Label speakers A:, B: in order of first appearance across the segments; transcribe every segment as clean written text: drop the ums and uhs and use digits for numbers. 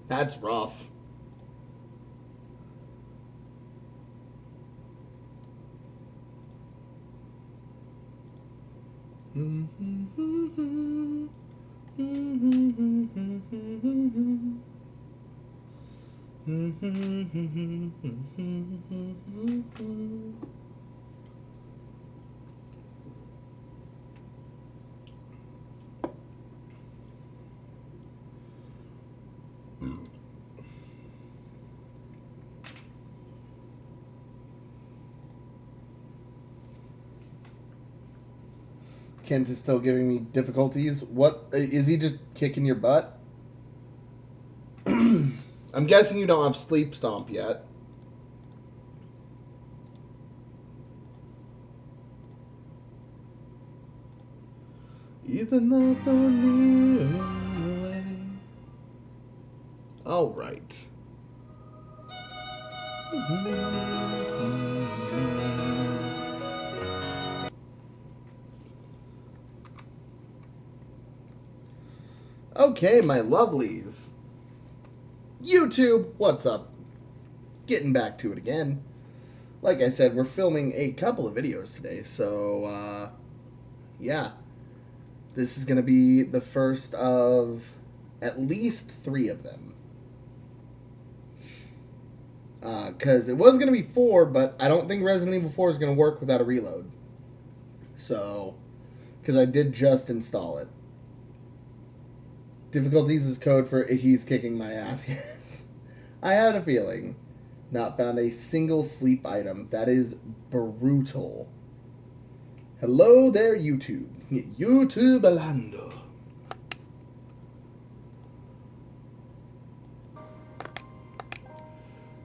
A: That's rough. Kent is still giving me difficulties. What is he just kicking your butt? I'm guessing you don't have sleep stomp yet. Either not or near away. All right. Okay, my lovelies. YouTube, what's up? Getting back to it again. Like I said, we're filming a couple of videos today, so, yeah. This is going to be the first of at least 3 of them. Because it was going to be 4, but I don't think Resident Evil 4 is going to work without a reload. So, because I did just install it. Difficulties is code for he's kicking my ass, yes. I had a feeling. Not found a single sleep item. That is brutal. Hello there, YouTube. YouTube Alando.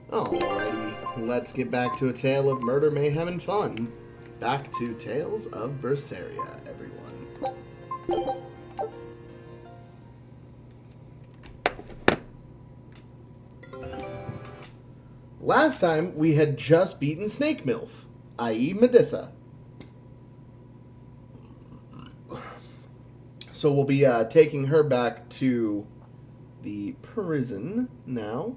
A: Alrighty, let's get back to a tale of murder, mayhem, and fun. Back to Tales of Berseria, everyone. Last time, we had just beaten Snake Milf, i.e. Medusa. So we'll be taking her back to the prison now.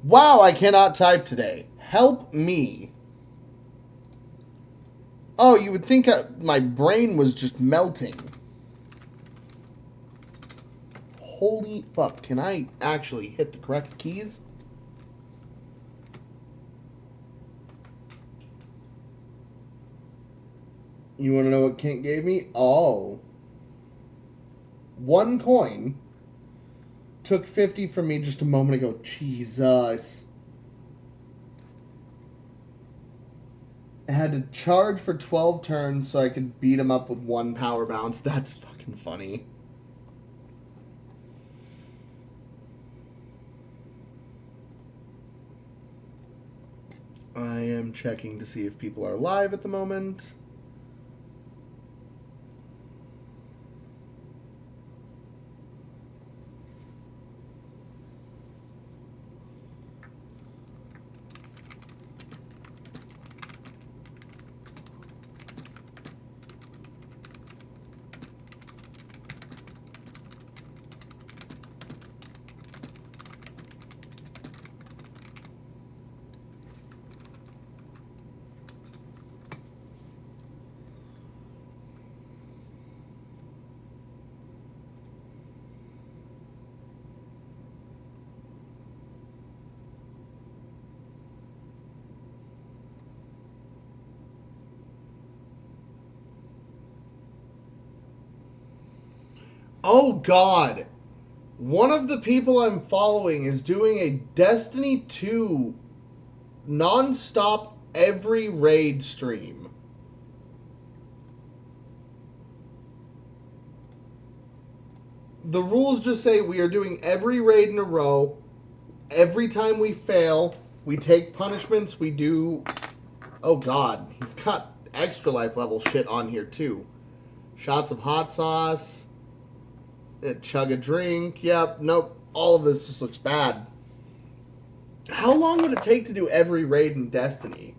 A: Wow, I cannot type today. Help me. Oh, you would think my brain was just melting. Holy fuck. Can I actually hit the correct keys? You want to know what Kent gave me? Oh. 1 coin. Took 50 from me just a moment ago. Jesus. I had to charge for 12 turns so I could beat him up with 1 power bounce. That's fucking funny. I am checking to see if people are live at the moment. Oh, God. One of the people I'm following is doing a Destiny 2 non-stop every raid stream. The rules just say we are doing every raid in a row. Every time we fail, we take punishments. We do... Oh, God. He's got extra life level shit on here, too. Shots of hot sauce. Chug a drink. Yep. Nope. All of this just looks bad. How long would it take to do every raid in Destiny?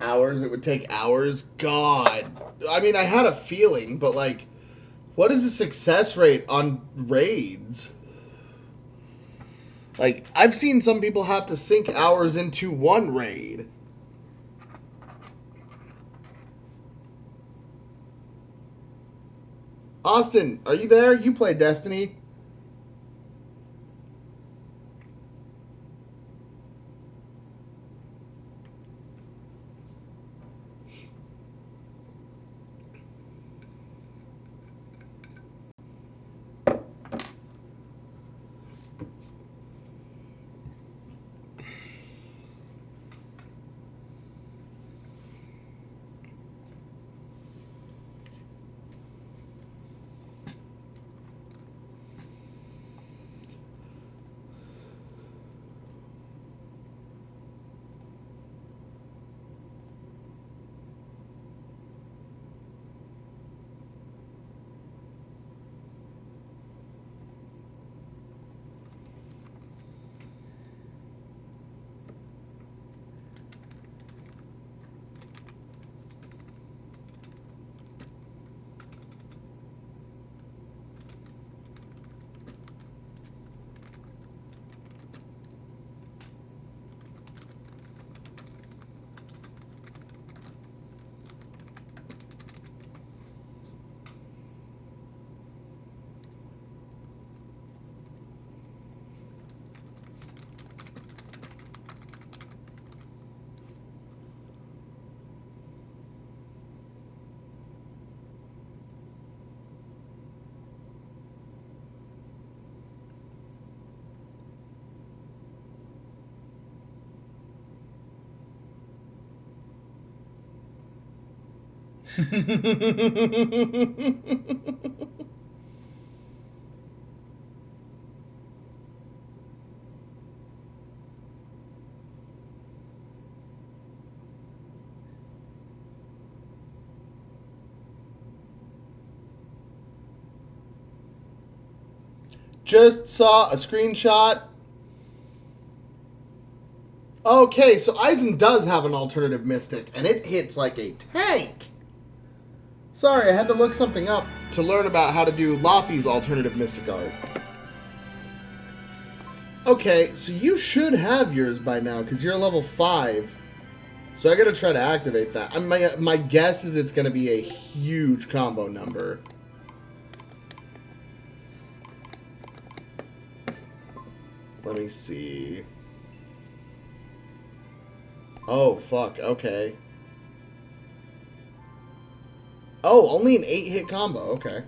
A: Hours? It would take hours? God. I mean, I had a feeling, but like, what is the success rate on raids? Like, I've seen some people have to sink hours into one raid. Austin, are you there? You play Destiny. Just saw a screenshot. Okay, so Eisen does have an alternative mystic, and it hits like a tank. Sorry, I had to look something up to learn about how to do Laffy's alternative mystic art. Okay, so you should have yours by now, because you're level 5. So I gotta try to activate that. My guess is it's gonna be a huge combo number. Let me see. Oh, fuck. Okay. Oh, only an 8-hit combo. Okay.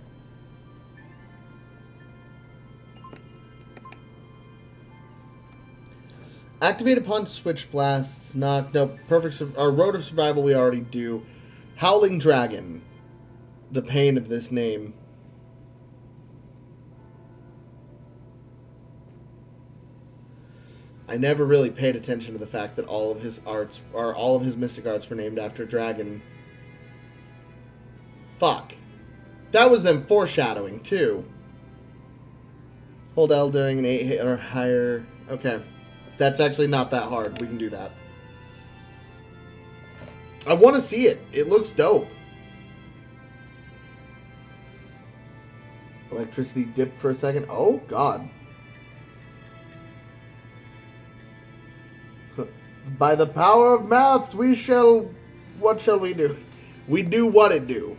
A: Activate upon switch blasts. Knock. No. Perfect. Road of Survival we already do. Howling Dragon. The pain of this name. I never really paid attention to the fact that all of his arts, or all of his mystic arts, were named after dragon. Fuck. That was them foreshadowing, too. Hold L during an 8-hit or higher. Okay. That's actually not that hard. We can do that. I want to see it. It looks dope. Electricity dipped for a second. Oh, God. By the power of maths, we shall... What shall we do? We do what it do.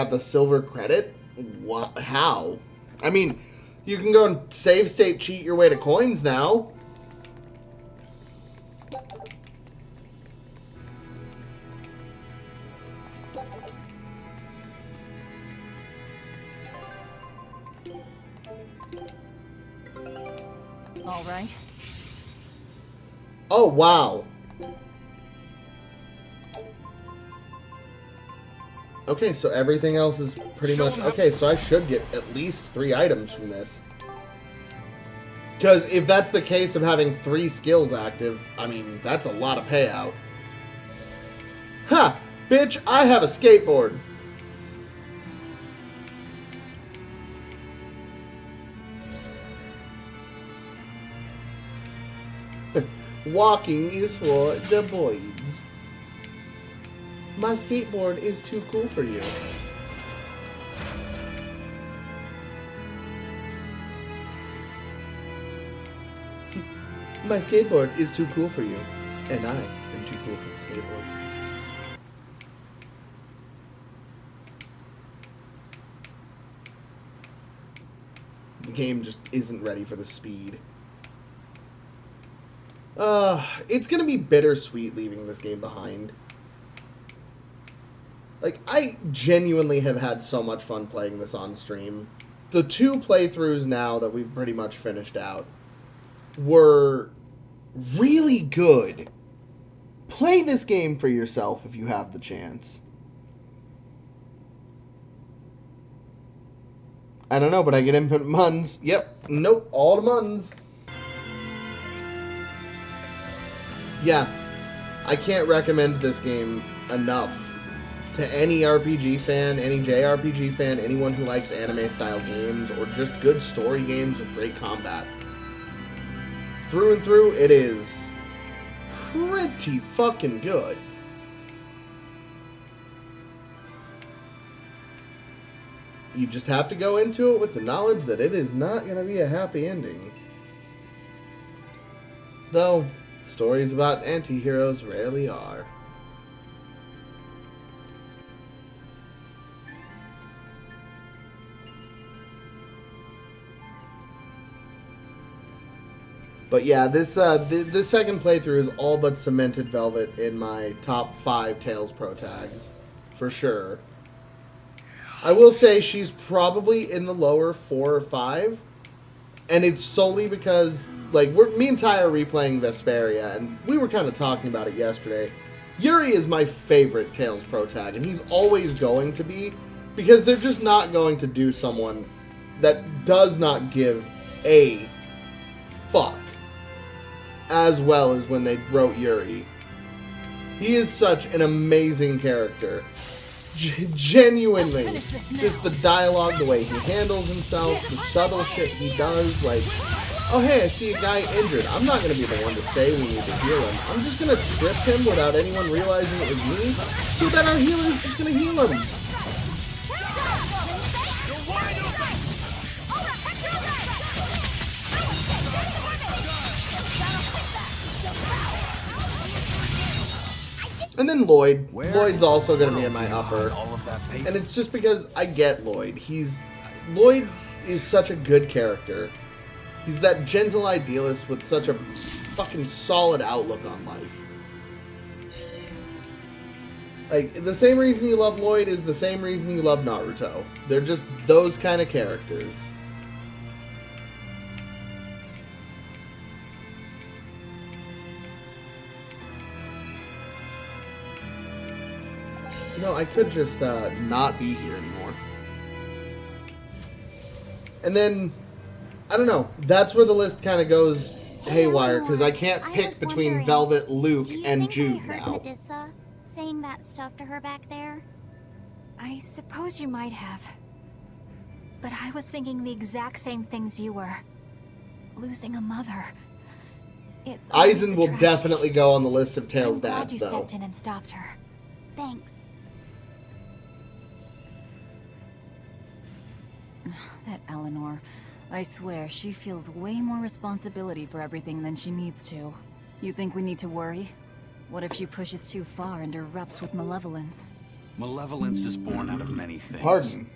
A: got the silver credit? What? How? I mean, you can go and save state cheat your way to coins now.
B: All right.
A: Oh, wow. Okay, so everything else is pretty much... Okay, so I should get at least 3 items from this. Because if that's the case of having 3 skills active, I mean, that's a lot of payout. Ha! Bitch, I have a skateboard. Walking is for the boys. My skateboard is too cool for you. My skateboard is too cool for you. And I am too cool for the skateboard. The game just isn't ready for the speed. It's gonna be bittersweet leaving this game behind. Like, I genuinely have had so much fun playing this on stream. The 2 playthroughs now that we've pretty much finished out were really good. Play this game for yourself if you have the chance. I don't know, but I get infinite muns. Yep, nope, all the muns. Yeah, I can't recommend this game enough to any RPG fan, any JRPG fan, anyone who likes anime-style games, or just good story games with great combat. Through and through, it is pretty fucking good. You just have to go into it with the knowledge that it is not going to be a happy ending. Though, stories about anti-heroes rarely are. But yeah, this the second playthrough is all but cemented Velvet in my top 5 Tales Pro tags, for sure. I will say she's probably in the lower 4 or 5, and it's solely because, like, me and Ty are replaying Vesperia, and we were kind of talking about it yesterday. Yuri is my favorite Tales Pro tag, and he's always going to be, because they're just not going to do someone that does not give a fuck as well as when they wrote Yuri. He is such an amazing character. Genuinely. Just the dialogue, the way he handles himself, the subtle shit he does, like, oh hey, I see a guy injured. I'm not going to be the one to say we need to heal him. I'm just going to trip him without anyone realizing it was me, so that our healer is just going to heal him. And then Lloyd. Lloyd's also going to be in my upper. And it's just because I get Lloyd. Lloyd is such a good character. He's that gentle idealist with such a fucking solid outlook on life. Like, the same reason you love Lloyd is the same reason you love Naruto. They're just those kind of characters. No, I could just not be here anymore. And then, I don't know, that's where the list kind of goes haywire, because I can't pick between Velvet, Luke, and Jude now.
C: Do you think I heard Medusa saying that stuff to her back there?
B: I suppose you might have. But I was thinking the exact same things you were. Losing a mother. It's
A: Aizen will definitely go on the list of Tails
B: I'm glad
A: dads,
B: you
A: though.
B: stepped in and stopped her.
C: Thanks.
B: That Eleanor, I swear she feels way more responsibility for everything than she needs to. You think we need to worry? What if she pushes too far and erupts with malevolence?
D: Malevolence is born out of many things.
A: Pardon.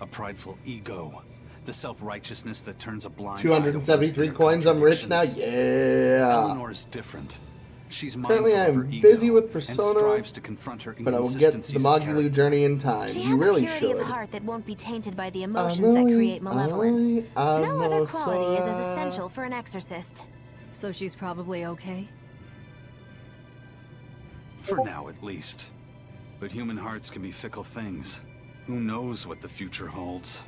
D: A prideful ego. The self-righteousness that turns a blind eye to
A: 273
D: one's
A: coins, I'm rich now?
D: contradictions.
A: Yeah.
D: Eleanor's different. She's
A: Currently
D: mindful of her
A: I'm
D: ego
A: busy with
D: and
A: Persona,
D: strives to confront her
A: but I will get the
D: inconsistencies of
A: Magulu
D: character.
A: journey in time.
B: She
A: You
B: has
A: really
B: a purity
A: should.
B: of heart that won't be tainted by the emotions that create malevolence. No other quality is as essential for an exorcist.
E: So she's probably okay?
D: For now, at least. But human hearts can be fickle things. Who knows what the future holds?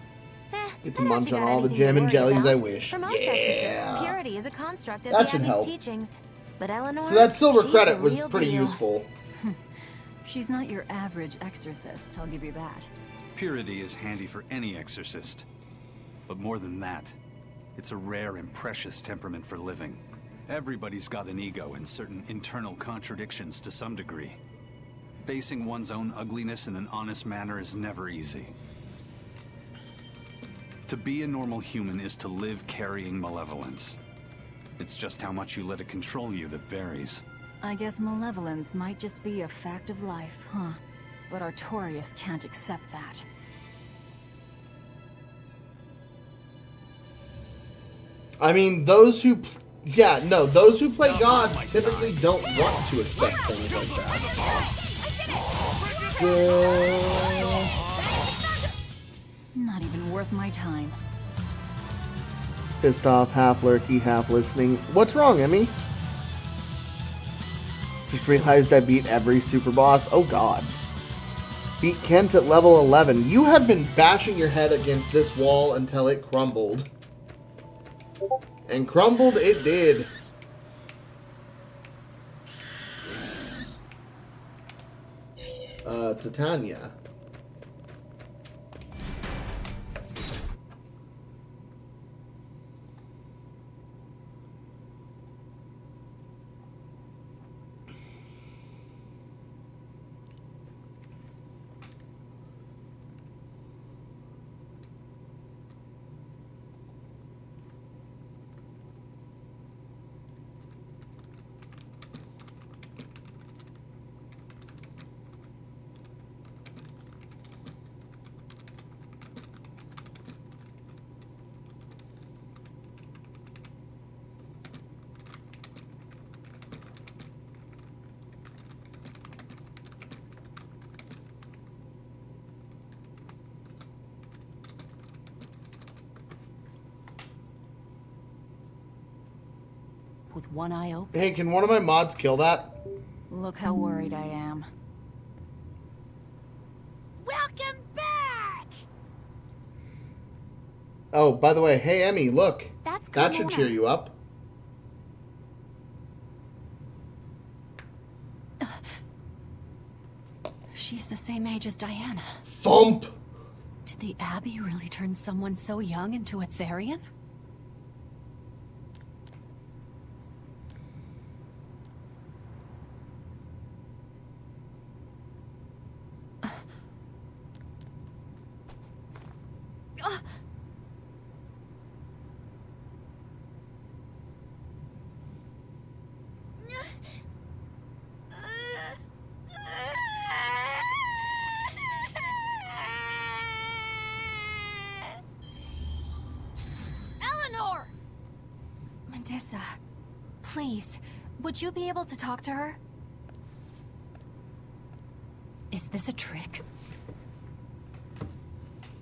A: Get to
B: I doubt
A: munch
B: you
A: on
B: got
A: all the
B: anything
A: jam
B: to
A: and
B: worry
A: jellies I
B: about.
A: wish.
B: For most
A: Yeah.
B: exorcists, purity is a construct of
A: That
B: the
A: should
B: Abbey's
A: help.
B: teachings. But Eleanor,
A: So that silver
B: she's
A: credit
B: the
A: was
B: real
A: pretty
B: deal.
A: useful.
E: She's not your average exorcist, I'll give you that.
D: Purity is handy for any exorcist. But more than that, it's a rare and precious temperament for living. Everybody's got an ego and certain internal contradictions to some degree. Facing one's own ugliness in an honest manner is never easy. To be a normal human is to live carrying malevolence. It's just how much you let it control you that varies.
E: I guess malevolence might just be a fact of life, huh? But Artorias can't accept that.
A: I mean, those who play God typically don't want to accept things like that.
E: Not even worth my time.
A: Pissed off, half lurky, half listening. What's wrong, Emmy? Just realized I beat every super boss. Oh god. Beat Kent at level 11. You have been bashing your head against this wall until it crumbled. And crumbled it did. Titania.
E: With one eye open.
A: Hey, can one of my mods kill that?
E: Look how worried I am.
C: Welcome back!
A: Oh, by the way, hey Emmy, look.
C: That's
A: That should
C: Carmona.
A: cheer you up.
E: She's the same age as Diana.
A: Thump!
E: Did the Abbey really turn someone so young into a Therian?
C: Eleanor!
B: Medissa, please, would you be able to talk to her?
E: Is this a trick?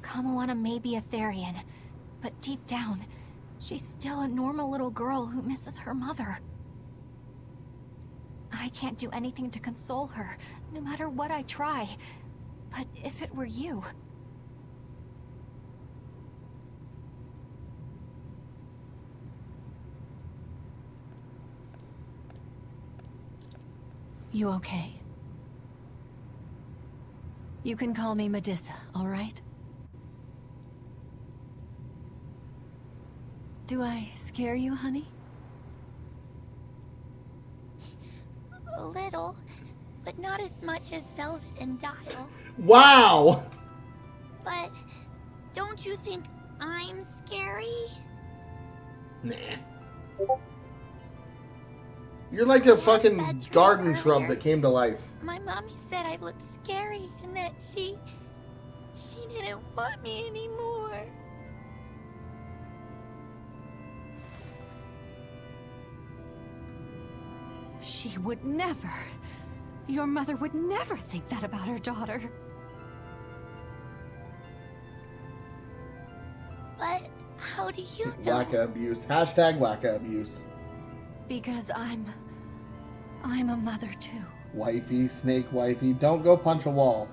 B: Kamoana may be a Therian, but deep down, she's still a normal little girl who misses her mother. I can't do anything to console her, no matter what I try. But if it were you...
E: You okay? You can call me Medissa, all right? Do I scare you, honey?
C: A little, but not as much as Velvet and Dial.
A: Wow!
C: But don't you think I'm scary?
A: Nah. You're like a fucking garden shrub that came to life.
C: My mommy said I looked scary and that she didn't want me anymore.
E: She would never. Your mother would never think that about her daughter.
C: But how do you know?
A: Wacka abuse. Hashtag wacka abuse.
E: Because I'm a mother too.
A: Wifey, snake wifey. Don't go punch a wall.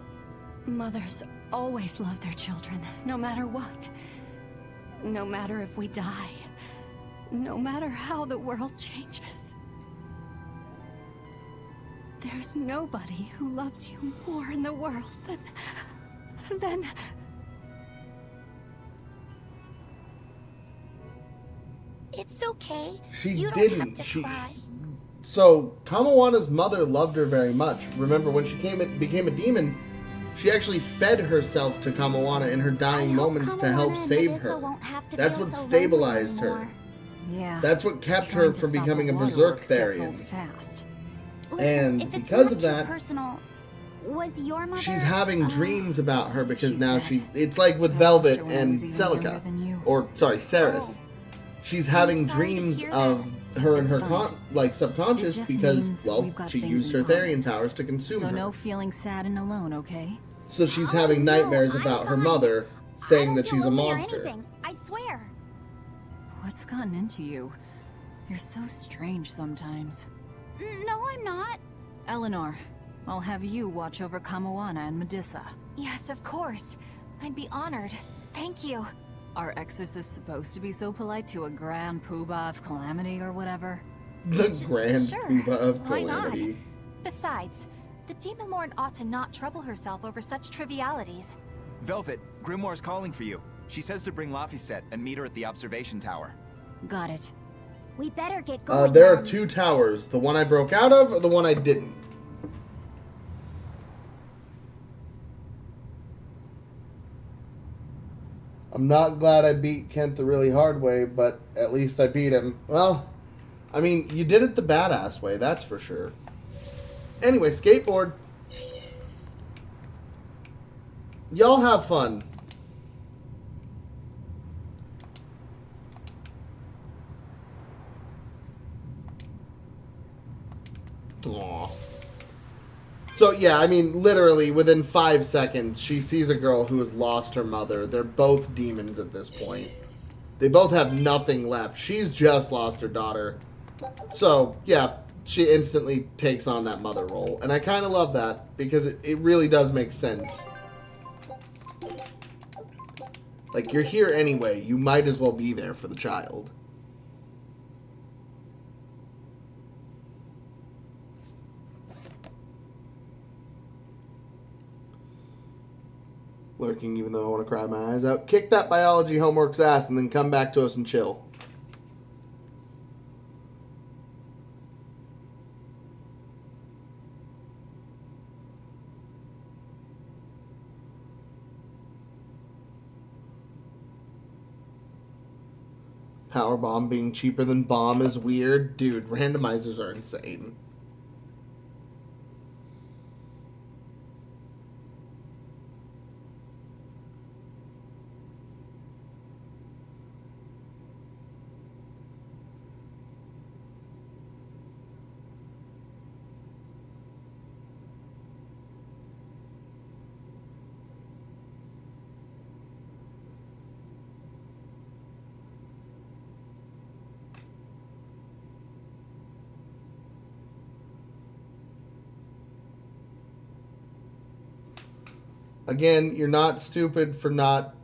E: Mothers always love their children, no matter what. No matter if we die. No matter how the world changes. There's nobody who loves you more in the world than...
C: It's okay.
A: She
C: You don't
A: didn't.
C: have to cry.
A: So, Kamawana's mother loved her very much. Remember, when she became a demon, she actually fed herself to Kamawana in her dying moments to help save her. That's what stabilized her.
E: Yeah.
A: That's what kept
E: Trying
A: her
E: to
A: from
E: stop
A: becoming
E: the
A: a berserk
E: waterworks gets
A: Therian.
E: old fast.
A: And
B: If it's
A: because
B: not
A: of
B: too
A: that,
B: personal, was your mother?
A: she's having dreams about her because
E: she's
A: now
E: dead.
A: it's like with
E: I
A: Velvet
E: lost her when I
A: and
E: was even younger
A: Celica.
E: than you.
A: Or, sorry, Ceres. She's having
B: sorry to
A: dreams
B: hear
A: of her in
E: It's
A: her
E: fine.
A: subconscious
E: It just
A: because,
E: means
A: well,
E: we've got
A: she
E: things
A: used her
E: in common.
A: Therian powers to consume
E: So
A: her.
E: no feeling sad and alone, okay?
A: So she's
B: Oh,
A: having
B: no,
A: nightmares
B: I'm
A: about her
B: fine.
A: mother,
B: I
A: saying
B: don't
A: that
B: feel
A: she's a
B: lonely or
A: monster.
B: anything, I swear.
E: What's gotten into you? You're so strange sometimes.
B: No, I'm not.
E: Eleanor, I'll have you watch over Kamawana and Medusa.
B: Yes, of course. I'd be honored. Thank you.
E: Are exorcists supposed to be so polite to a grand poobah of calamity or whatever?
A: The grand
B: Sure,
A: poobah of
B: why not?
A: calamity.
B: Besides, the Demon Lord ought to not trouble herself over such trivialities.
F: Velvet, Grimoire's calling for you. She says to bring Laphicet and meet her at the observation tower.
E: Got it.
B: We better get going.
A: There are
B: then.
A: 2 towers. The one I broke out of or the one I didn't. I'm not glad I beat Kent the really hard way, but at least I beat him. Well, I mean, you did it the badass way, that's for sure. Anyway, skateboard. Y'all have fun. Aww. So, yeah, I mean, literally, within 5 seconds, she sees a girl who has lost her mother. They're both demons at this point. They both have nothing left. She's just lost her daughter. So, yeah, she instantly takes on that mother role. And I kind of love that, because it really does make sense. Like, you're here anyway. You might as well be there for the child. Lurking even though I want to cry my eyes out. Kick that biology homework's ass and then come back to us and chill. Power bomb being cheaper than bomb is weird. Dude, randomizers are insane. Again, you're not stupid for not...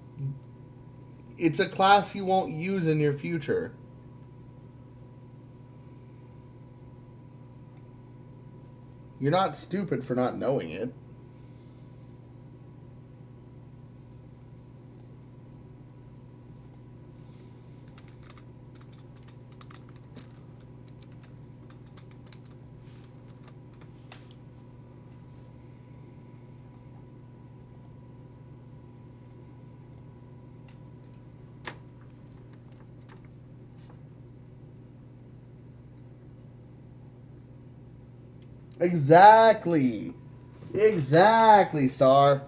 A: It's a class you won't use in your future. You're not stupid for not knowing it. Exactly. Exactly, Star.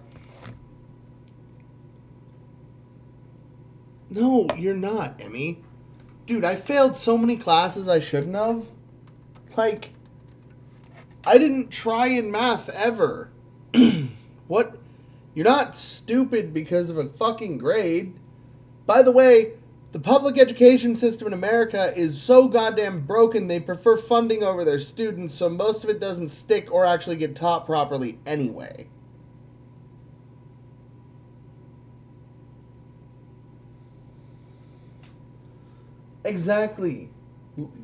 A: No, you're not, Emmy. Dude, I failed so many classes I shouldn't have. Like, I didn't try in math ever. What? You're not stupid because of a fucking grade. By the way, the public education system in America is so goddamn broken they prefer funding over their students, so most of it doesn't stick or actually get taught properly anyway. Exactly.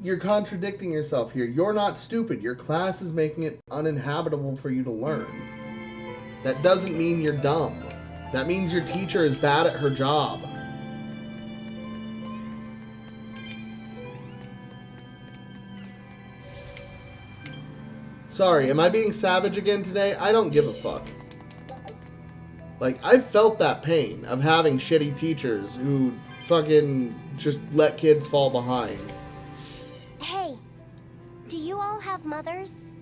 A: You're contradicting yourself here. You're not stupid. Your class is making it uninhabitable for you to learn. That doesn't mean you're dumb. That means your teacher is bad at her job. Sorry, am I being savage again today? I don't give a fuck. Like, I've felt that pain of having shitty teachers who fucking just let kids fall behind.
C: Hey, do you all have mothers?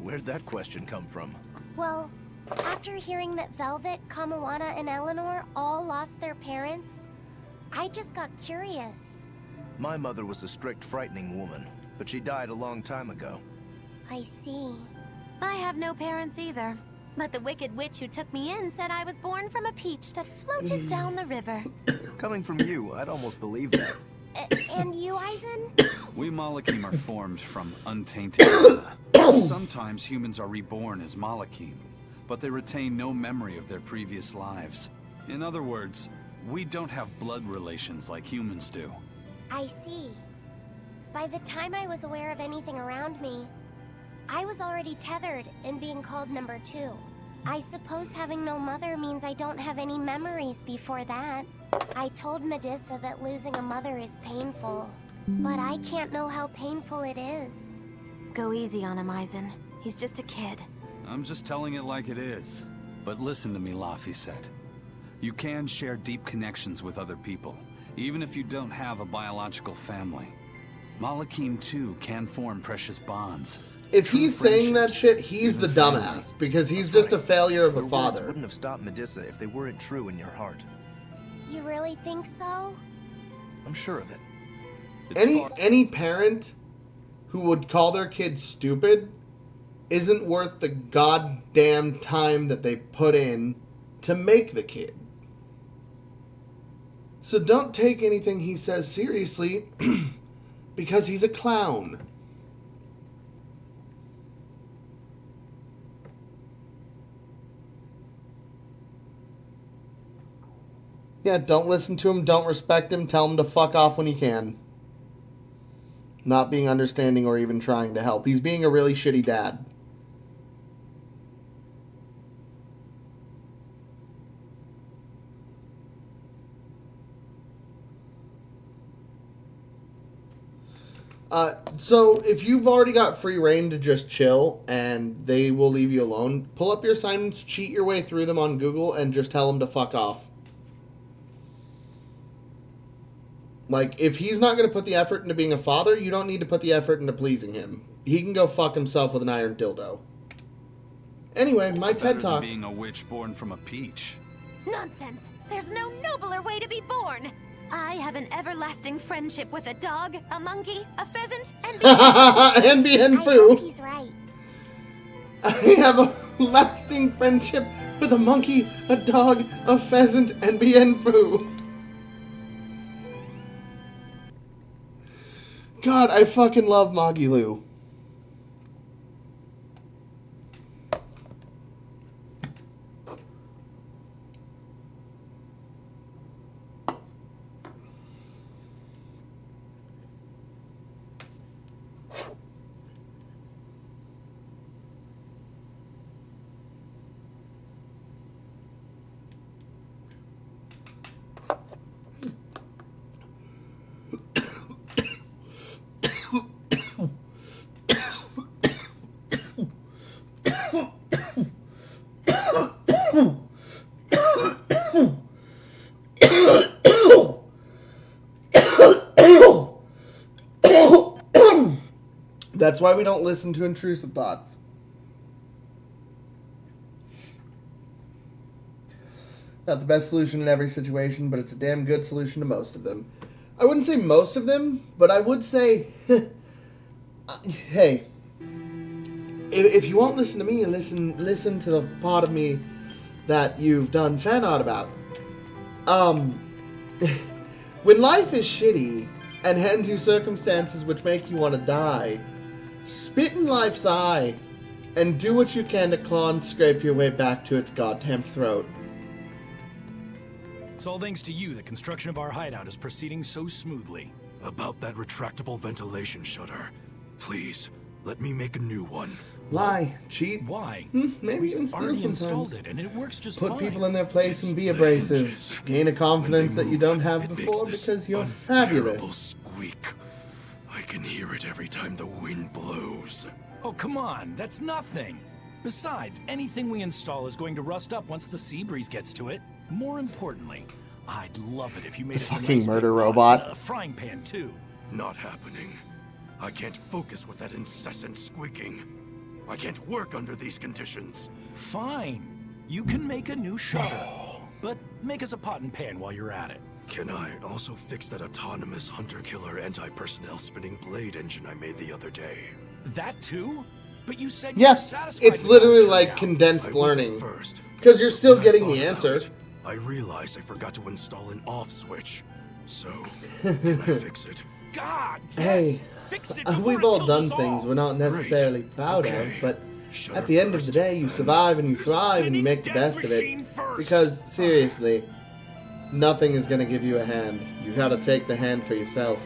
G: Where'd that question come from?
C: Well, after hearing that Velvet, Kamawana, and Eleanor all lost their parents, I just got curious.
G: My mother was a strict, frightening woman, but she died a long time ago.
C: I see.
B: I have no parents either. But the wicked witch who took me in said I was born from a peach that floated down the river.
G: Coming from you, I'd almost believe that.
C: And you, Eisen?
D: We Malakim are formed from untainted mana. Sometimes humans are reborn as Malakim, but they retain no memory of their previous lives. In other words, we don't have blood relations like humans do.
C: I see. By the time I was aware of anything around me, I was already tethered and being called number 2. I suppose having no mother means I don't have any memories before that. I told Medusa that losing a mother is painful, but I can't know how painful it is.
B: Go easy on him, Eisen. He's just a kid.
D: I'm just telling it like it is. But listen to me, Laphicet. You can share deep connections with other people, even if you don't have a biological family. Malakim too can form precious bonds.
A: If he's saying that shit, he's the dumbass, because he's just a failure of a
G: Your words
A: father.
G: wouldn't have stopped Medusa if they weren't true in your heart.
C: You really think so?
G: I'm sure of it.
A: Any parent who would call their kid stupid isn't worth the goddamn time that they put in to make the kid. So don't take anything he says seriously because he's a clown. Yeah, don't listen to him, don't respect him, tell him to fuck off when he can. Not being understanding or even trying to help. He's being a really shitty dad. So if you've already got free reign to just chill and they will leave you alone, pull up your assignments, cheat your way through them on Google, and just tell them to fuck off. Like, if he's not going to put the effort into being a father, you don't need to put the effort into pleasing him. He can go fuck himself with an iron dildo. Anyway, my TED Talk.
D: Being a witch born from a peach.
B: Nonsense! There's no nobler way to be born! I have an everlasting friendship with a dog, a monkey, a pheasant, and
A: and bien
C: I
A: foo.
C: hope he's right.
A: I have a lasting friendship with a monkey, a dog, a pheasant, and bien foo. God, I fucking love Magilu. That's why we don't listen to intrusive thoughts. Not the best solution in every situation, but it's a damn good solution to most of them. I wouldn't say most of them, but I would say, hey, if you won't listen to me, listen to the part of me that you've done fan art about. When life is shitty and head into circumstances which make you want to die, spit in life's eye and do what you can to claw and scrape your way back to its goddamn throat.
H: It's all thanks to you that construction of our hideout is proceeding so smoothly.
G: About that retractable ventilation shutter. Please, let me make a new one.
A: Lie, cheat.
H: Why?
A: Maybe even steal
H: Already
A: sometimes.
H: installed it, and it works just
A: Put
H: fine.
A: people in their place and be abrasive. Gain a confidence that you don't have before because you're fabulous.
G: Squeak. I can hear it every time the wind blows.
H: Oh, come on, that's nothing. Besides, anything we install is going to rust up once the sea breeze gets to it. More importantly, I'd love it if you made us a
A: Fucking
H: nice
A: murder
H: big pot
A: robot.
H: and a frying pan too.
G: Not happening. I can't focus with that incessant squeaking. I can't work under these conditions.
H: Fine. You can make a new shutter. But make us a pot and pan while you're at it.
G: Can I also fix that autonomous hunter-killer anti-personnel spinning blade engine I made the other day?
H: That too? But you said you
A: Yeah,
H: were satisfied
A: it's
H: with how it
A: literally
H: turned
A: like
H: out.
A: condensed
G: I wasn't
A: learning.
G: first.
A: Because you're still
G: When I
A: getting
G: thought
A: the
G: about
A: answer.
G: it, I realized I forgot to install an off switch. So, can I fix it?
H: God, yes!
A: Hey,
H: Fix it before
A: we've
H: it
A: all
H: kills
A: done
H: us
A: things
H: all.
A: we're not necessarily proud
G: Okay.
A: of, but
G: Shutter
A: at the end of the
G: first,
A: day, you
G: then
A: survive and you thrive and you make the best of it. Because, seriously, nothing is going to give you a hand. You gotta take the hand for yourself.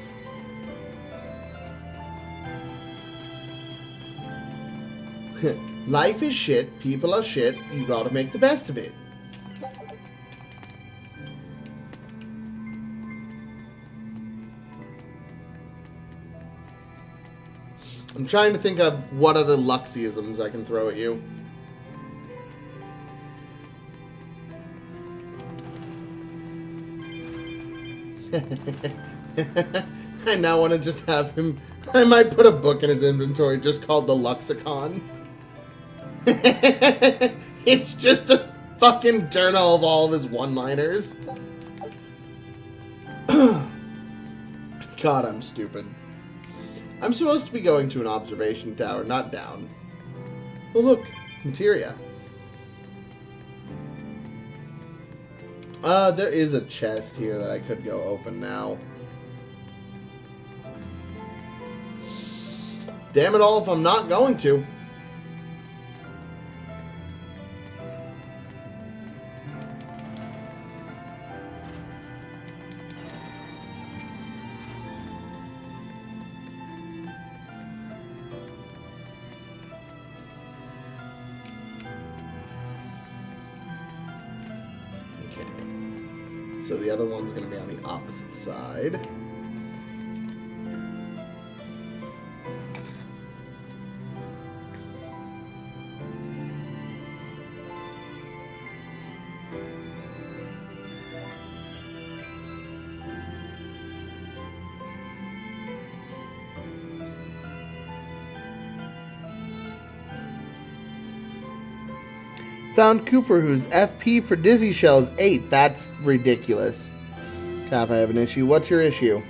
A: Life is shit, people are shit, you gotta make the best of it. I'm trying to think of what other Luxisms I can throw at you. I now want to just have him... I might put a book in his inventory just called the Luxicon. It's just a fucking journal of all of his one-liners. God, I'm stupid. I'm supposed to be going to an observation tower, not down. Oh look, materia. There is a chest here that I could go open now. Damn it all if I'm not going to. So the other one's going to be on the opposite side. Found Cooper, whose FP for Dizzy Shell is 8. That's ridiculous. Taff, I have an issue. What's your issue?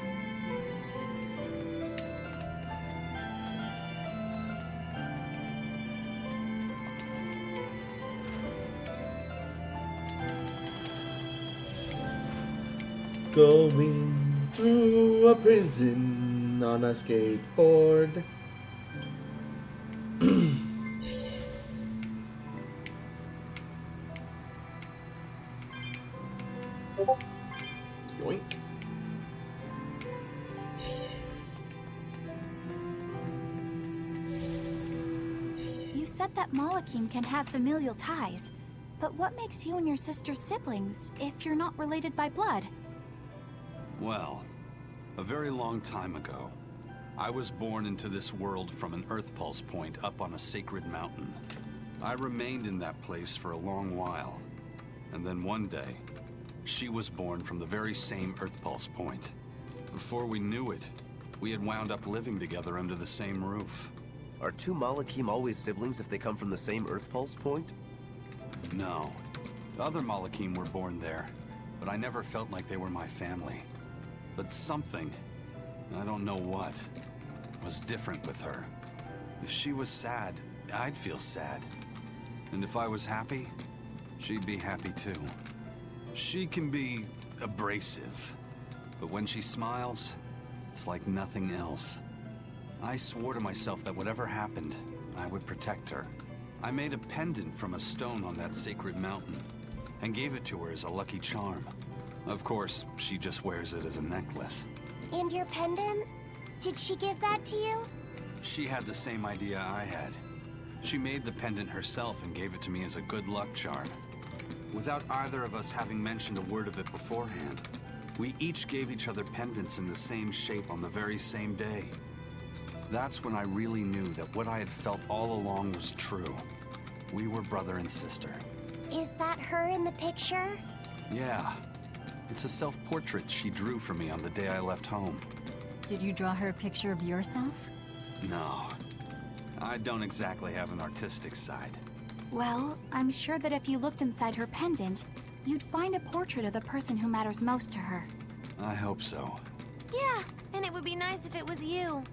A: Going through a prison on a skateboard. Yoink.
B: You said that Malakim can have familial ties, but what makes you and your sister siblings if you're not related by blood?
D: Well, a very long time ago, I was born into this world from an Earth Pulse point up on a sacred mountain. I remained in that place for a long while, and then one day, she was born from the very same Earth Pulse point. Before we knew it, We had wound up living together under the same roof.
I: Are two Malakim always siblings if they come from the same Earth Pulse point?
D: No. The other Malakim were born there, but I never felt like they were my family. But something, I don't know what, was different with her. If she was sad, I'd feel sad. And if I was happy, she'd be happy too. She can be abrasive, but when she smiles, it's like nothing else. I swore to myself that whatever happened, I would protect her. I made a pendant from a stone on that sacred mountain, and gave it to her as a lucky charm. Of course, she just wears it as a necklace.
C: And your pendant? Did she give that to you?
D: She had the same idea I had. She made the pendant herself and gave it to me as a good luck charm. Without either of us having mentioned a word of it beforehand, we each gave each other pendants in the same shape on the very same day. That's when I really knew that what I had felt all along was true. We were brother and sister.
C: Is that her in the picture?
D: Yeah. It's a self-portrait she drew for me on the day I left home.
E: Did you draw her a picture of yourself?
D: No. I don't exactly have an artistic side.
B: Well, I'm sure that if you looked inside her pendant, you'd find a portrait of the person who matters most to her.
D: I hope so.
C: Yeah, and it would be nice if it was you.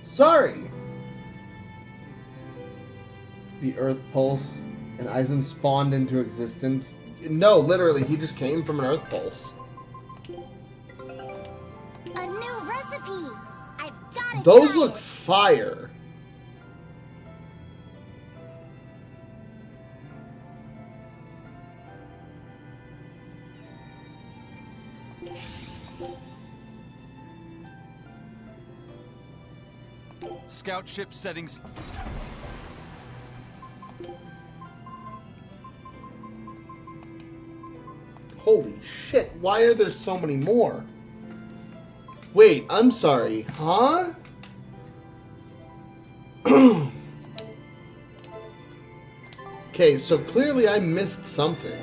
A: Sorry! The Earth Pulse and Eisen spawned into existence. No, literally, he just came from an Earth Pulse.
C: A new recipe! I've gotta
A: Those
C: try
A: look
C: it.
A: fire.
D: Scout ship settings.
A: Holy shit, why are there so many more? Wait, I'm sorry, huh? Okay, so clearly I missed something.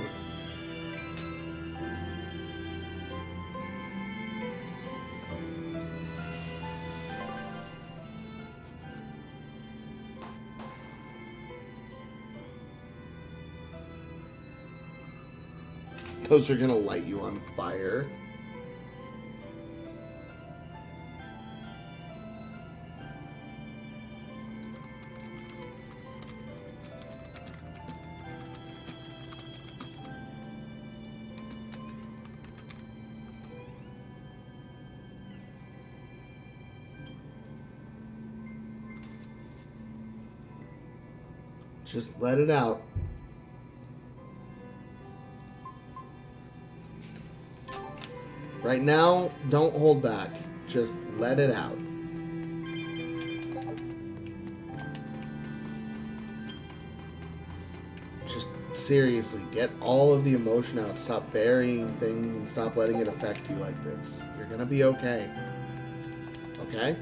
A: Those are gonna light you on fire. Just let it out. Right now, don't hold back. Just let it out. Just seriously, get all of the emotion out. Stop burying things and stop letting it affect you like this. You're gonna be okay. Okay?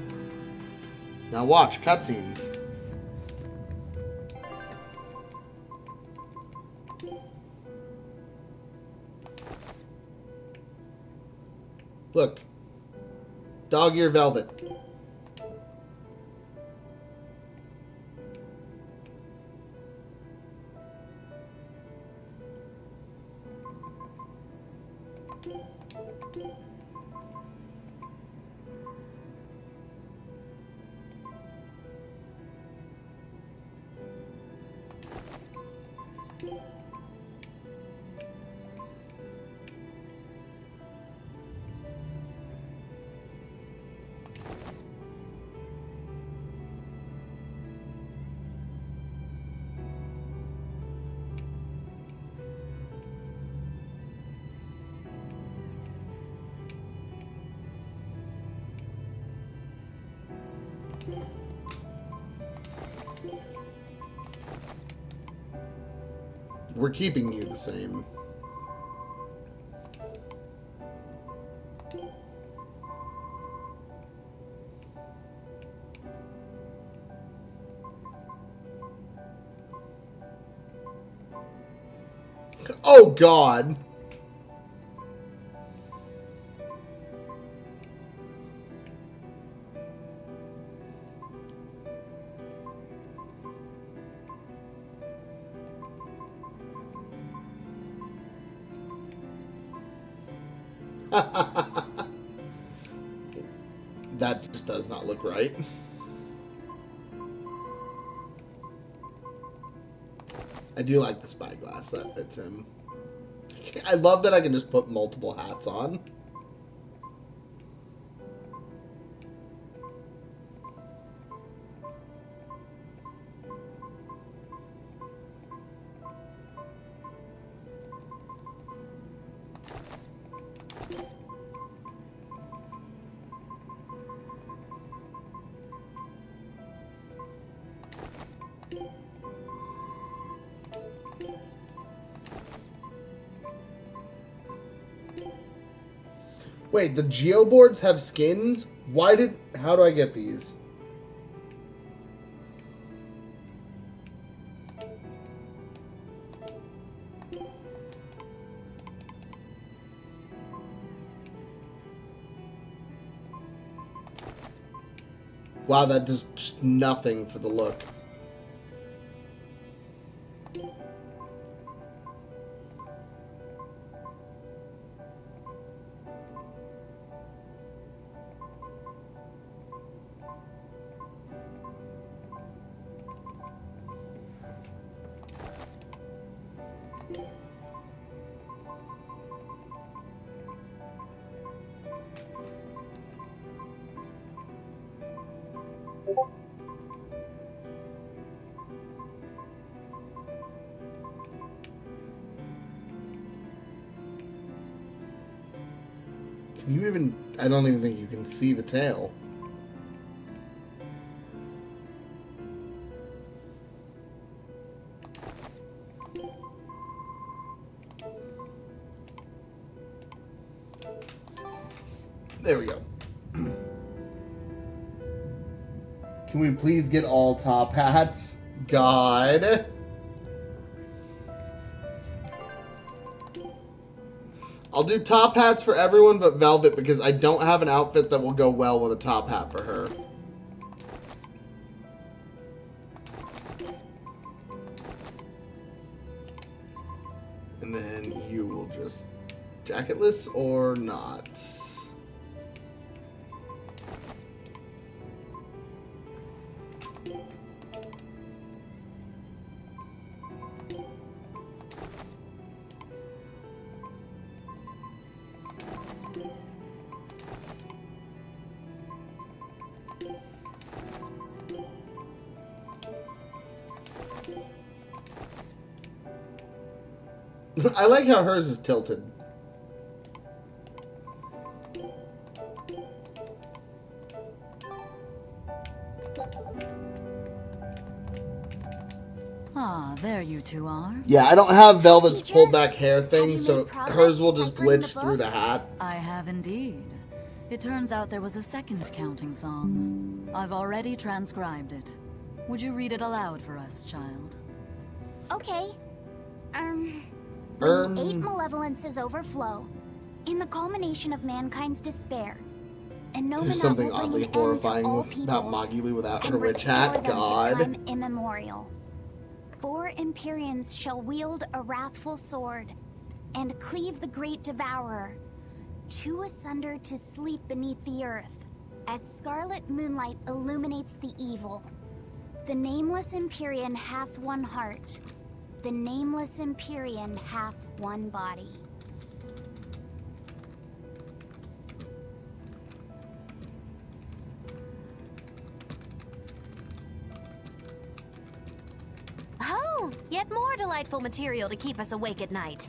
A: Now watch, cutscenes. Look. Dog ear velvet. We're keeping you the same. Oh, God. That just does not look right. I do like the spyglass. That fits him. I love that I can just put multiple hats on. Wait, the geoboards have skins? How do I get these? Wow, that does just nothing for the look. Can you even... I don't even think you can see the tail. There we go. Can we please get all top hats? God. I'll do top hats for everyone but Velvet because I don't have an outfit that will go well with a top hat for her. And then you will just jacketless or not. I like how hers is tilted.
J: Ah, there you two are.
A: Yeah, I don't have Velvet's
C: Teacher,
A: pulled back hair
C: have
A: thing,
C: you
A: so
C: made progress
A: hers will just
C: deciphering the
A: glitch through
C: book?
A: the hat.
J: I have indeed. It turns out there was a second counting song. I've already transcribed it. Would you read it aloud for us, child?
C: Okay. When the 8 malevolences overflow, in the culmination of mankind's despair, and
A: There's
C: Nomina
A: something
C: will bring
A: oddly
C: an end
A: horrifying
C: to all
A: about
C: peoples
A: Magulu without her
C: and
A: witch
C: restore
A: hat.
C: them to
A: God.
C: time immemorial. 4 Empyreans shall wield a wrathful sword and cleave the great devourer, 2 asunder to sleep beneath the earth, as scarlet moonlight illuminates the evil. The nameless Empyrean hath one heart. The nameless Empyrean hath one body.
B: Oh, yet more delightful material to keep us awake at night.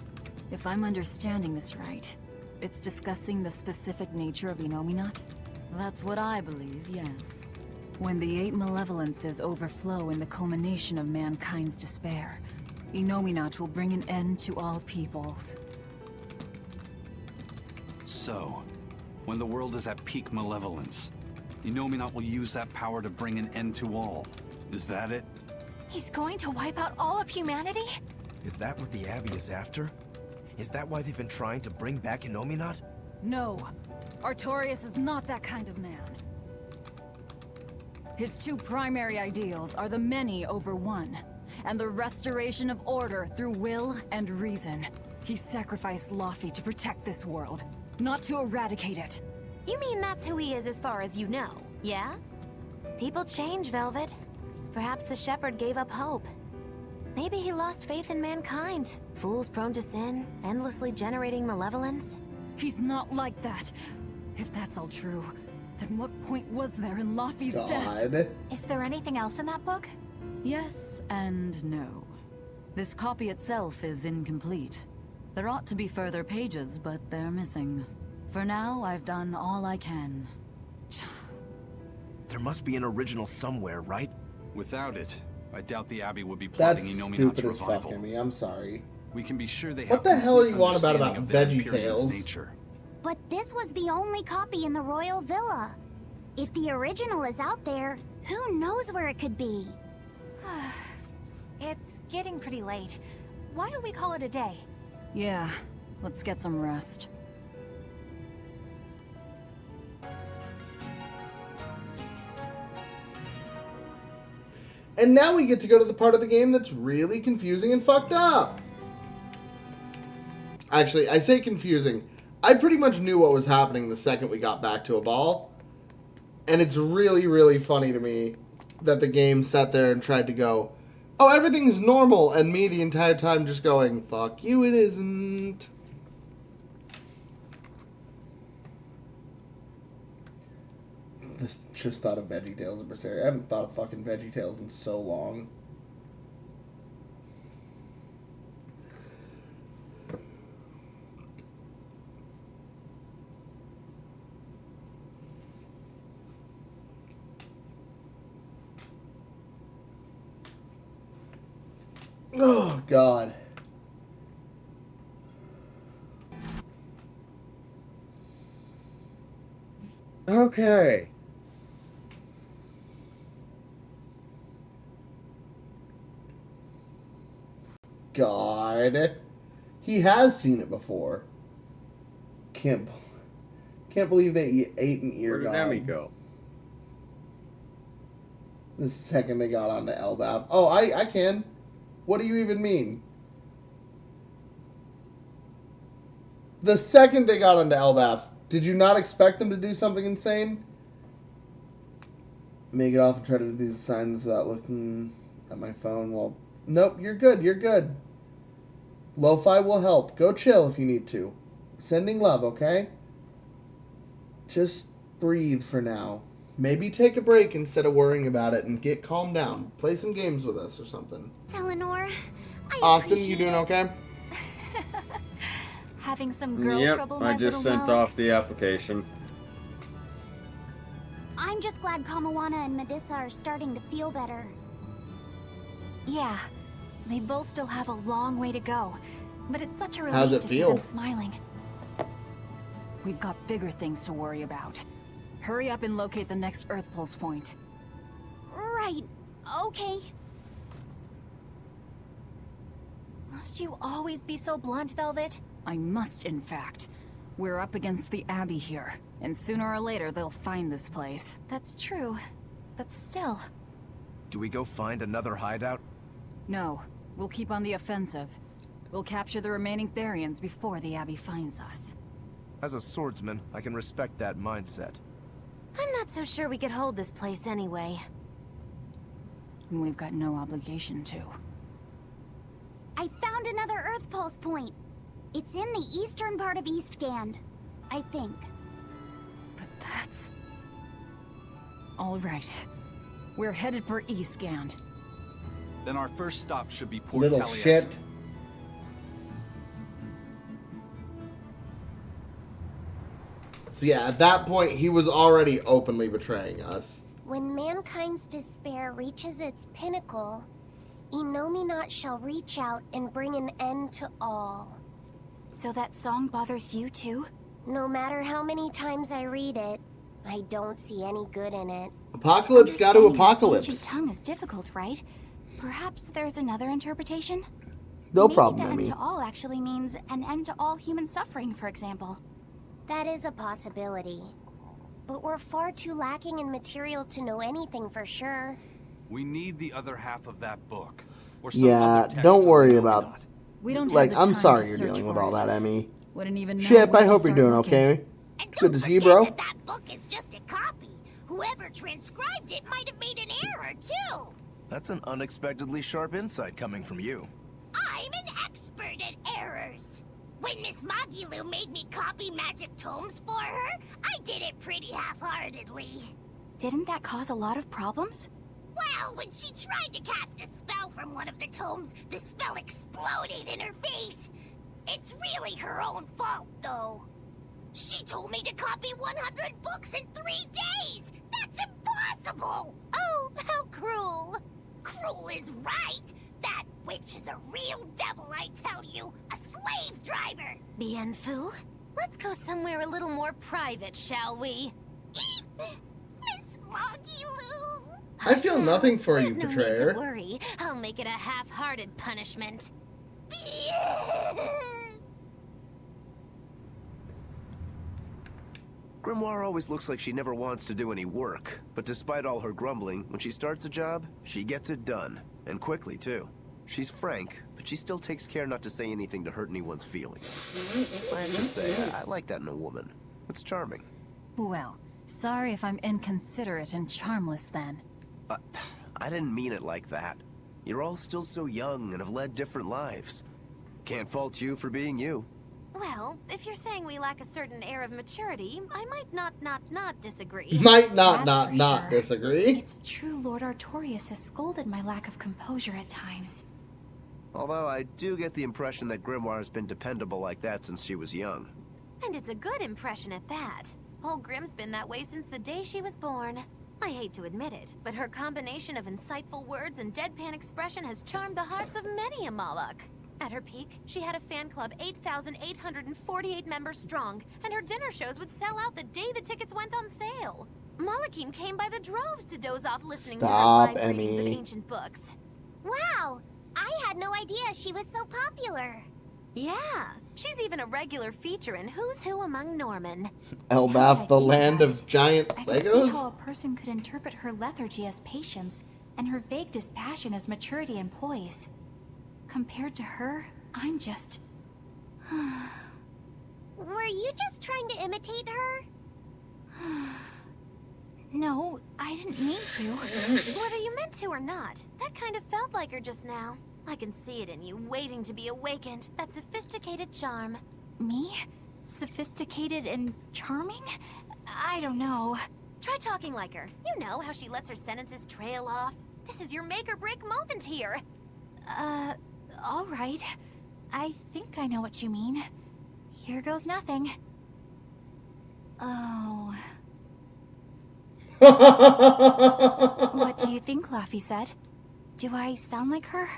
J: If I'm understanding this right, it's discussing the specific nature of Inominat? That's what I believe, yes. When the 8 malevolences overflow in the culmination of mankind's despair, Innominat will bring an end to all peoples.
D: So, when the world is at peak malevolence, Innominat will use that power to bring an end to all. Is that it?
B: He's going to wipe out all of humanity?
I: Is that what the Abbey is after? Is that why they've been trying to bring back Innominat?
J: No. Artorias is not that kind of man. His 2 primary ideals are the many over one, and the restoration of order through will and reason. He sacrificed Laufey to protect this world, not to eradicate it.
C: You mean that's who he is as far as you know, yeah? People change, Velvet. Perhaps the Shepherd gave up hope. Maybe he lost faith in mankind. Fools prone to sin, endlessly generating malevolence.
J: He's not like that. If that's all true, then what point was there in Laufey's death?
B: Is there anything else in that book?
J: Yes and no. This copy itself is incomplete. There ought to be further pages, but they're missing. For now, I've done all I can.
I: There must be an original somewhere, right?
D: Without it, I doubt the Abbey would be
A: That's
D: plotting Innominat's
A: stupid as
D: revival.
A: fuck, Amy. I'm sorry.
D: We can be sure they
A: What
D: have
A: the hell do
D: complete
A: you want about
D: understanding of their
A: Veggie
D: Imperial's
A: Tales?
D: nature.
C: But this was the only copy in the Royal Villa. If the original is out there, who knows where it could be?
B: It's getting pretty late. Why don't we call it a day?
J: Yeah, let's get some rest.
A: And now we get to go to the part of the game that's really confusing and fucked up. Actually, I say confusing. I pretty much knew what was happening the second we got back to Aball. And it's really, really funny to me that the game sat there and tried to go, oh, everything's normal, and me the entire time just going, fuck you, it isn't. Just thought of Veggie Tales of Berseria. I haven't thought of fucking Veggie Tales in so long. Oh, God.
K: Okay.
A: God. He has seen it before. Can't believe they ate an ear
K: Where did
A: god.
K: Emmy go?
A: The second they got onto Elbaf. Oh, I can. What do you even mean? The second they got onto Elbaf, did you not expect them to do something insane? Make it off and try to do these assignments without looking at my phone. Well, nope, you're good, you're good. Lo-fi will help. Go chill if you need to. Sending love, okay? Just breathe for now. Maybe take a break instead of worrying about it and get calmed down. Play some games with us or something.
C: Eleanor,
A: Austin, you doing okay?
B: Having some girl
K: Yep,
B: trouble, my
K: I just
B: little
K: sent
B: Malik?
K: off the application.
C: I'm just glad Kamawana and Medissa are starting to feel better.
B: Yeah, they both still have a long way to go, but it's such a
A: How's
B: relief
A: it
B: to
A: feel?
B: see them smiling.
J: We've got bigger things to worry about. Hurry up and locate the next Earth Pulse point.
C: Right, okay.
B: Must you always be so blunt, Velvet?
J: I must, in fact. We're up against the Abbey here, and sooner or later they'll find this place.
B: That's true, but still.
I: Do we go find another hideout?
J: No, we'll keep on the offensive. We'll capture the remaining Therians before the Abbey finds us.
I: As a swordsman, I can respect that mindset.
C: I'm not so sure we could hold this place anyway.
J: And we've got no obligation to.
C: I found another Earth Pulse point. It's in the eastern part of Eastgand, I think.
J: But that's... all right. We're headed for Eastgand.
D: Then our first stop should be Port
A: Little
D: Taliesin.
A: shit. So yeah, at that point, he was already openly betraying us.
C: When mankind's despair reaches its pinnacle, Innominat shall reach out and bring an end to all.
B: So that song bothers you too?
C: No matter how many times I read it, I don't see any good in it.
A: Apocalypse got to
B: Understanding the
A: apocalypse.
B: ancient tongue is difficult, right? Perhaps there's another interpretation?
A: No
B: Maybe
A: problem,
B: the end
A: Emmy.
B: to all actually means an end to all human suffering, for example.
C: That is a possibility. But we're far too lacking in material to know anything for sure.
D: We need the other half of that book. Or
A: Yeah, don't worry about...
J: We don't
A: Like,
J: have the
A: I'm
J: time
A: sorry
J: to
A: you're
J: search
A: dealing with
J: for
A: all
J: it.
A: that, Emmy.
J: Wouldn't even know
A: Chip,
J: where
A: I
J: to
A: hope you're
J: start
A: doing
J: looking.
A: okay.
L: And
A: Good
L: don't
A: to see you,
L: forget
A: bro.
L: that that book is just a copy. Whoever transcribed it might have made an error, too.
I: That's an unexpectedly sharp insight coming from you.
L: I'm an expert at errors. When Miss Magilu made me copy magic tomes for her, I did it pretty half-heartedly.
B: Didn't that cause a lot of problems?
L: Well, when she tried to cast a spell from one of the tomes, the spell exploded in her face. It's really her own fault, though. She told me to copy 100 books in 3 days! That's impossible!
C: Oh, how cruel!
L: Cruel is right! That witch is a real devil, I tell you! A slave driver!
C: Bien Phu, let's go somewhere a little more private, shall we?
L: Miss Magilu!
A: I feel nothing for you,
C: There's no need
A: betrayer.
C: to worry. I'll make it a half-hearted punishment.
I: Grimoire always looks like she never wants to do any work, but despite all her grumbling, when she starts a job, she gets it done. And quickly, too. She's frank, but she still takes care not to say anything to hurt anyone's feelings. I have to say, I like that in a woman. It's charming.
J: Well, sorry if I'm inconsiderate and charmless then.
I: I didn't mean it like that. You're all still so young and have led different lives. Can't fault you for being you.
C: Well, if you're saying we lack a certain air of maturity, I might not disagree.
A: Might
B: That's for
A: not
B: sure.
A: disagree.
B: It's true Lord Artorias has scolded my lack of composure at times.
I: Although I do get the impression that Grimoire has been dependable like that since she was young.
C: And it's a good impression at that. Old Grim's been that way since the day she was born. I hate to admit it, but her combination of insightful words and deadpan expression has charmed the hearts of many a Malak. At her peak, she had a fan club 8,848 members strong, and her dinner shows would sell out the day the tickets went on sale. Malakim came by the droves to doze off listening to her
A: Stop,
C: live readings of
A: Emmy.
C: ancient books.
L: Wow! I had no idea she was so popular.
C: Yeah, she's even a regular feature in Who's Who Among Norman.
A: Elbaf, the land of giant
B: I can see how
A: Legos?
B: a person could interpret her lethargy as patience, and her vague dispassion as maturity and poise. Compared to her, I'm just...
C: Were you just trying to imitate her?
B: No, I didn't mean to.
C: Whether you meant to or not, that kind of felt like her just now. I can see it in you, waiting to be awakened. That sophisticated charm.
B: Me? Sophisticated and charming? I don't know.
C: Try talking like her. You know how she lets her sentences trail off. This is your make or break moment here.
B: All right. I think I know what you mean. Here goes nothing. Oh. What do you think, Laphicet? Do I sound like her?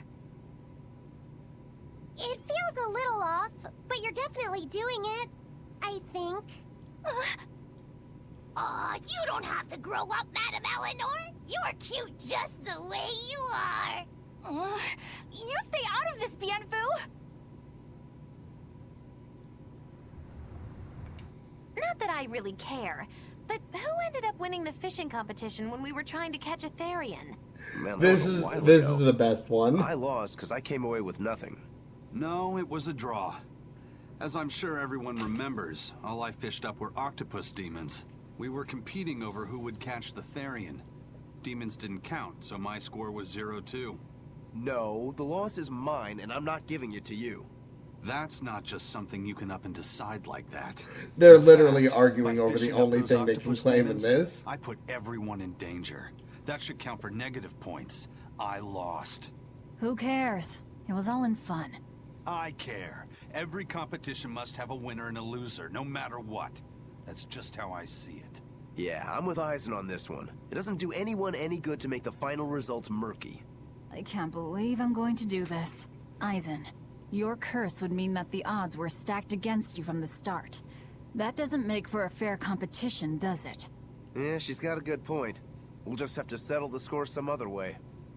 C: It feels a little off, but you're definitely doing it. I think.
L: Aw, you don't have to grow up, Madam Eleanor. You're cute just the way you are.
B: You stay out of this, Bien Phu!
C: Not that I really care, but who ended up winning the fishing competition when we were trying to catch a Therian?
I: Man, that
A: This
I: was a
A: is
I: while
A: this
I: ago.
A: is the best one.
I: I lost because I came away with nothing.
D: No, it was a draw. As I'm sure everyone remembers, all I fished up were octopus demons. We were competing over who would catch the Therian. Demons didn't count, so my score was 0-2.
I: No, the loss is mine, and I'm not giving it to you.
D: That's not just something you can up and decide like that.
A: They're
D: In
A: literally
D: fact,
A: arguing
D: by
A: over the
D: fishing up
A: only
D: those
A: thing they can
D: octopus
A: claim in
D: demons,
A: this.
D: I put everyone in danger. That should count for negative points. I lost.
J: Who cares? It was all in fun.
D: I care. Every competition must have a winner and a loser, no matter what. That's just how I see it.
I: Yeah, I'm with Eisen on this one. It doesn't do anyone any good to make the final results murky.
J: I can't believe I'm going to do this. Eisen, your curse would mean that the odds were stacked against you from the start. That doesn't make for a fair competition, does it?
I: Yeah, she's got a good point. We'll just have to settle the score some other way.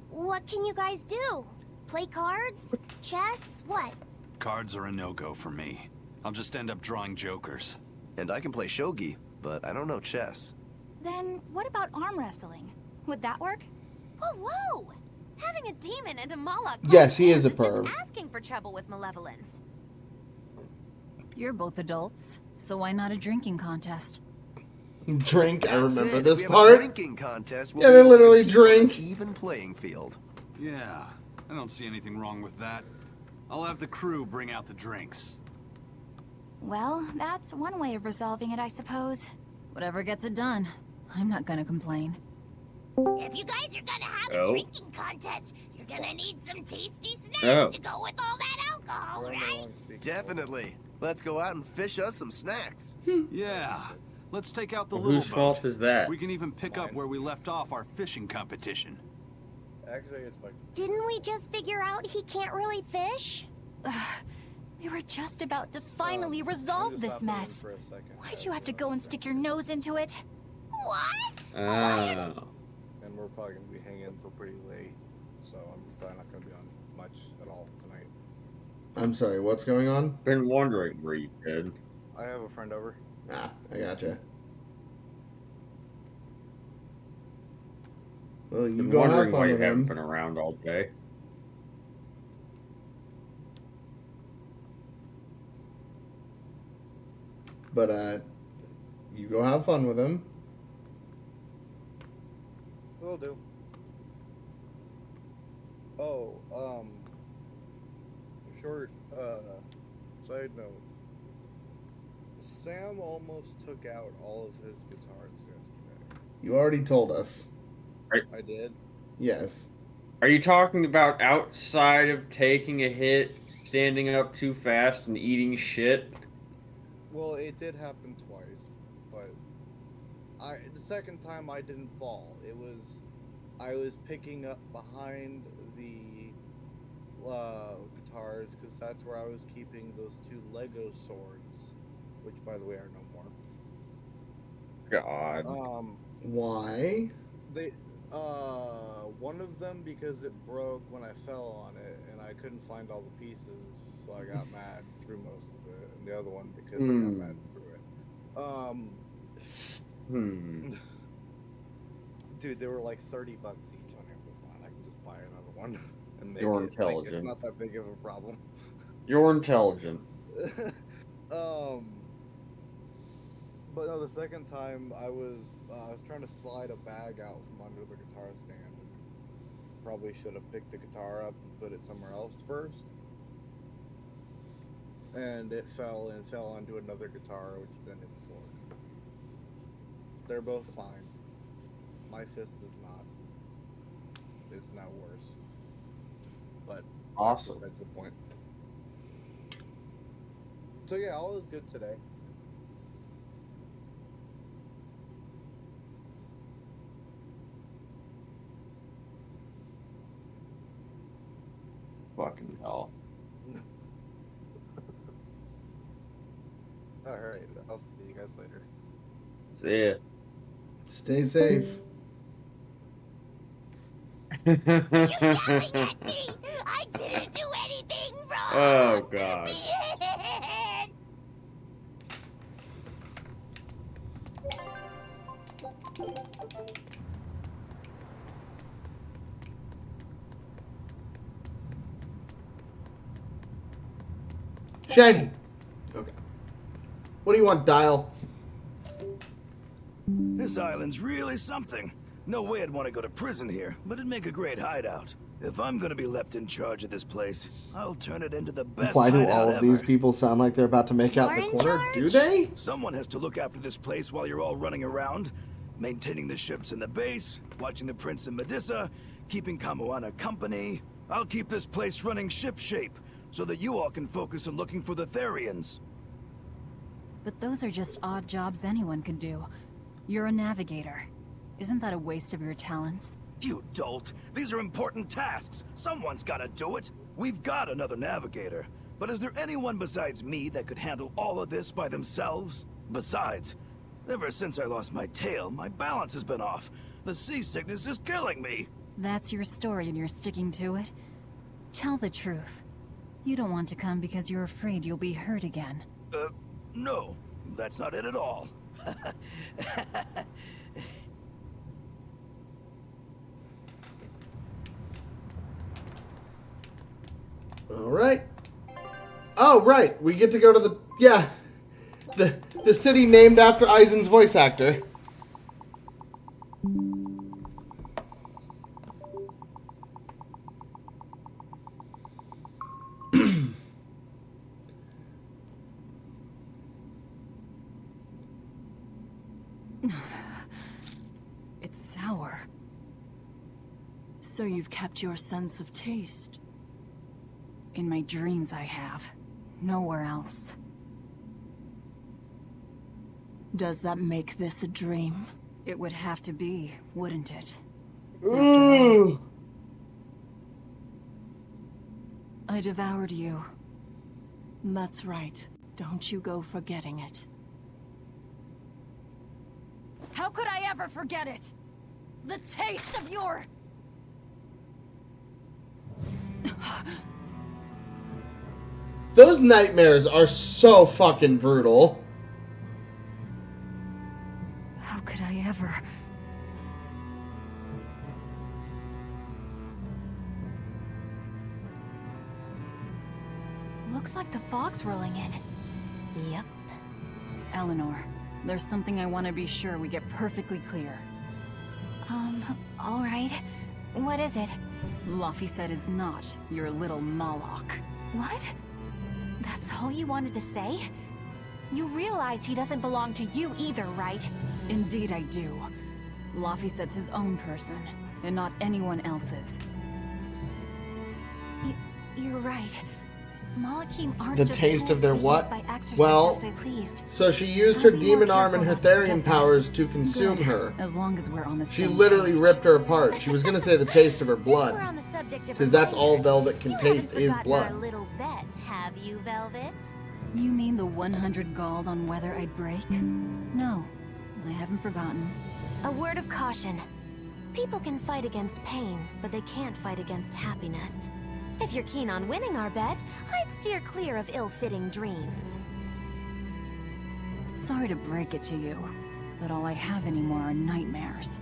C: What can you guys do? Play cards? Chess? What?
D: Cards are a no-go for me. I'll just end up drawing jokers.
I: And I can play shogi, but I don't know chess.
B: Then what about arm wrestling? Would that work?
M: Whoa, whoa! Having a demon and a Moloch
A: Yes, he is a
M: just
A: perv.
M: asking for trouble with malevolence.
J: You're both adults, so why not a drinking contest?
A: Drink, I remember
I: If
A: this
I: we have
A: part.
I: a drinking contest, we'll
A: Yeah,
I: be
A: they
I: able to
A: literally
I: compete on an
A: drink.
I: even playing field.
D: Yeah, I don't see anything wrong with that. I'll have the crew bring out the drinks.
B: Well, that's one way of resolving it, I suppose.
J: Whatever gets it done. I'm not gonna complain.
L: If you guys are gonna have a
K: Oh.
L: drinking contest, you're gonna need some tasty snacks
K: Oh.
L: to go with all that alcohol, right?
I: Definitely. Let's go out and fish us some snacks.
D: Yeah, let's take out the
K: Well,
D: little
K: whose
D: boat.
K: fault is that?
D: We can even pick up where we left off our fishing competition.
N: Actually, it's my...
C: Didn't we just figure out he can't really fish?
B: We were just about to finally resolve this mess. Why'd you have to go and stick your nose into it?
L: What?
K: Oh.
N: And we're probably going to be hanging till pretty late, so I'm probably not going to be on much at all tonight.
A: I'm sorry, what's going on?
K: Been wondering where you've been.
N: I have a friend over.
A: Ah, I gotcha. Well, you
K: Been
A: go have
K: wondering
A: fun
K: why you
A: with
K: haven't
A: him.
K: been around all day.
A: But, you go have fun with him.
N: Will do. Oh, short, side note. Sam almost took out all of his guitars yesterday.
A: You already told us.
N: I did?
A: Yes.
K: Are you talking about outside of taking a hit, standing up too fast, and eating shit?
N: Well, it did happen twice, but the second time I didn't fall. I was picking up behind the guitars because that's where I was keeping those two Lego swords, which by the way are no more.
K: God.
A: Why?
N: They one of them because it broke when I fell on it and I couldn't find all the pieces, so I got mad, threw most of it, and the other one because I got mad and threw it. Dude, they were like $30 each on Amazon. I can just buy another one and make
K: You're
N: it,
K: intelligent.
N: Like, it's not that big of a problem.
K: You're intelligent.
N: But no, the second time I was trying to slide a bag out from under the guitar stand. And probably should have picked the guitar up and put it somewhere else first. And it fell onto another guitar, which then hit the floor. They're both fine. My fist is not. It's now worse. But
K: awesome.
N: That's the point. So yeah, all is good today.
K: Fucking hell.
N: Alright, I'll see you guys later.
K: See ya.
A: Stay safe.
L: You're yelling at me! I didn't do anything wrong!
K: Oh, God.
A: Shaggy! Okay. What do you want, Dial?
O: This island's really something. No way I'd want to go to prison here, but it'd make a great hideout. If I'm gonna be left in charge of this place, I'll turn it into the best
A: Why do
O: hideout
A: all of
O: ever.
A: these people sound like they're about to make out the corner? Do they?
O: Someone has to look after this place while you're all running around, maintaining the ships in the base, watching the Prince and Medusa, keeping Kamoana company. I'll keep this place running ship-shape, so that you all can focus on looking for the Therians.
J: But those are just odd jobs anyone could do. You're a navigator. Isn't that a waste of your talents?
O: You dolt! These are important tasks! Someone's gotta do it! We've got another navigator, but is there anyone besides me that could handle all of this by themselves? Besides, ever since I lost my tail, my balance has been off. The seasickness is killing me!
J: That's your story and you're sticking to it? Tell the truth. You don't want to come because you're afraid you'll be hurt again.
O: No. That's not it at all.
A: Alright. Oh, right. We get to go to the... Yeah. The city named after Eisen's voice actor.
J: It's sour.
E: So you've kept your sense of taste?
J: In my dreams I have. Nowhere else.
E: Does that make this a dream?
J: It would have to be, wouldn't it?
A: Ooh.
J: I devoured you.
E: That's right. Don't you go forgetting it.
J: How could I ever forget it? The taste of your...
A: Those nightmares are so fucking brutal.
J: How could I ever... Looks like the fog's rolling in.
E: Yep.
J: Eleanor, there's something I want to be sure we get perfectly clear.
B: Alright. What is it?
J: Laffy said is not your little Moloch.
B: What? That's all you wanted to say? You realize he doesn't belong to you either, right?
J: Indeed I do. Laffy said's his own person, and not anyone else's.
B: You're right. Malachim aren't
A: The
B: just
A: taste of their
B: tools to be
A: what?
B: used by exorcists
A: Well,
B: as they pleased.
A: so she used
B: I'll
A: her
B: be more
A: demon arm and
B: careful
A: her
B: not to
A: Therian
B: forget that.
A: powers to consume
J: Good.
A: her.
J: As long as we're on the
A: She
J: same
A: literally
J: page.
A: ripped her apart. She was gonna say the taste of her
C: Since we're
A: blood.
C: on the subject of
A: Because that's all
C: reminders,
A: Velvet can
C: you
A: taste
C: haven't
A: is
C: forgotten
A: blood.
C: our little bet, have you, Velvet?
J: You mean the 100 gold on whether I'd break? No, I haven't forgotten.
C: A word of caution. People can fight against pain, but they can't fight against happiness. If you're keen on winning our bet, I'd steer clear of ill-fitting dreams.
J: Sorry to break it to you, but all I have anymore are nightmares.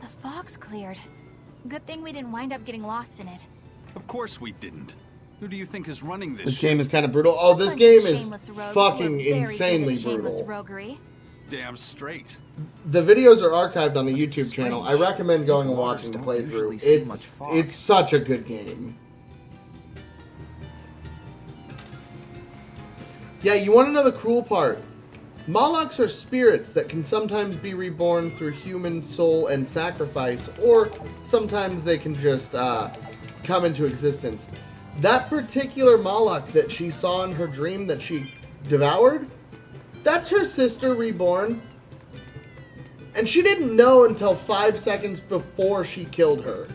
B: The fog's cleared. Good thing we didn't wind up getting lost in it.
D: Of course we didn't. Who do you think is running this
A: This
D: ship?
A: game is kind of brutal. Oh, this
B: Bunch
A: game
B: of
A: is
B: shameless rogues
A: fucking
B: who are very good at
A: insanely
B: shameless
A: brutal.
B: roguery.
D: Damn straight.
A: The videos are archived on the YouTube channel. I recommend going and watching the playthrough. It's such a good game. Yeah, you want to know the cruel part? Molochs are spirits that can sometimes be reborn through human soul and sacrifice, or sometimes they can just come into existence. That particular Moloch that she saw in her dream that she devoured, that's her sister reborn. And she didn't know until 5 seconds before she killed her.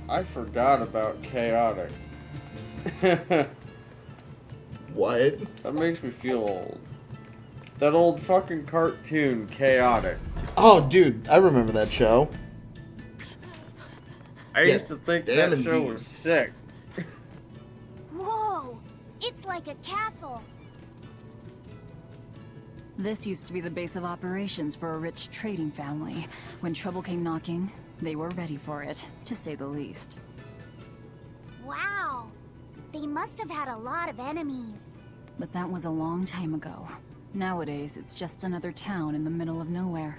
K: I forgot about chaotic.
A: What?
K: That makes me feel old. That old fucking cartoon, Chaotic.
A: Oh, dude, I remember that show.
K: I used to think that
A: Damn
K: show
A: indeed.
K: was sick.
C: Whoa! It's like a castle.
J: This used to be the base of operations for a rich trading family. When trouble came knocking, they were ready for it, to say the least.
C: Wow. They must have had a lot of enemies.
J: But that was a long time ago. Nowadays, it's just another town in the middle of nowhere.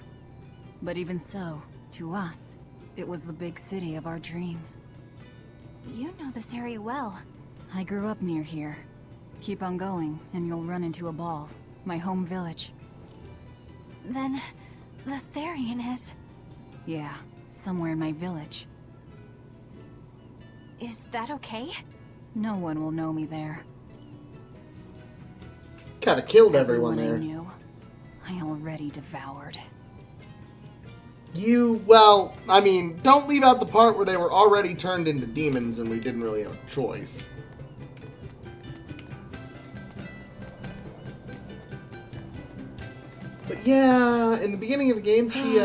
J: But even so, to us, it was the big city of our dreams.
B: You know this area well.
J: I grew up near here. Keep on going, and you'll run into Aball, my home village.
B: Then, the Therian is...
J: Yeah, somewhere in my village.
B: Is that okay?
J: No one will know me there.
A: Kinda killed everyone there.
J: I knew, I already devoured.
A: Well, I mean, don't leave out the part where they were already turned into demons and we didn't really have a choice. But yeah, in the beginning of the game, she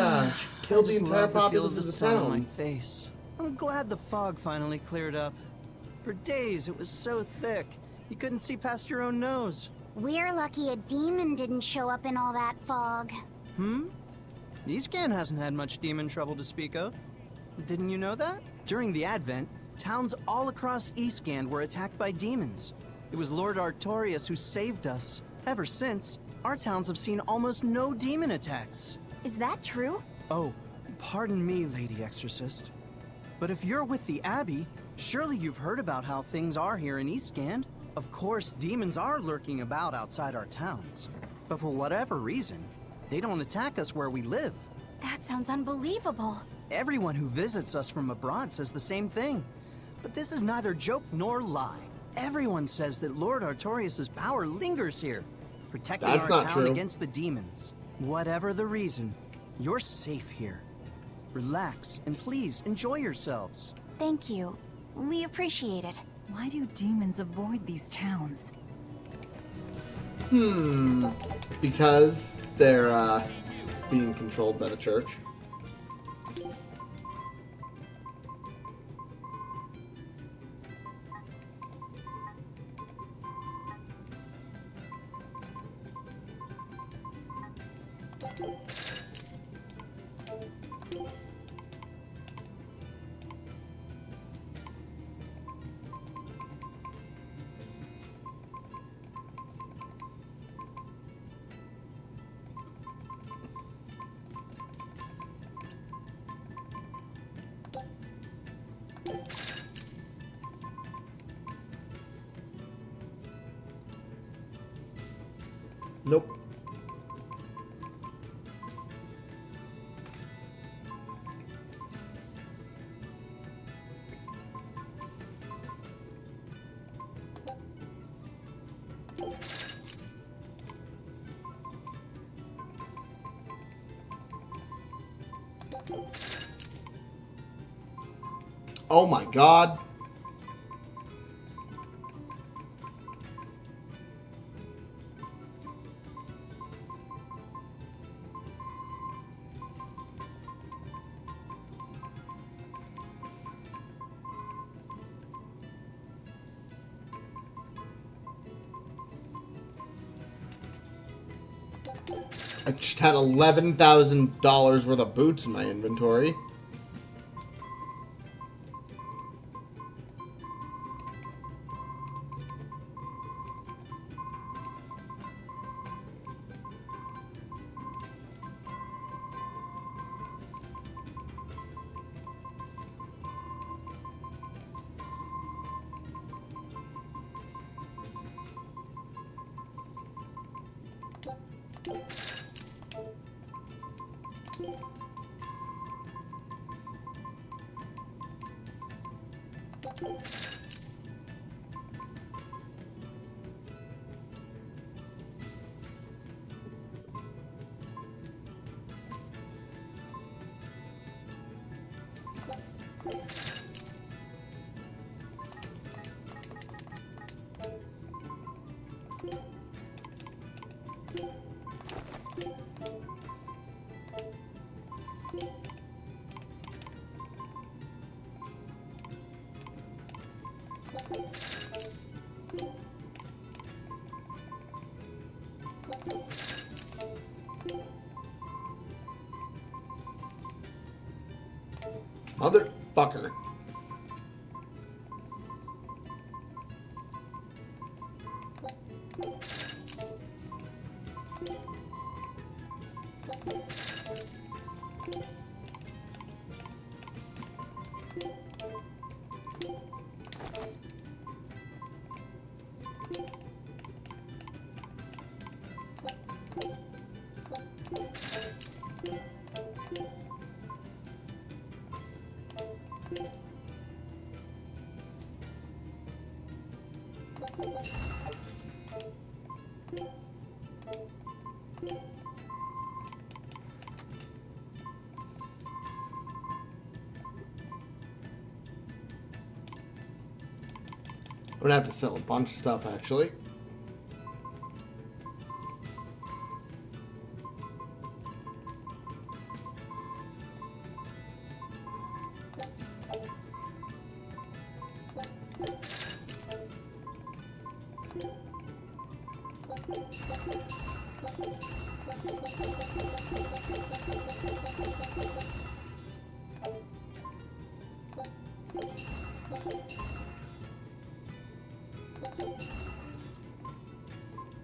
A: killed the entire populace of the town.
P: On my face. I'm glad the fog finally cleared up. For days, it was so thick, you couldn't see past your own nose.
C: We're lucky a demon didn't show up in all that fog.
P: Eastcan hasn't had much demon trouble to speak of. Didn't you know that? During the Advent, towns all across Eastcan were attacked by demons. It was Lord Artorias who saved us. Ever since, our towns have seen almost no demon attacks.
B: Is that true?
P: Oh, pardon me, Lady Exorcist. But if you're with the Abbey, surely you've heard about how things are here in Eastgand. Of course, demons are lurking about outside our towns. But for whatever reason, they don't attack us where we live.
B: That sounds unbelievable.
P: Everyone who visits us from abroad says the same thing. But this is neither joke nor lie. Everyone says that Lord Artorias' power lingers here, protecting our town against the demons. Whatever the reason, you're safe here. Relax, and please enjoy yourselves.
B: Thank you. We appreciate it.
J: Why do demons avoid these towns?
A: Because they're being controlled by the church. Nope. Oh my God. I just had $11,000 worth of boots in my inventory. Motherfucker. I'm gonna have to sell a bunch of stuff, actually.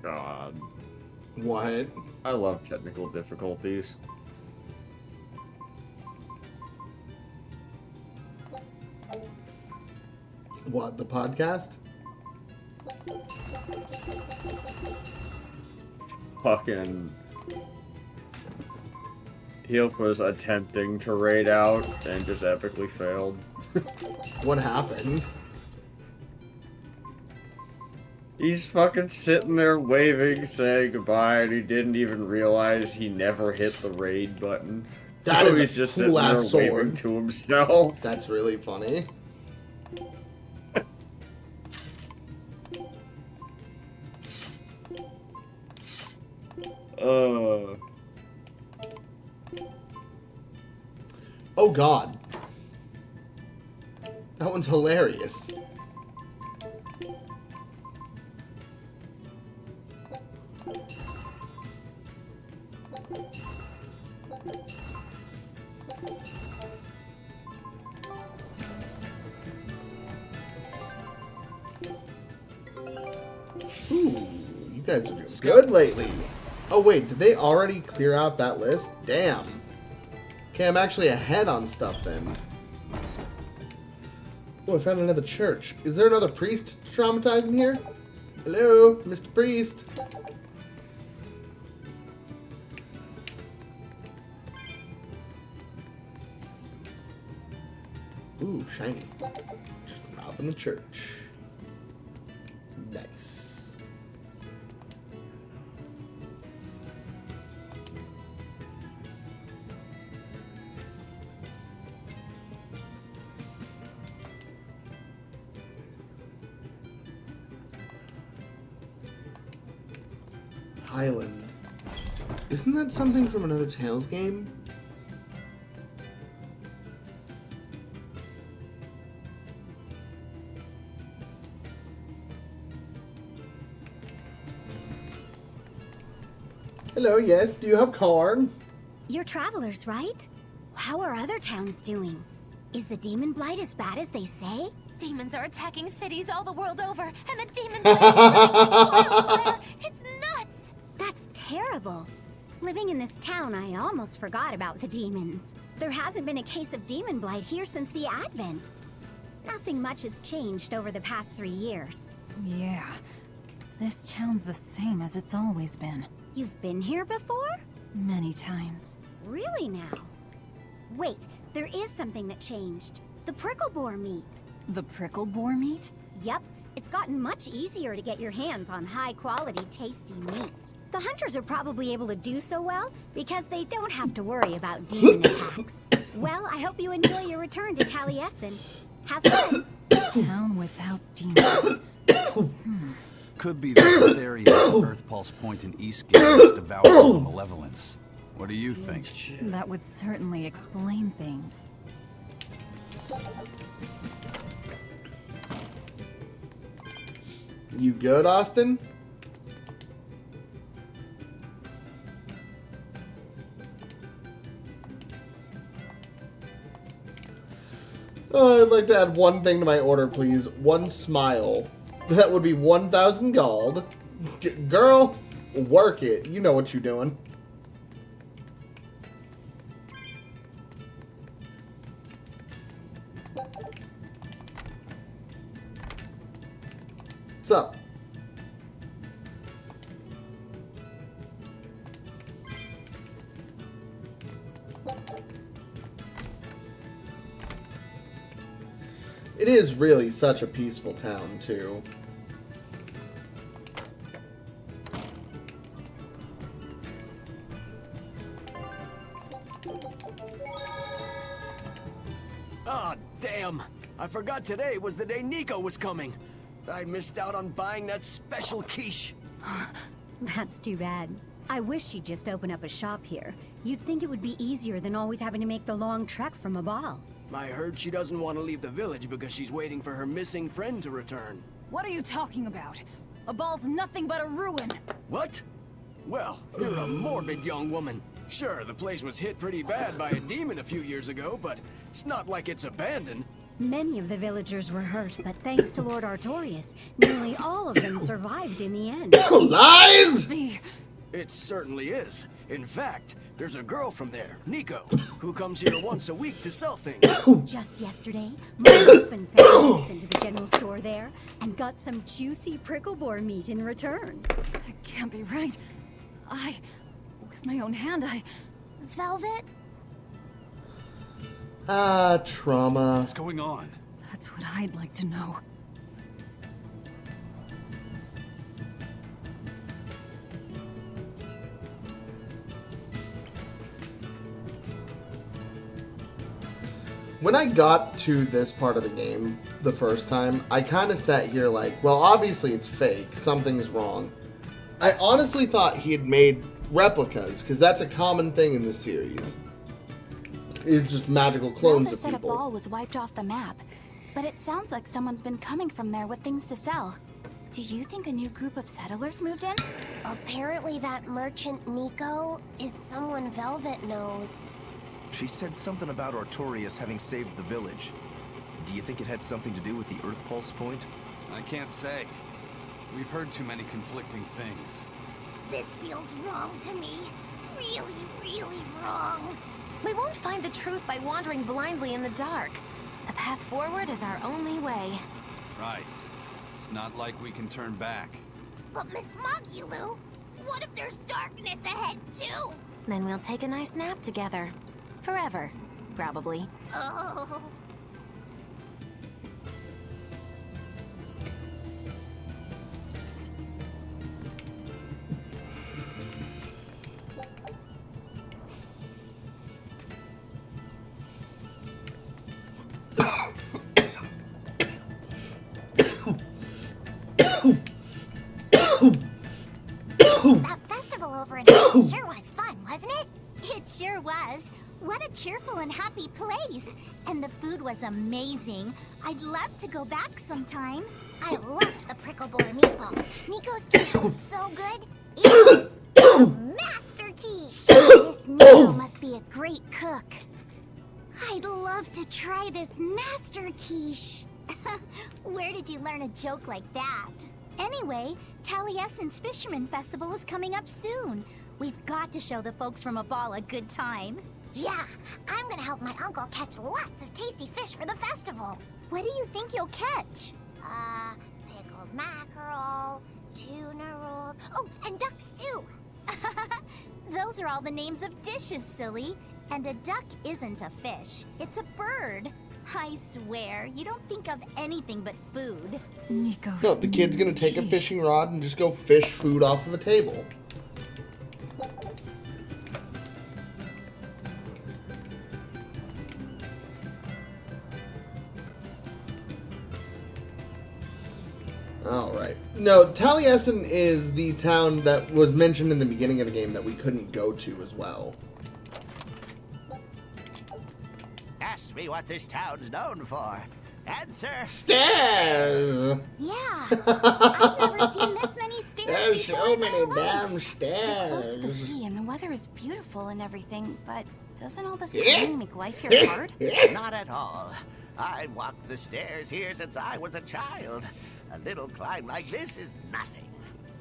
K: God.
A: What?
K: I love technical difficulties.
A: What, the podcast?
K: Fucking Heelk was attempting to raid out and just epically failed.
A: What happened?
K: He's fucking sitting there waving, saying goodbye, and he didn't even realize he never hit the raid button.
A: That
K: so
A: is
K: he's
A: a
K: just sitting there
A: cool-ass sword.
K: waving to himself.
A: That's really funny. Oh god. That one's hilarious. Ooh, you guys are doing good lately. Oh wait, did they already clear out that list? Damn. Okay, I'm actually ahead on stuff then. Oh, I found another church. Is there another priest traumatizing here? Hello, Mr. Priest. Ooh, shiny. Just robbing the church. Nice. Island. Isn't that something from another Tales game? Hello, yes, do you have corn?
C: You're travelers, right? How are other towns doing? Is the demon blight as bad as they say?
M: Demons are attacking cities all the world over, and the demon blight is spreading like wildfire. It's nuts!
C: That's terrible. Living in this town, I almost forgot about the demons. There hasn't been a case of demon blight here since the Advent. Nothing much has changed over the past 3 years.
J: Yeah. This town's the same as it's always been.
C: You've been here before?
J: Many times.
C: Really now? Wait, there is something that changed. The prickle boar meat.
J: The prickle boar meat?
C: Yep, it's gotten much easier to get your hands on high-quality, tasty meat. The hunters are probably able to do so well because they don't have to worry about demon attacks. Well, I hope you enjoy your return to Taliesin. Have fun!
J: Town without demons.
D: Could be the Berseria Earth Pulse Point in Eastgate is devoured by malevolence. What do you think?
J: That would certainly explain things.
A: You good, Austin? I'd like to add one thing to my order, please. One smile. That would be 1,000 gold. Girl, work it. You know what you're doing. What's up? It is really such a peaceful town, too.
Q: Ah, damn. I forgot today was the day Nico was coming. I missed out on buying that special quiche.
R: That's too bad. I wish she'd just open up a shop here. You'd think it would be easier than always having to make the long trek from Aball.
Q: I heard she doesn't want to leave the village because she's waiting for her missing friend to return.
J: What are you talking about? Aball's nothing but a ruin.
Q: What? Well, you're a morbid young woman. Sure, the place was hit pretty bad by a demon a few years ago, but it's not like it's abandoned.
R: Many of the villagers were hurt, but thanks to Lord Artorius, nearly all of them survived in the end.
A: Lies!
Q: It certainly is. In fact, there's a girl from there, Nico, who comes here once a week to sell things.
R: Just yesterday, my husband sent us into the general store there and got some juicy prickle boar meat in return.
J: That can't be right. With my own hand,
C: Velvet?
A: Ah, trauma.
D: What's going on?
J: That's what I'd like to know.
A: When I got to this part of the game the first time, I kind of sat here like, well, obviously it's fake. Something's wrong. I honestly thought he had made replicas, because that's a common thing in this series. Is just magical clones of
B: said
A: people.
B: Aball was wiped off the map, but it sounds like someone's been coming from there with things to sell. Do you think a new group of settlers moved in?
C: Apparently that merchant Nico is someone Velvet knows.
I: She said something about Artorius having saved the village. Do you think it had something to do with the Earth Pulse point?
D: I can't say. We've heard too many conflicting things.
L: This feels wrong to me. Really, really wrong.
B: We won't find the truth by wandering blindly in the dark. The path forward is our only way.
D: Right. It's not like we can turn back.
L: But Miss Mogulu, what if there's darkness ahead too?
B: Then we'll take a nice nap together. Forever, probably.
L: Oh.
C: That festival over in Hell sure was fun, wasn't it?
L: It sure was. What a cheerful and happy place. And the food was amazing. I'd love to go back sometime.
C: I loved the prickle boar meatballs. Nico's quiche was so good. It was a master quiche. This Nico must be a great cook.
L: I'd love to try this master quiche. Where did you learn a joke like that? Anyway, Taliesin's Fisherman Festival is coming up soon. We've got to show the folks from Aball a good time.
C: Yeah, I'm gonna help my uncle catch lots of tasty fish for the festival.
L: What do you think you'll catch?
C: Pickled mackerel, tuna rolls, oh, and duck stew.
L: Those are all the names of dishes, silly. And a duck isn't a fish, it's a bird. I swear, you don't think of anything but food.
J: Nico's
A: No, the kid's gonna take a fishing rod and just go fish food off of a table. Alright. No, Taliesin is the town that was mentioned in the beginning of the game that we couldn't go to as well.
S: Ask me what this town's known for. Answer.
A: Stairs!
L: Yeah, I've never seen this many stairs
A: There's
L: before
A: so
L: in my
A: many
L: life.
A: damn
B: We're close to the
A: stairs.
B: sea and the weather is beautiful and everything, but doesn't all this
A: Yeah.
B: climbing make life here hard?
S: Not at all. I walked the stairs here since I was a child. A little climb like this is nothing.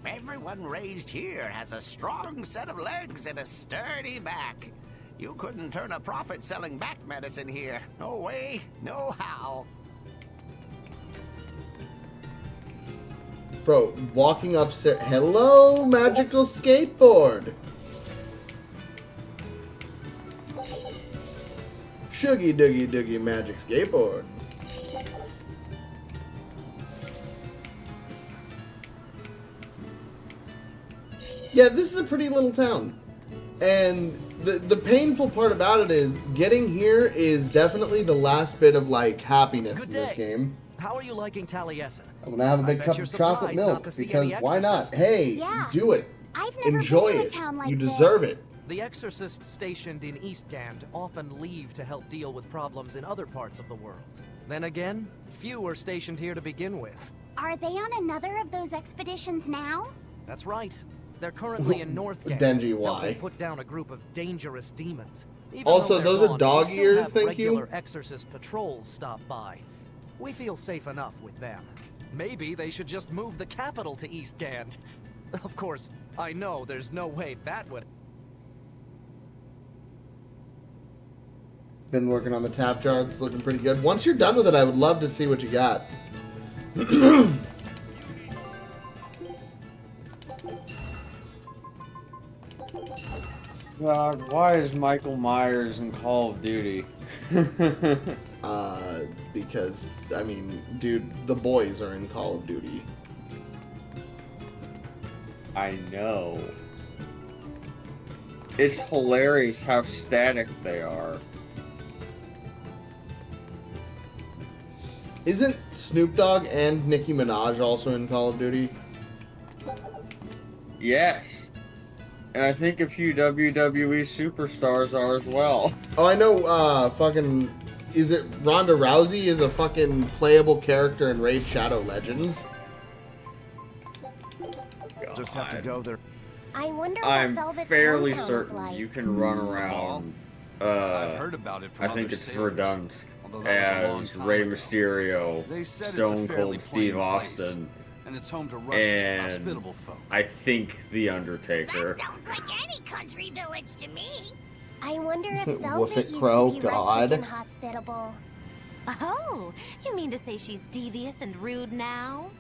S: Everyone raised here has a strong set of legs and a sturdy back. You couldn't turn a profit selling back medicine here. No way, no how.
A: Bro, walking upstairs. Hello, magical skateboard. Shoogie doogie doogie magic skateboard. Yeah, this is a pretty little town. And the painful part about it is getting here is definitely the last bit of, like, happiness in this game.
T: How are you liking Taliesin?
A: I'm gonna have a big cup of chocolate milk, because why not? Hey, do it.
C: I've never
A: Enjoy
C: been to a
A: it.
C: town like
A: You deserve
C: this.
A: it.
T: The exorcists stationed in Eastgand often leave to help deal with problems in other parts of the world. Then again, few are stationed here to begin with.
C: Are they on another of those expeditions now?
T: That's right. They're currently in Northgate,
A: Denji, why?
T: helping put down a group of dangerous demons. Even
A: Also,
T: though they're
A: those are
T: gone,
A: dog
T: we still
A: ears,
T: have
A: thank you.
T: regular exorcist patrols stop by. We feel safe enough with them. Maybe they should just move the capital to Eastgand. Of course, I know there's no way that would...
A: Been working on the tap jar. It's looking pretty good. Once you're done with it, I would love to see what you got.
K: God, why is Michael Myers in Call of Duty?
A: Because, I mean, dude, the boys are in Call of Duty.
K: I know. It's hilarious how static they are.
A: Isn't Snoop Dogg and Nicki Minaj also in Call of Duty?
K: Yes. And I think a few WWE superstars are as well.
A: Oh, I know, fucking... Is it Ronda Rousey is a fucking playable character in Raid Shadow Legends?
I: God. Just have to go there.
C: I wonder what
K: I'm
C: Velvet's
K: fairly
C: hometown is
K: certain
C: like.
K: you can run around.
D: I've heard about it from
K: I think
D: other
K: it's
D: sailors,
K: Verdunsk
D: although that was a long
K: as
D: time
K: Rey
D: ago.
K: Mysterio,
D: They said it's a
K: Stone
D: fairly
K: Cold Steve
D: plain place,
K: Austin,
D: and it's home to rustic,
K: and
D: hospitable folk.
K: I think The Undertaker.
L: Sounds like any country village to me.
C: I wonder if
A: Woof
C: Velvet
A: it,
C: used
A: Crow,
C: to be
A: God.
C: rustic and hospitable.
M: Oh, you mean to say she's devious and rude now?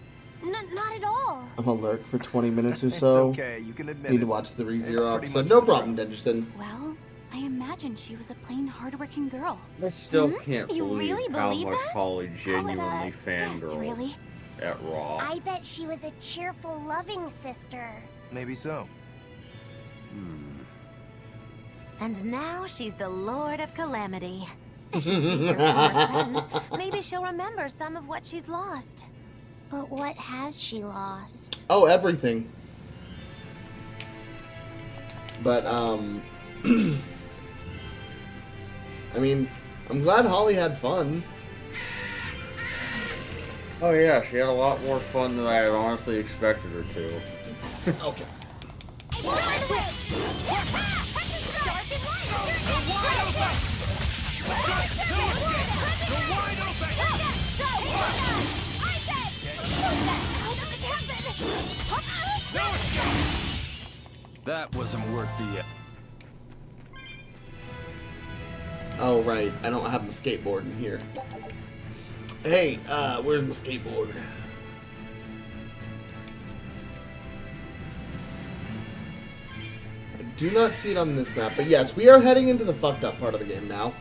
C: Not at all.
A: I'm gonna lurk for 20 minutes or
I: It's
A: so.
I: okay, you can admit
A: Need
I: it.
A: to watch the
I: It's
A: ReZero
I: pretty
A: episode.
I: much
A: No
I: the
A: problem, Denderson.
B: Well, I imagine she was a plain, hardworking girl.
K: I still can't
B: You
K: believe
B: really
K: how
B: believe
K: much
B: that?
K: Holly
B: Guess,
K: genuinely fangirled
B: really?
K: at Raw.
C: I bet she was a cheerful, loving sister.
I: Maybe so.
M: And now she's the Lord of Calamity. If she sees her former friends, maybe she'll remember some of what she's lost.
C: But what has she lost?
A: Oh, everything. But, I mean, I'm glad Holly had fun.
K: Oh yeah, she had a lot more fun than I had honestly expected her to.
A: Okay.
D: That wasn't worth the...
A: Oh, right. I don't have my skateboard in here. Hey, where's my skateboard? I do not see it on this map, but yes, we are heading into the fucked up part of the game now.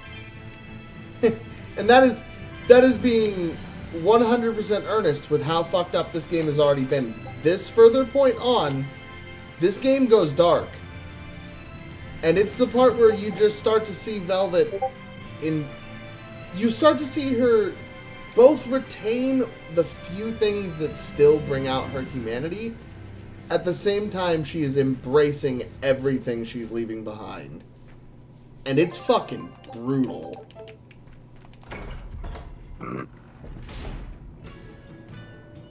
A: And that is being 100% earnest with how fucked up this game has already been. This further point on, this game goes dark. And it's the part where you just start to see Velvet in... You start to see her both retain the few things that still bring out her humanity. At the same time, she is embracing everything she's leaving behind. And it's fucking brutal.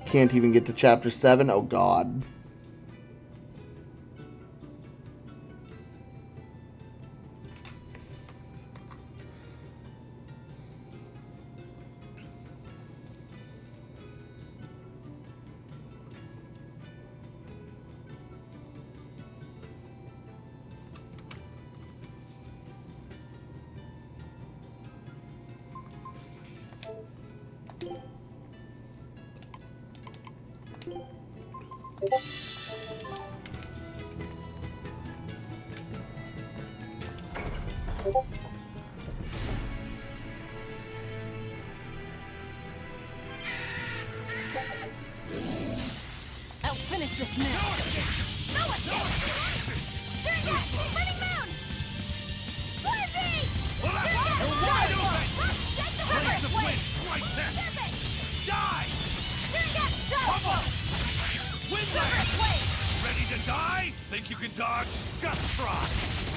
A: Can't even get to chapter 7? Oh god.
J: I'll finish this now.
L: No escape! Surrogate! Living moon! Flippy!
G: You're wide open!
L: Take the reverse blade!
G: Slice that!
L: Perfect!
G: Die!
L: Surrogate! Shove!
G: Bubble! Win
L: Reverse blade!
G: Ready to die? Think you can dodge? Just try!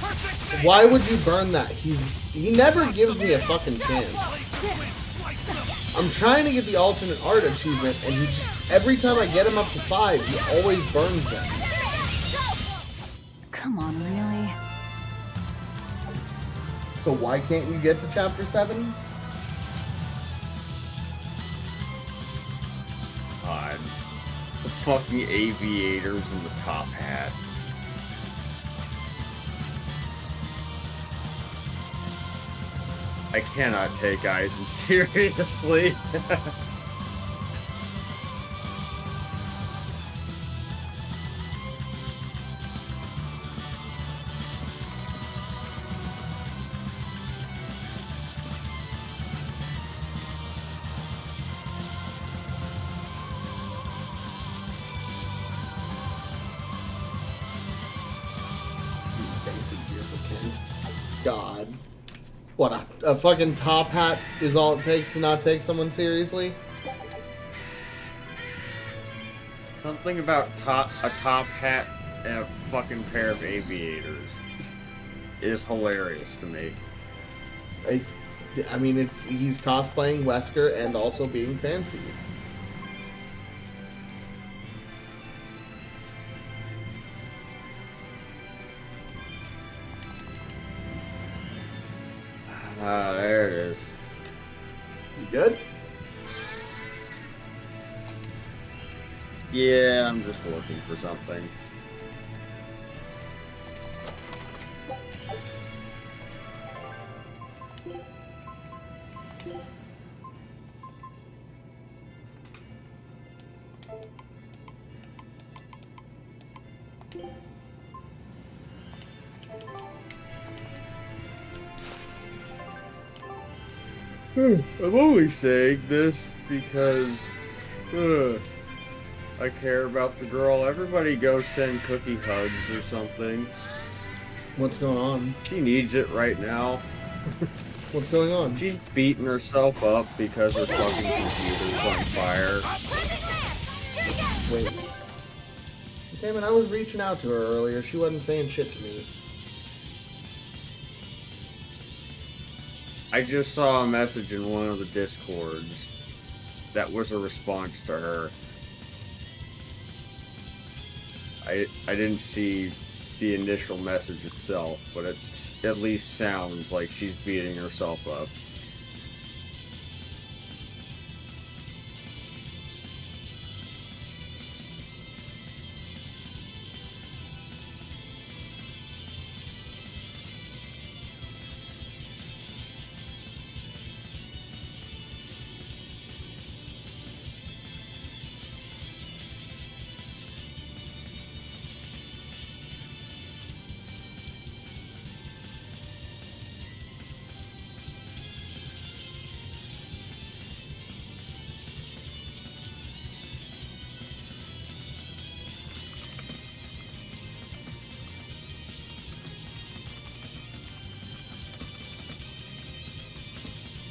G: Perfect!
A: Why would you burn that? He never gives me a fucking chance. I'm trying to get the alternate art achievement, and he just, every time I get him up to 5, he always burns them.
J: Come on, really?
A: So why can't you get to chapter 7?
K: God. The fucking aviators and the top hat. I cannot take Aizen seriously.
A: God. What, a fucking top hat is all it takes to not take someone seriously?
K: Something about a top hat and a fucking pair of aviators is hilarious to me.
A: I mean, he's cosplaying Wesker and also being fancy.
K: Ah, there it is.
A: You good?
K: Yeah, I'm just looking for something. I'm only saying this because I care about the girl. Everybody go send Cookie hugs or something.
A: What's going on?
K: She needs it right now.
A: What's going on?
K: She's beating herself up because her fucking computer's on fire.
A: Wait. Damn it, I was reaching out to her earlier. She wasn't saying shit to me.
K: I just saw a message in one of the Discords that was a response to her. I didn't see the initial message itself, but it at least sounds like she's beating herself up.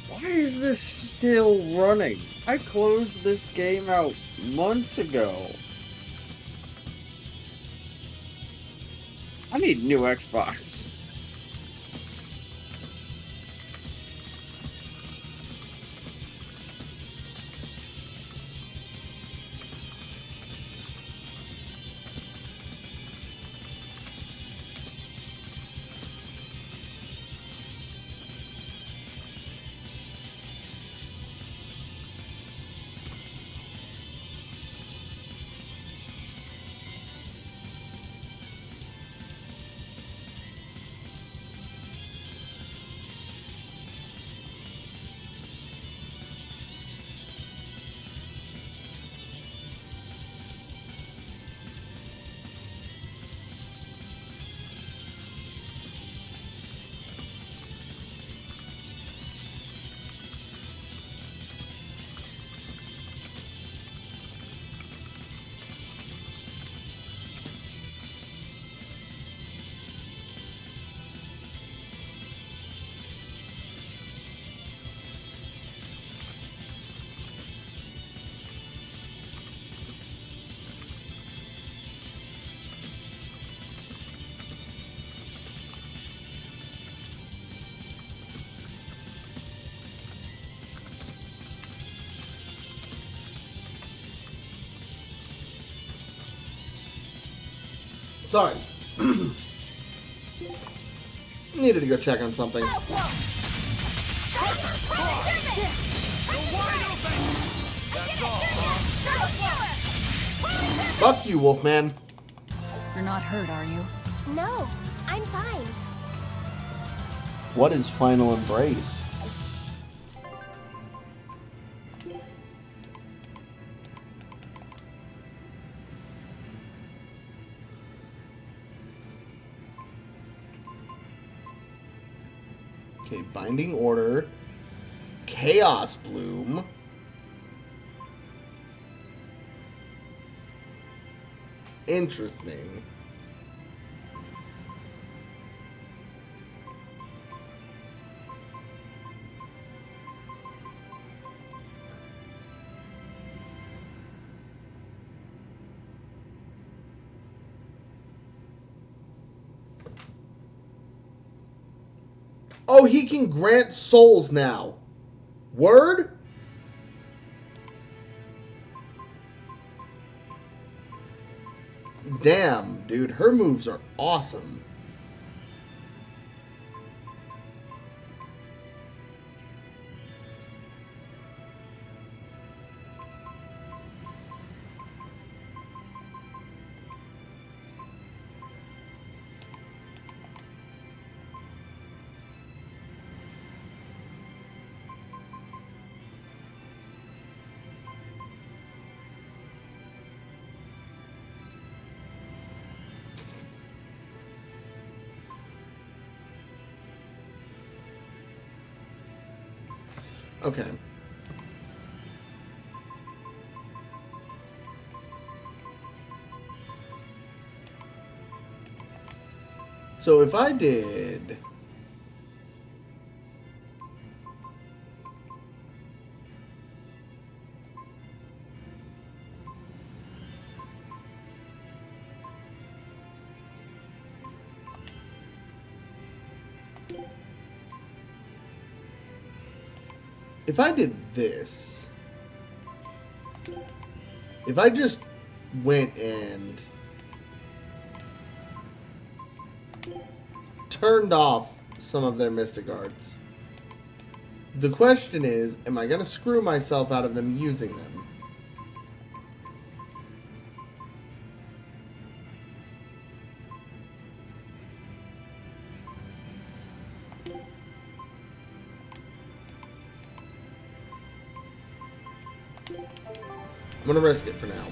K: Why is this still running? I closed this game out months ago. I need a new Xbox.
A: Sorry. Needed to go check on something. Fuck you, Wolfman.
J: You're not hurt, are you?
C: No, I'm fine.
A: What is final embrace? Okay, Binding Order, Chaos Bloom, interesting. Oh, he can grant souls now. Word? Damn, dude. Her moves are awesome. Okay. So if I did... If I did this, if I just went and turned off some of their mystic arts, the question is, am I going to screw myself out of them using them? I'm gonna risk it for now.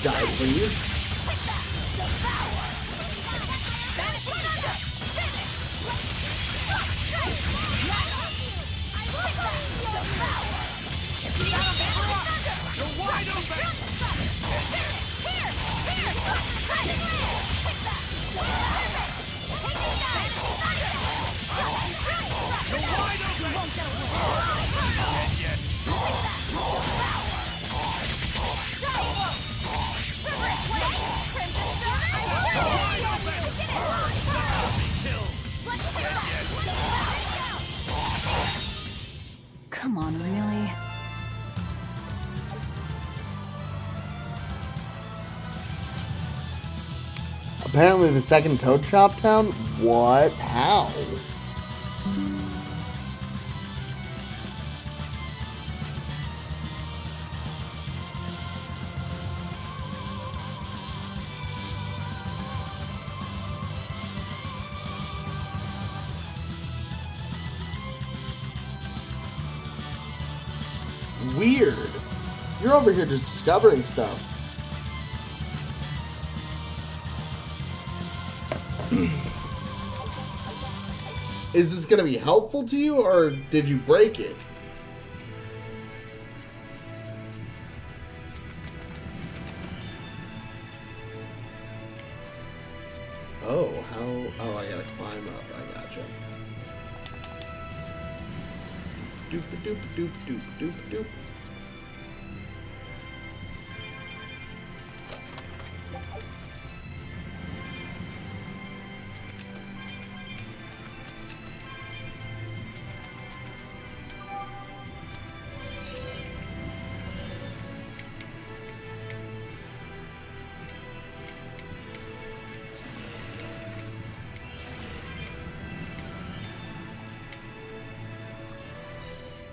A: Die, please.
J: Come on, really?
A: Apparently the second Toad Shop town? What? How? Weird. You're over here just discovering stuff. Is this going to be helpful to you, or did you break it? Oh, how... Oh, I gotta climb up. I gotcha. Doop doop doop doop doop doop.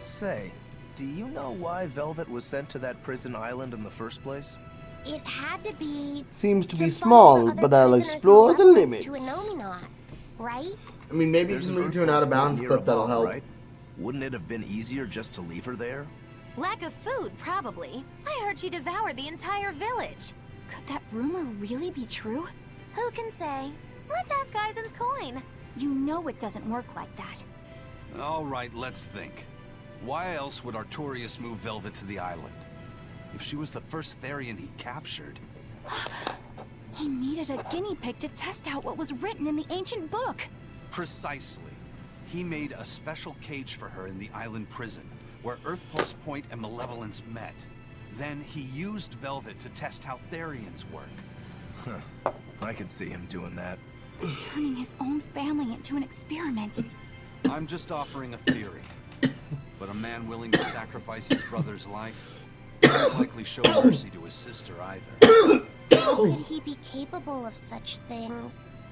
I: Say, do you know why Velvet was sent to that prison island in the first place?
C: It had to be...
A: Seems to be small, but I'll explore the limits.
C: To a Nominot, right?
A: I mean, maybe you can lead to an out-of-bounds clip that'll help.
I: Right? Wouldn't it have been easier just to leave her there?
M: Lack of food, probably. I heard she devoured the entire village.
B: Could that rumor really be true?
M: Who can say? Let's ask Eisen's coin.
B: You know it doesn't work like that.
D: All right, let's think. Why else would Artorias move Velvet to the island? If she was the first Therian he captured...
B: He needed a guinea pig to test out what was written in the ancient book.
D: Precisely. He made a special cage for her in the island prison, where Earthpulse Point and Malevolence met. Then he used Velvet to test how Therians work.
I: Huh. I could see him doing that.
B: Turning his own family into an experiment.
D: I'm just offering a theory. But a man willing to sacrifice his brother's life won't likely show mercy to his sister either.
C: How could he be capable of such things?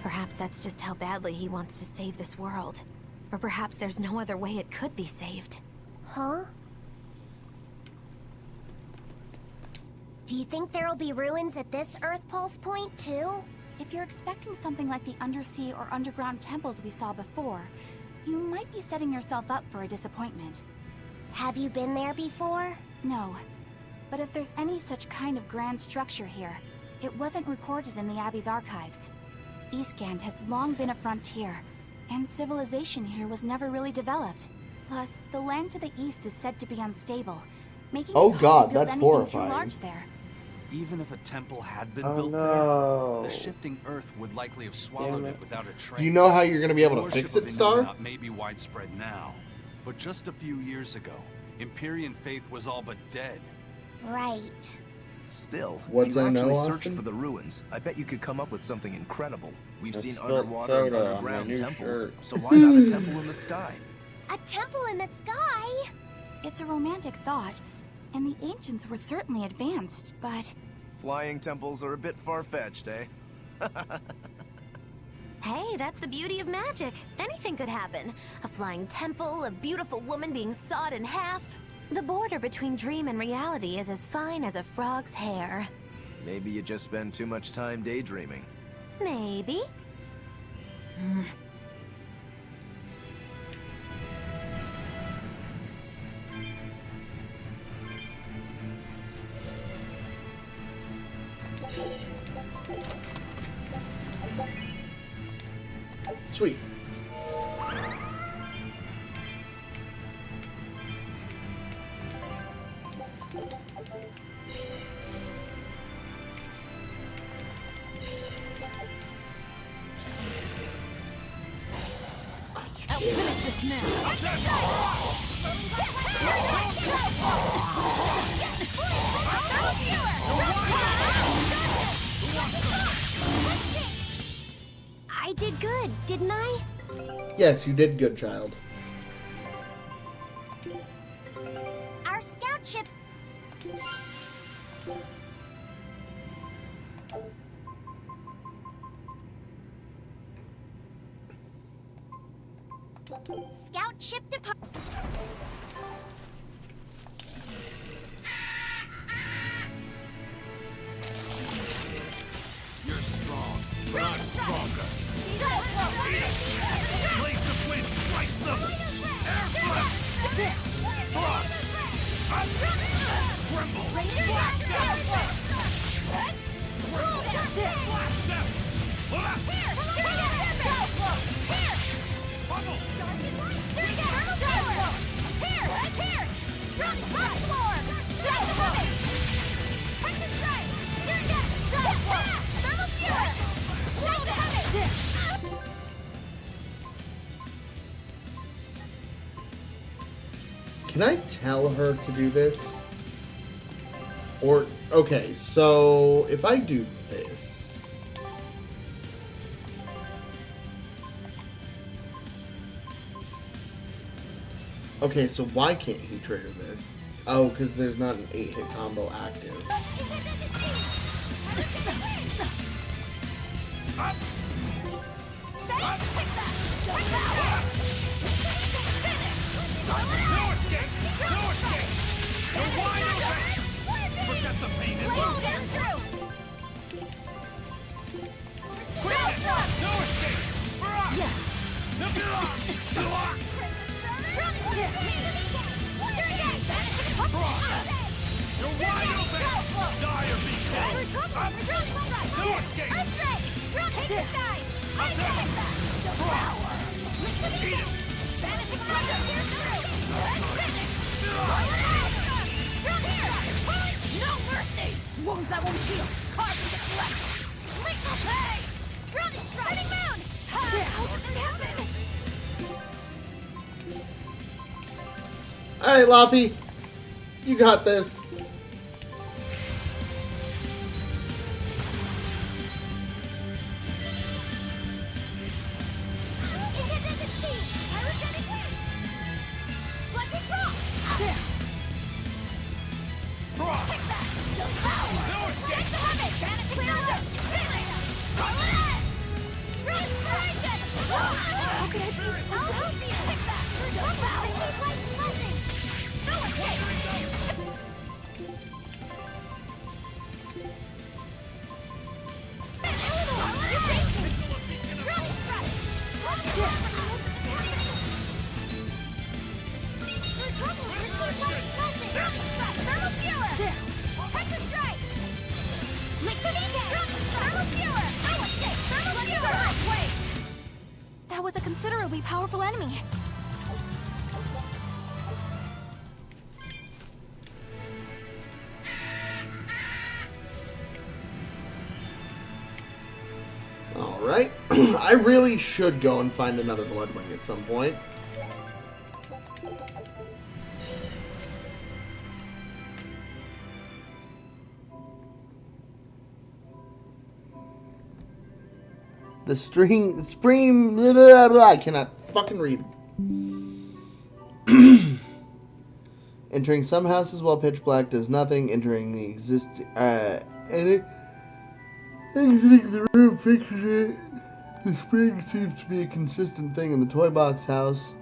M: Perhaps that's just how badly he wants to save this world. Or perhaps there's no other way it could be saved.
C: Huh? Do you think there'll be ruins at this Earthpulse Point, too?
B: If you're expecting something like the undersea or underground temples we saw before, you might be setting yourself up for a disappointment.
C: Have you been there before?
B: No. But if there's any such kind of grand structure here, it wasn't recorded in the Abbey's archives. Eastgand has long been a frontier, and civilization here was never really developed. Plus, the land to the east is said to be unstable, making it hard to build anything too large there.
D: Even if a temple had been built there, the shifting earth would likely have swallowed it without a trace.
A: Do you know how you're going to be able to fix it, Star?
D: Worship of may be widespread now, but just a few years ago, Empyrean faith was all but dead.
C: Right.
I: Still,
A: What's
I: if you
A: I know,
I: actually
A: Austin?
I: searched for the ruins, I bet you could come up with something incredible. We've
K: That's
I: seen
K: spilled
I: underwater and
K: soda on my
I: underground
K: new
I: temples,
K: shirt.
I: so why not a temple in the sky?
C: A temple in the sky?
B: It's a romantic thought, and the ancients were certainly advanced, but...
I: Flying temples are a bit far-fetched, eh?
M: Hey, that's the beauty of magic. Anything could happen. A flying temple, a beautiful woman being sawed in half. The border between dream and reality is as fine as a frog's hair.
I: Maybe you just spend too much time daydreaming.
M: Maybe.
A: Sweet.
J: I'll finish this now.
C: I did good, didn't I?
A: Yes, you did good, child.
C: Our scout ship... Scout ship depart...
G: You're strong, but I'm stronger. Blades of wind, slice them! Air flash! Frost! Tremble! Blast them! Blast them!
A: Can I tell her to do this? Or, okay, so if I do this. Okay, so why can't he trigger this? Oh, because there's not an 8-hit combo active.
L: No escape! No escape! You're wide open! Forget the pain and love! No escape! Yes! You're wide open! Die or be killed! No escape! Eat it!
J: No mercy! Wounds that won't heal. Cards to deflect. Lethal pay! Running strike! Moon! How did this happen?
A: Alright, Laffy. You got this.
B: That was a considerably powerful enemy.
A: Alright. I really should go and find another Bloodwing at some point. The spring, blah, blah, blah, I cannot fucking read. Entering some houses while pitch black does nothing. Entering the exiting the room fixes it. The spring seems to be a consistent thing in the toy box house.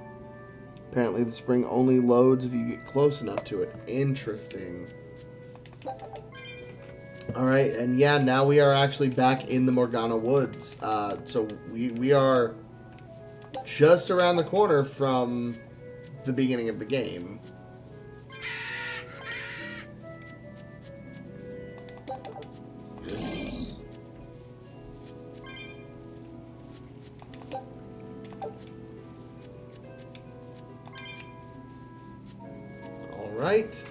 A: Apparently the spring only loads if you get close enough to it. Interesting. Alright, and yeah, now we are actually back in the Morgana Woods. So we are just around the corner from the beginning of the game. Alright.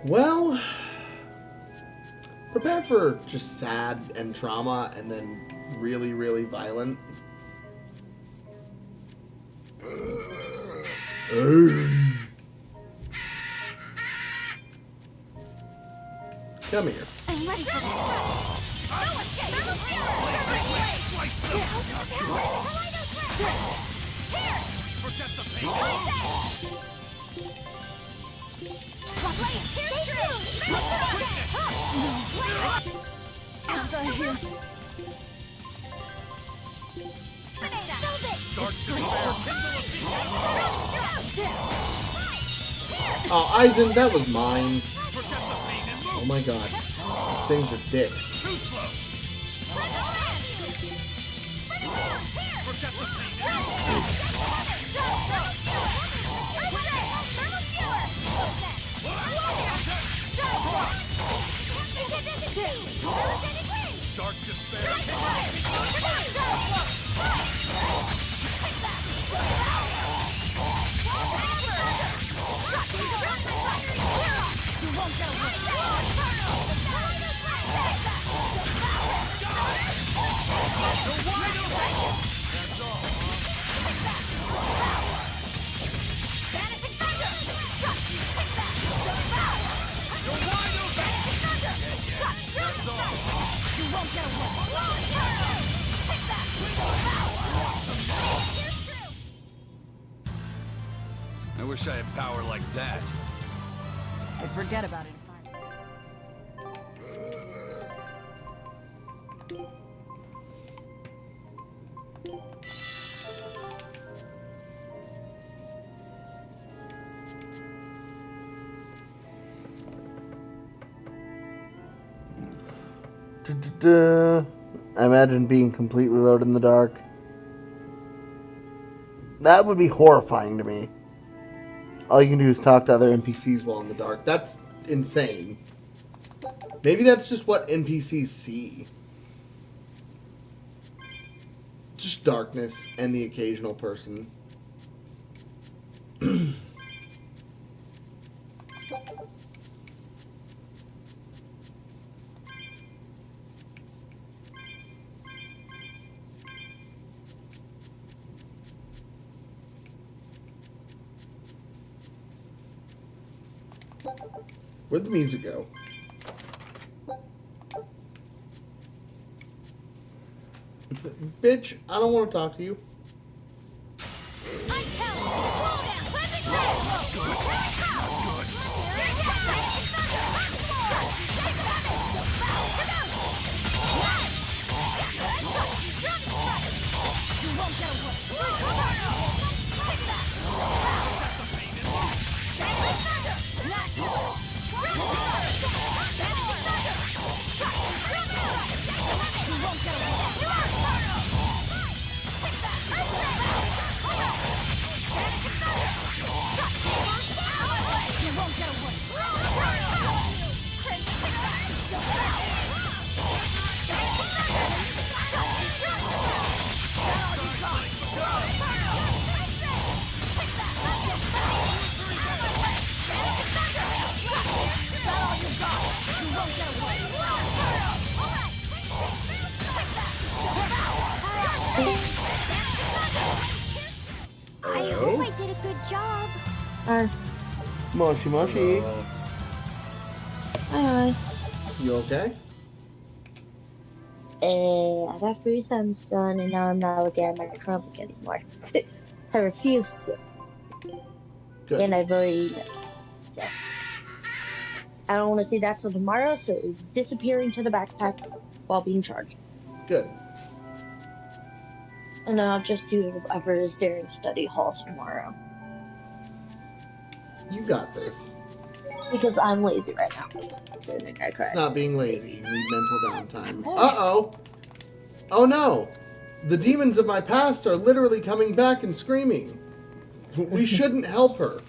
A: Well, prepare for just sad and trauma and then really, really violent. Come here.
L: I'm ready for this. No escape! Forget the pain.
J: Can't die here.
A: Oh, Eisen, that was mine. Oh my god. These things are dicks.
L: Dark despair.
G: wish I had power like that.
J: I'd forget about it
A: I imagine being completely alone in the dark. That would be horrifying to me. All you can do is talk to other NPCs while in the dark. That's insane. Maybe that's just what NPCs see. Just darkness and the occasional person. Where'd the music go? Bitch, I don't want to talk to you.
C: I hope I did a good job.
A: Moshi Moshi.
U: Hi.
A: You okay?
U: I got 3 sums done, and now I'm not looking at my Chromebook anymore. I refuse to.
A: Good.
U: And I've already. Yeah. I don't want to see that till tomorrow, so it is disappearing to the backpack while being charged.
A: Good.
U: And then I'll just do a Berseria study hall tomorrow.
A: You got this.
U: Because I'm lazy right now. I think I cried.
A: It's not being lazy. You need mental downtime. Uh-oh. Oh no. The demons of my past are literally coming back and screaming. We shouldn't help her.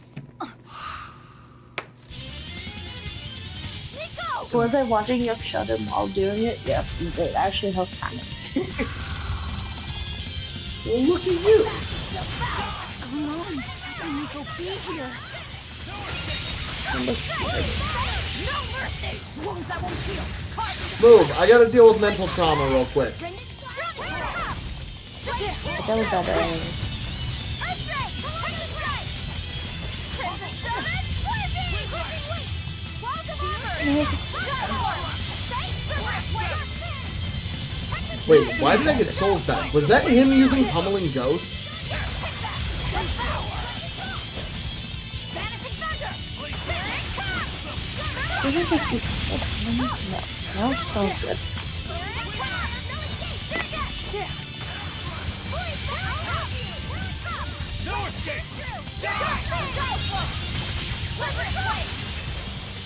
U: Was I watching you shut him while doing it? Yes, you did. Actually helped panic.
A: Well, look at you.
B: What's going on? How can Nico be here?
L: No mercy! Wounds that won't heal.
A: Move. I gotta deal with mental trauma real quick.
U: That was better.
A: Wait, why did I get souls back? Was that him using Pummeling Ghost?
U: Now it smells good.
L: No escape!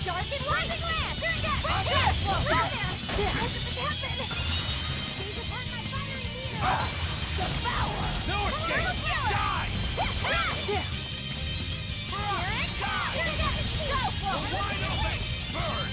L: Dark and lightning land! No escape! Die! Wide open! Burn!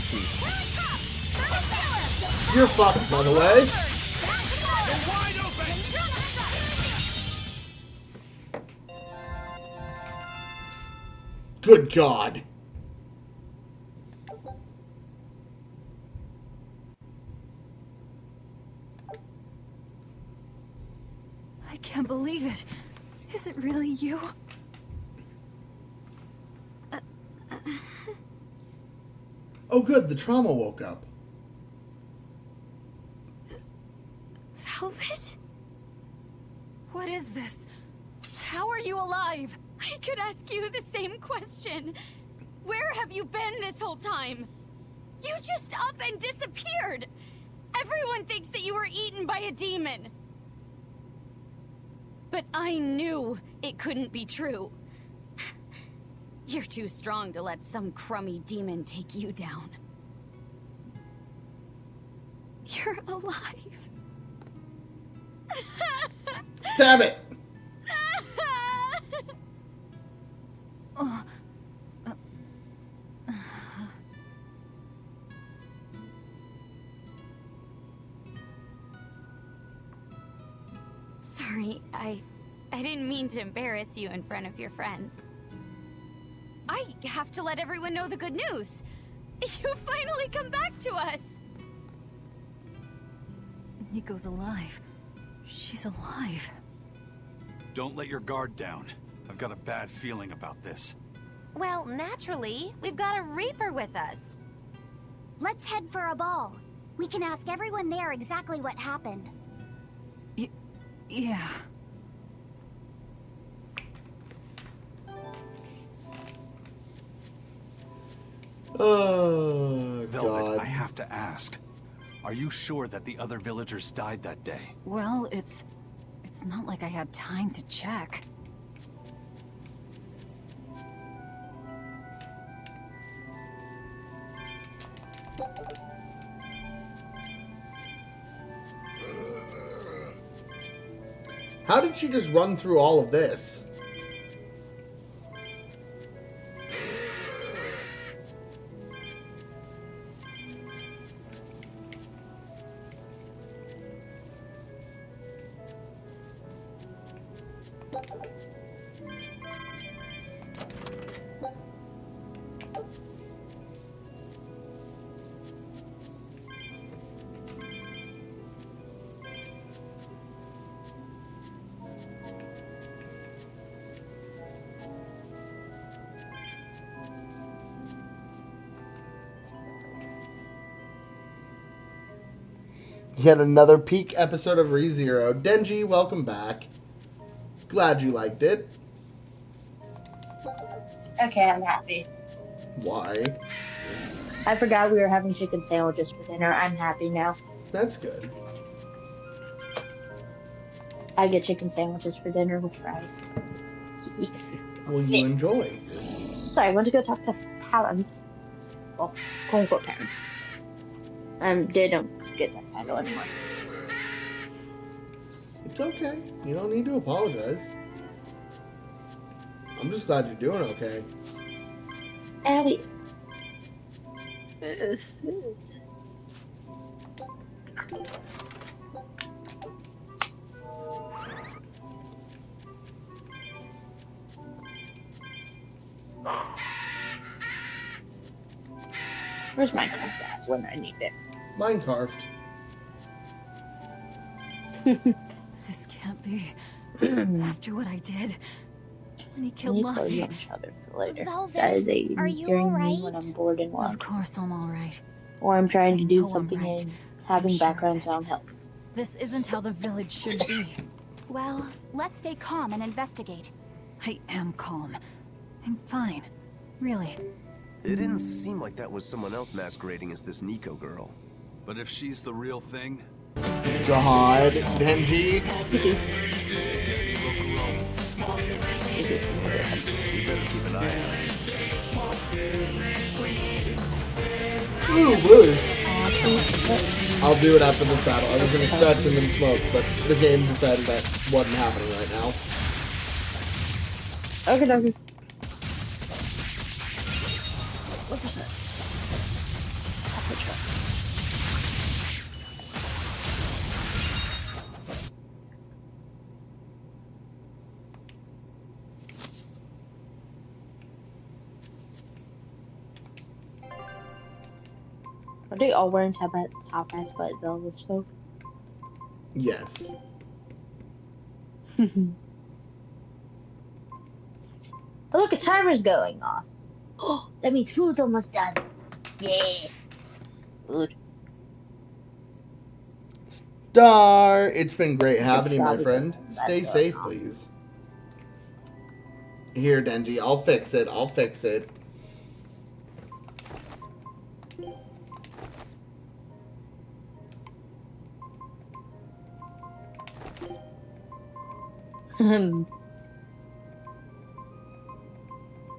A: feet. You're fucked, by the way. Good God.
E: I can't believe it. Is it really you?
A: Oh good, the trauma woke up.
E: Velvet? What is this? How are you alive?
B: I could ask you the same question. Where have you been this whole time? You just up and disappeared. Everyone thinks that you were eaten by a demon. But I knew it couldn't be true. You're too strong to let some crummy demon take you down. You're alive.
A: Stab it!
B: Sorry, I didn't mean to embarrass you in front of your friends. I have to let everyone know the good news. You finally come back to us.
E: Nico's alive. She's alive.
D: Don't let your guard down. I've got a bad feeling about this.
M: Well, naturally, we've got a Reaper with us.
C: Let's head for a ball. We can ask everyone there exactly what happened.
E: Yeah.
A: Oh,
D: Velvet,
A: God.
D: I have to ask. Are you sure that the other villagers died that day?
E: Well, it's not like I had time to check.
A: How did she just run through all of this? Yet another peak episode of ReZero. Denji, welcome back. Glad you liked it.
U: Okay, I'm happy.
A: Why?
U: I forgot we were having chicken sandwiches for dinner. I'm happy now.
A: That's good.
U: I get chicken sandwiches for dinner with fries.
A: Will you enjoy?
U: Sorry, I went to go talk to parents. Well, quote unquote parents. They don't get that title anymore.
A: It's okay. You don't need to apologize. I'm just glad you're doing okay.
U: Abby. Where's my Minecraft when I need it?
A: Minecraft.
E: This can't be. After what I did. When he killed
U: We'll
E: Luffy.
U: on each other for later.
C: Velvet,
U: That is a
C: are you
U: hearing me
C: alright?
U: when I'm bored and
E: Of
U: lost.
E: course I'm alright.
U: Or I'm trying to do
E: know I'm
U: something
E: right.
U: and having
E: I'm sure of
U: background
E: it.
U: sound helps.
E: This isn't how the village should be.
B: Well, let's stay calm and investigate.
E: I am calm. I'm fine. Really.
I: It didn't seem like that was someone else masquerading as this Nico girl.
D: But if she's the real thing...
A: God, Denji.
I: We better keep an eye out.
A: Ooh, really? I'll do it after this battle. I was gonna stretch and then smoke, but the game decided that wasn't happening right now.
U: Okay, okay. That's right. Are they all wearing top hats but velvet smoke?
A: Yes.
U: Oh, look, a timer's going off. Oh, that means food's almost done. Yeah. Food.
A: Star, it's been great
U: Except
A: having you, my
U: strawberry
A: friend.
U: curd,
A: Stay
U: that's going
A: safe,
U: on.
A: please. Here, Denji, I'll fix it. I'll fix it.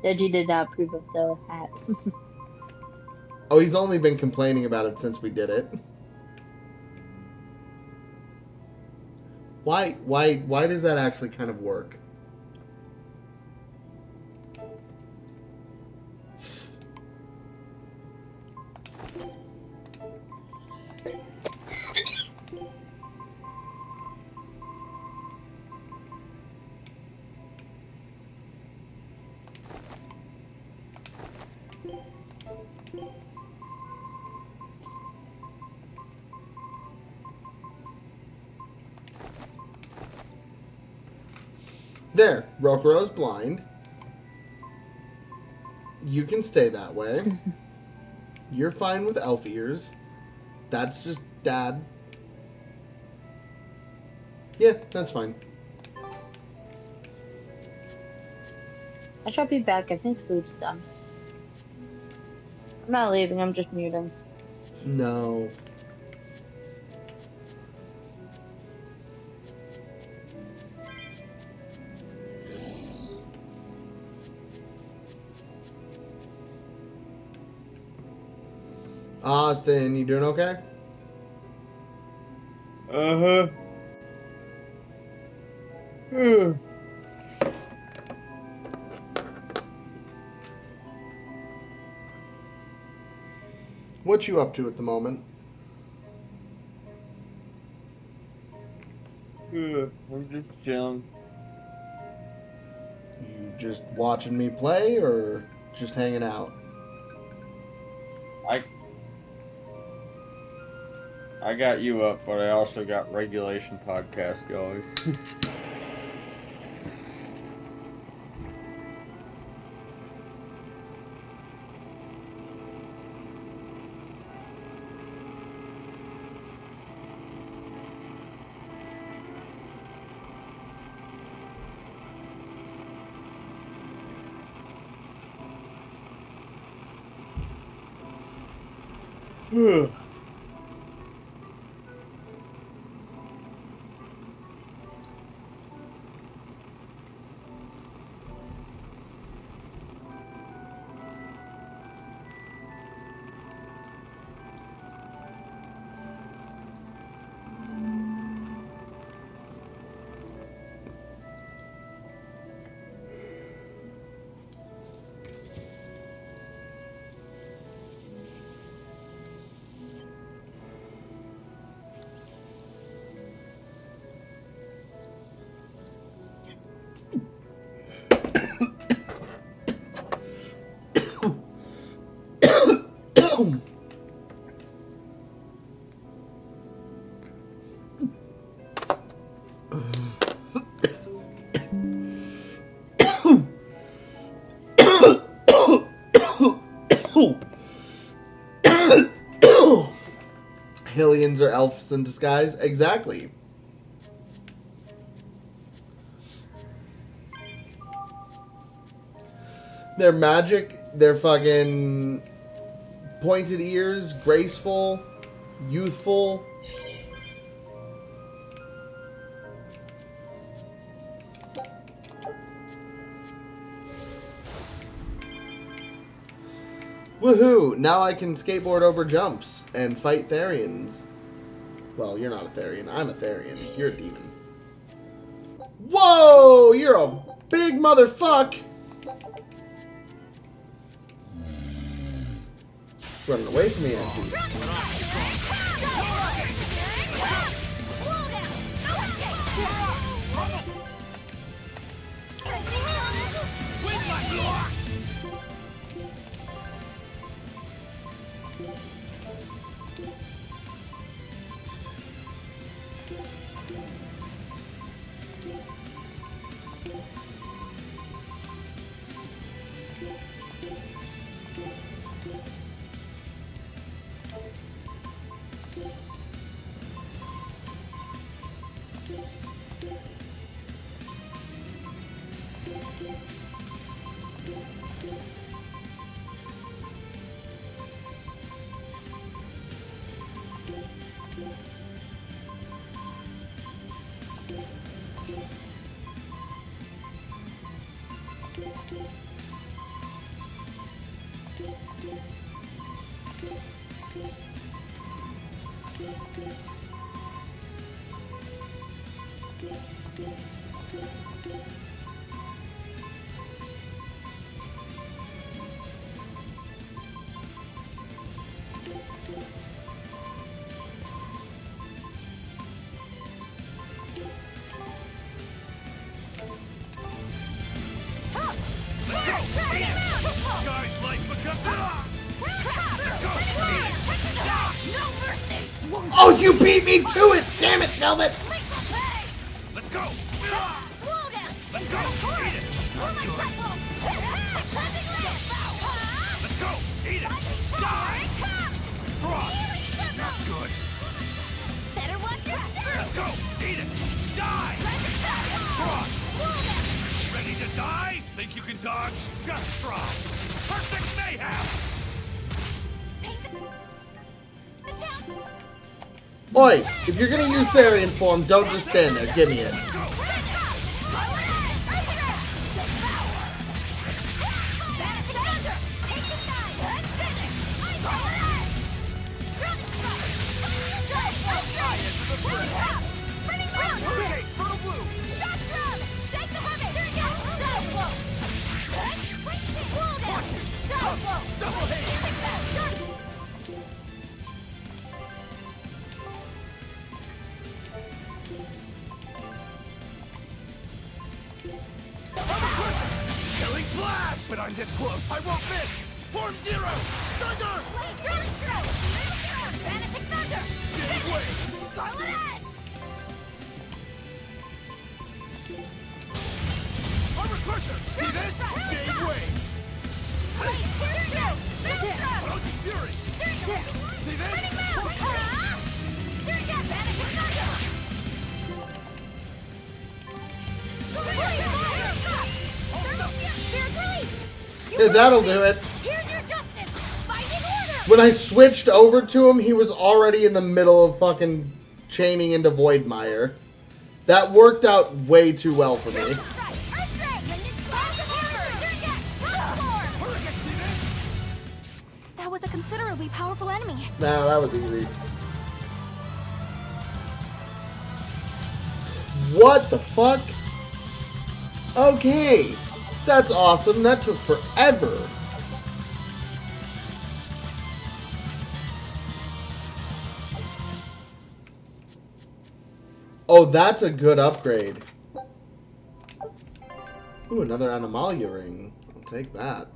U: Deji did not approve of the hat.
A: Oh, he's only been complaining about it since we did it. Why does that actually kind of work? There, Rokuro's blind. You can stay that way. You're fine with elf ears. That's just Dad. Yeah, that's fine.
U: I shall be back. I think food's done. I'm not leaving. I'm just muting.
A: No. Austin, you doing okay?
K: Uh-huh.
A: What you up to at the moment?
K: I'm just chilling.
A: You just watching me play or just hanging out?
K: I got you up, but I also got Regulation Podcast going.
A: Hillians are elves in disguise? Exactly. They're magic, they're fucking pointed ears, graceful, youthful. Woohoo! Now I can skateboard over jumps and fight Therians. Well, you're not a Therian. I'm a Therian. You're a demon. Whoa! You're a big motherfuck! Running away from me, I see. Oh, you beat me to it! Damn it, Velvet!
G: Let's go! Let's go! Eat it! Let's go! Eat it! Die! Not good!
L: Better watch your step!
G: Let's go! Eat it! Die! Ready to die? Think you can dodge? Just try! Perfect mayhem!
A: Oi, if you're gonna use Therian form, don't just stand there. Give me it.
G: Killing blast! But I'm this close, I won't miss! Form zero! Thunder!
L: Vanishing thunder!
G: Give way!
L: Scarlet Edge!
G: Armor crusher! See this? Gave way! Prodigy fury! See this?
L: Vanishing thunder!
A: Yeah, that'll do it.
L: Here's your justice! Fighting order!
A: When I switched over to him, he was already in the middle of fucking chaining into Voidmire. That worked out way too well for me.
B: That was a considerably powerful enemy.
A: Nah, that was easy. What the fuck? Okay. That's awesome. That took forever. Oh, that's a good upgrade. Ooh, another Animalia ring. I'll take that.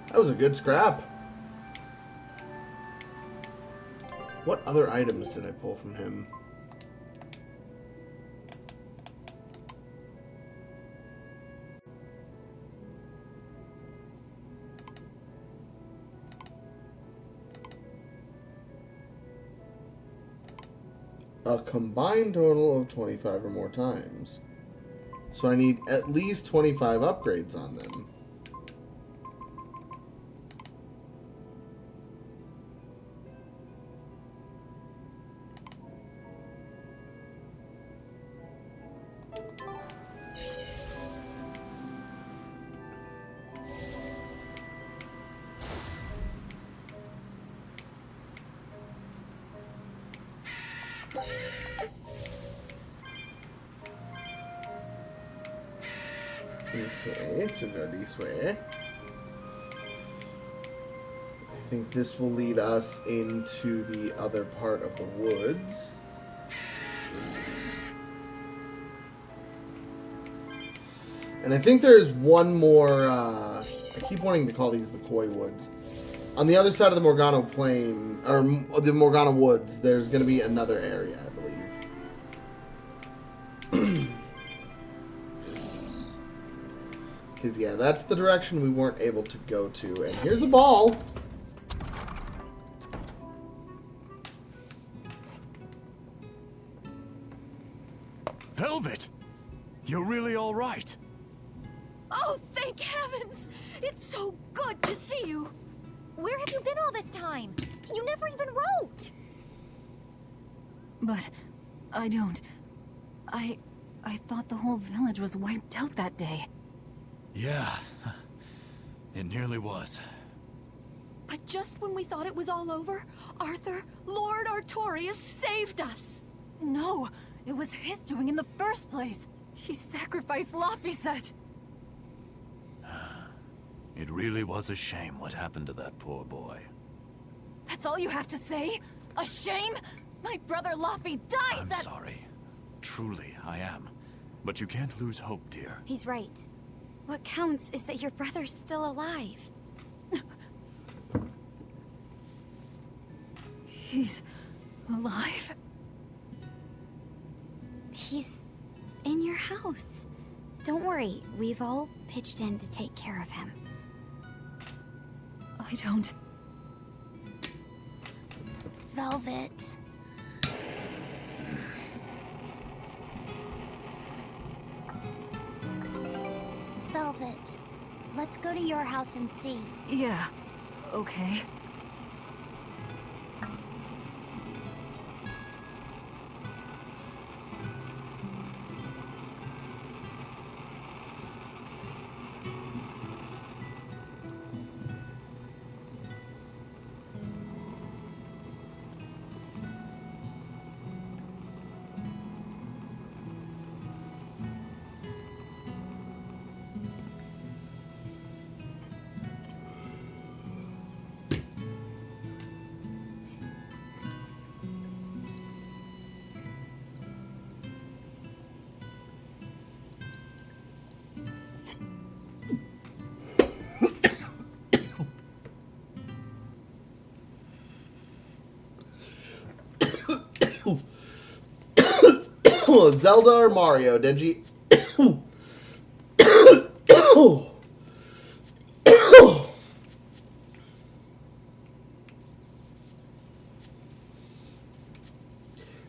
A: That was a good scrap. What other items did I pull from him? A combined total of 25 or more times. So I need at least 25 upgrades on them. Okay, so go this way. I think this will lead us into the other part of the woods. And I think there's one more, I keep wanting to call these the Koi Woods. On the other side of the Morgana Plain, or the Morgana Woods, there's going to be another area, I believe. Because, yeah, that's the direction we weren't able to go to. And here's a ball.
G: Velvet! You're really all right.
E: Oh, thank heavens! It's so good to see you!
B: Where have you been all this time? You never even wrote!
J: But I don't. I thought the whole village was wiped out that day.
G: Yeah, it nearly was.
E: But just when we thought it was all over, Arthur, Lord Artorias saved us!
J: No, it was his doing in the first place. He sacrificed Laphicet.
G: It really was a shame what happened to that poor boy.
J: That's all you have to say? A shame? My brother Laphi died
G: I'm sorry. Truly, I am. But you can't lose hope, dear.
B: He's right. What counts is that your brother's still alive.
J: He's alive?
B: He's in your house. Don't worry, we've all pitched in to take care of him.
J: I don't...
B: Velvet. Velvet, let's go to your house and see.
J: Yeah, okay.
A: Zelda or Mario, Denji?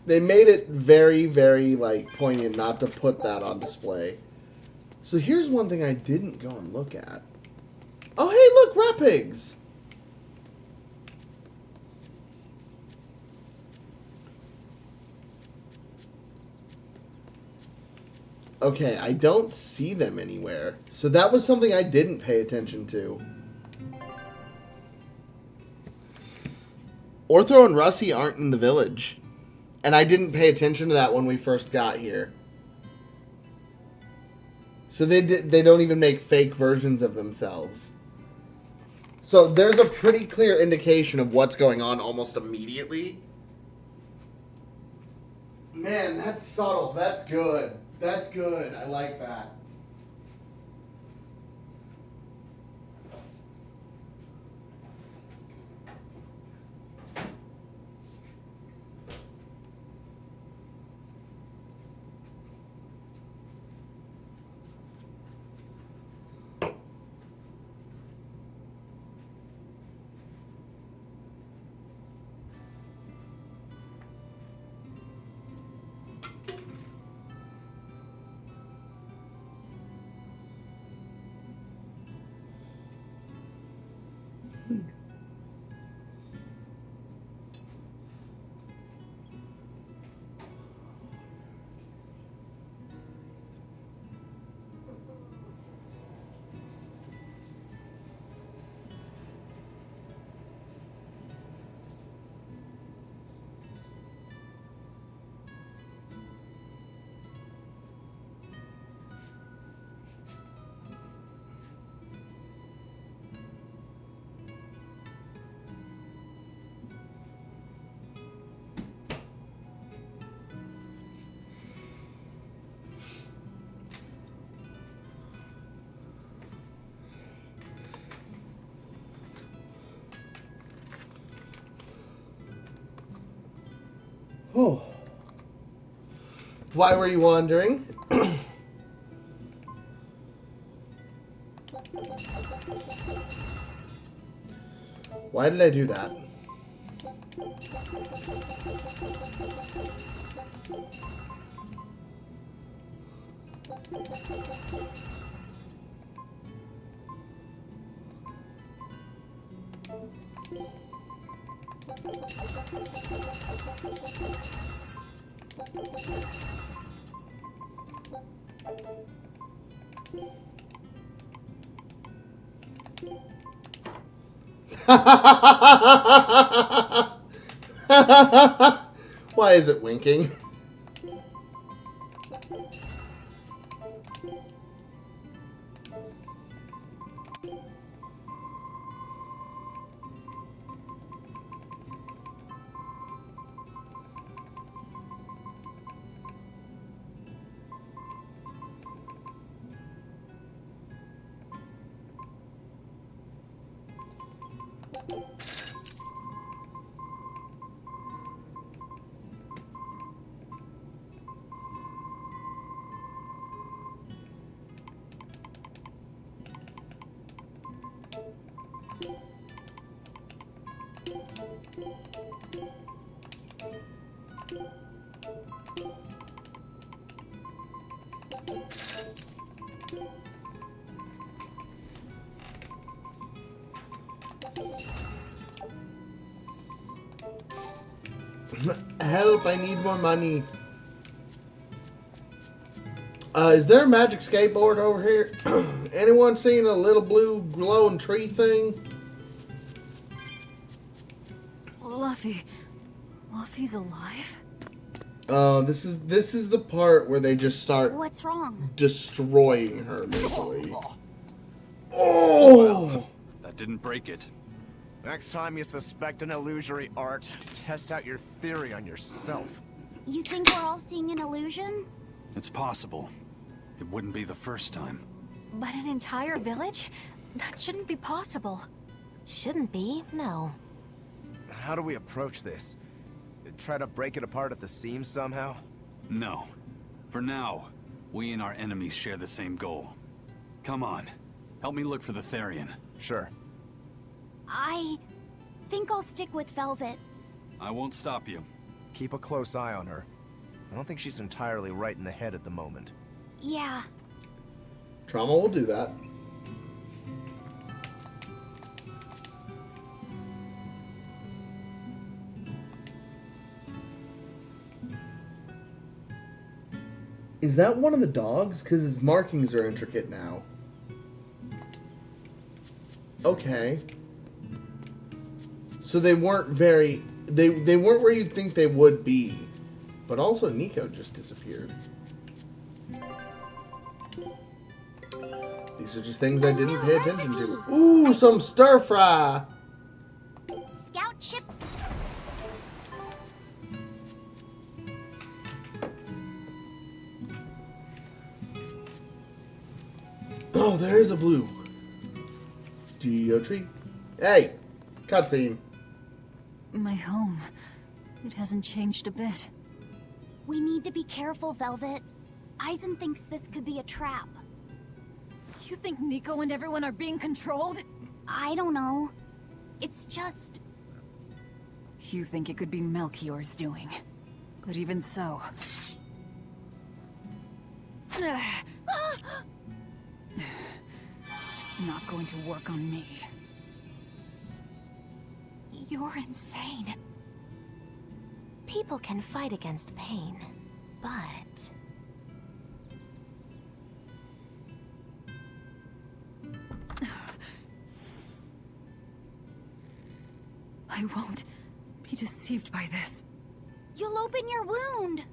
A: They made it very, very, like, poignant not to put that on display. So here's one thing I didn't go and look at. Oh, hey, look, rat pigs! Okay, I don't see them anywhere. So that was something I didn't pay attention to. Ortho and Russie aren't in the village. And I didn't pay attention to that when we first got here. So they don't even make fake versions of themselves. So there's a pretty clear indication of what's going on almost immediately. Man, that's subtle. That's good. That's good. I like that. Why were you wandering? Why did I do that? Why is it winking? Help, I need more money. Is there a magic skateboard over here? Anyone seen a little blue glowing tree thing?
J: Luffy. Luffy's alive?
A: This is the part where they just start
B: What's wrong?
A: destroying her mentally. Oh!
D: That didn't break it.
I: Next time you suspect an illusory art, test out your theory on yourself.
B: You think we're all seeing an illusion?
D: It's possible. It wouldn't be the first time.
B: But an entire village? That shouldn't be possible.
M: Shouldn't be, no.
I: How do we approach this? Try to break it apart at the seams somehow?
D: No. For now, we and our enemies share the same goal. Come on. Help me look for the Therian.
I: Sure.
B: I think I'll stick with Velvet.
D: I won't stop you.
I: Keep a close eye on her. I don't think she's entirely right in the head at the moment.
B: Yeah.
A: Trauma will do that. Is that one of the dogs? Because his markings are intricate now. Okay. So they weren't very... They weren't where you'd think they would be. But also Nico just disappeared. These are just things I didn't pay attention to. Ooh, some stir fry!
L: Scout ship.
A: Oh, there's a blue. Geotree. Hey! Cutscene.
J: My home. It hasn't changed a bit.
B: We need to be careful, Velvet. Aizen thinks this could be a trap.
J: You think Nico and everyone are being controlled?
B: I don't know. It's just...
J: You think it could be Melchior's doing. But even so... It's not going to work on me.
B: You're insane.
M: People can fight against pain, but...
J: I won't be deceived by this.
B: You'll open your wound.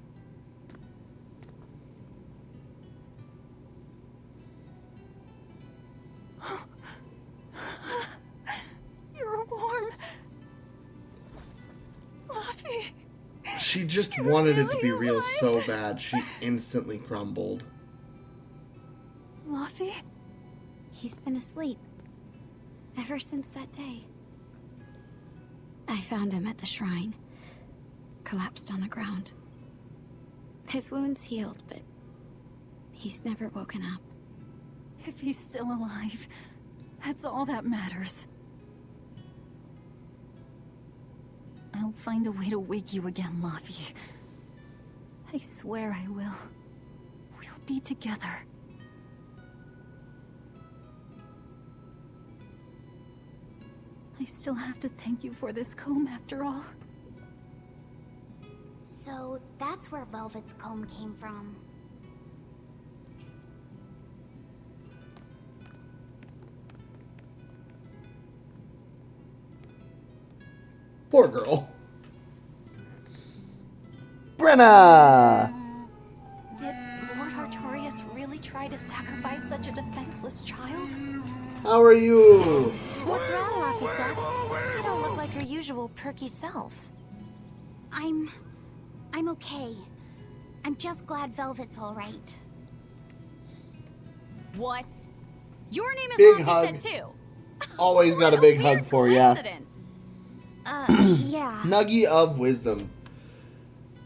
J: You're warm. Luffy.
A: She just wanted it to be real so bad, she instantly crumbled.
J: Luffy?
B: He's been asleep. Ever since that day. I found him at the shrine. Collapsed on the ground. His wound's healed, but he's never woken up.
J: If he's still alive, that's all that matters. I'll find a way to wake you again, Laffy. I swear I will. We'll be together. I still have to thank you for this comb after all.
C: So that's where Velvet's comb came from.
A: Poor girl. Brenna!
B: Did Lord Artorias really try to sacrifice such a defenseless child?
A: How are you?
M: What's wrong, Laphicet? You don't look like your usual perky self.
C: I'm okay. I'm just glad Velvet's all right.
J: What? Your name is
A: Big hug.
J: Laphicet too.
A: Always got a big hug for ya.
C: Yeah.
A: Nuggie of wisdom.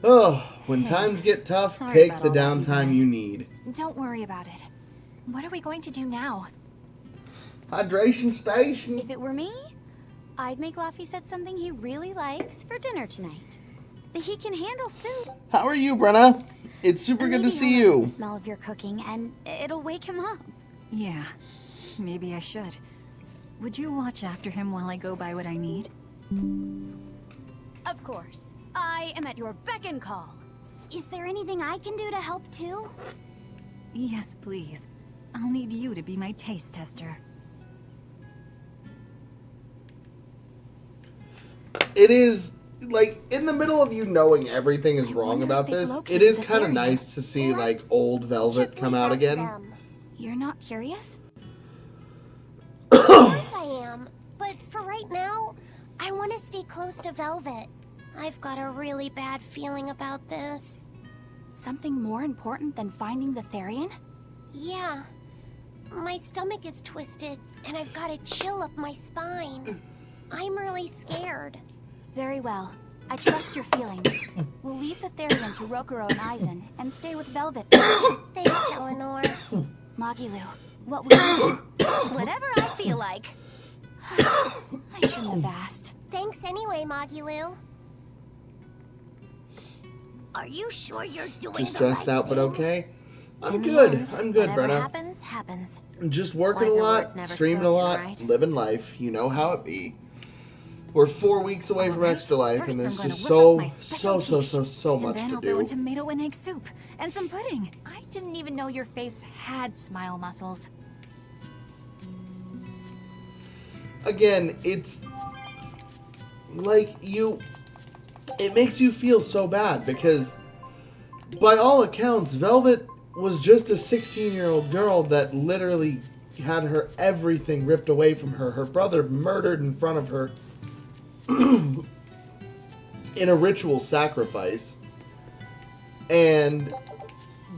A: Oh, when times get tough,
B: Sorry
A: take
B: about
A: the
B: all that, you
A: downtime
B: guys.
A: you need.
B: Don't worry about it. What are we going to do now?
A: Hydration station.
B: If it were me, I'd make Laphicet something he really likes for dinner tonight. He can handle soup.
A: How are you, Brenna? It's super good to
B: Maybe
A: see
B: he'll notice
A: you.
B: the smell of your cooking, and it'll wake him up.
J: Yeah, maybe I should. Would you watch after him while I go buy what I need?
B: Of course. I am at your beck and call.
C: Is there anything I can do to help too?
J: Yes, please. I'll need you to be my taste tester.
A: It is, like, in the middle of you knowing everything is wrong about this, it is kind of nice to see, like, old Velvet come out again.
B: You're not curious?
C: Of course I am. But for right now, I want to stay close to Velvet. I've got a really bad feeling about this.
B: Something more important than finding the Therian?
C: Yeah. My stomach is twisted, and I've got a chill up my spine. I'm really scared.
B: Very well. I trust your feelings. We'll leave the Therian to Rokuro and Aizen, and stay with Velvet.
C: Thanks, Eleanor.
B: Magilu, what will you do?
M: Whatever I feel like.
B: I shouldn't have asked.
C: Thanks anyway, Magilu.
L: Are you sure you're doing
A: Just
L: the
A: stressed
L: right
A: out, but
L: thing?
A: okay. I'm
M: In the
A: good.
M: end,
A: I'm good,
M: whatever
A: Brenna.
M: happens, happens.
A: Just working
M: Wiser
A: a lot,
M: words never
A: streaming a
M: spoken,
A: lot,
M: right?
A: living life. You know how it be. We're 4 weeks away from Extra Life,
J: First
A: and
J: I'm
A: there's
J: gonna
A: just
J: whip
A: so
J: up my special
A: so
J: and
A: much
J: then
A: to
J: I'll go
A: do.
J: in tomato and egg soup and some pudding.
B: I didn't even know your face had smile muscles.
A: Again, it's like it makes you feel so bad because by all accounts, Velvet was just a 16-year-old girl that literally had her everything ripped away from her. Her brother murdered in front of her in a ritual sacrifice. And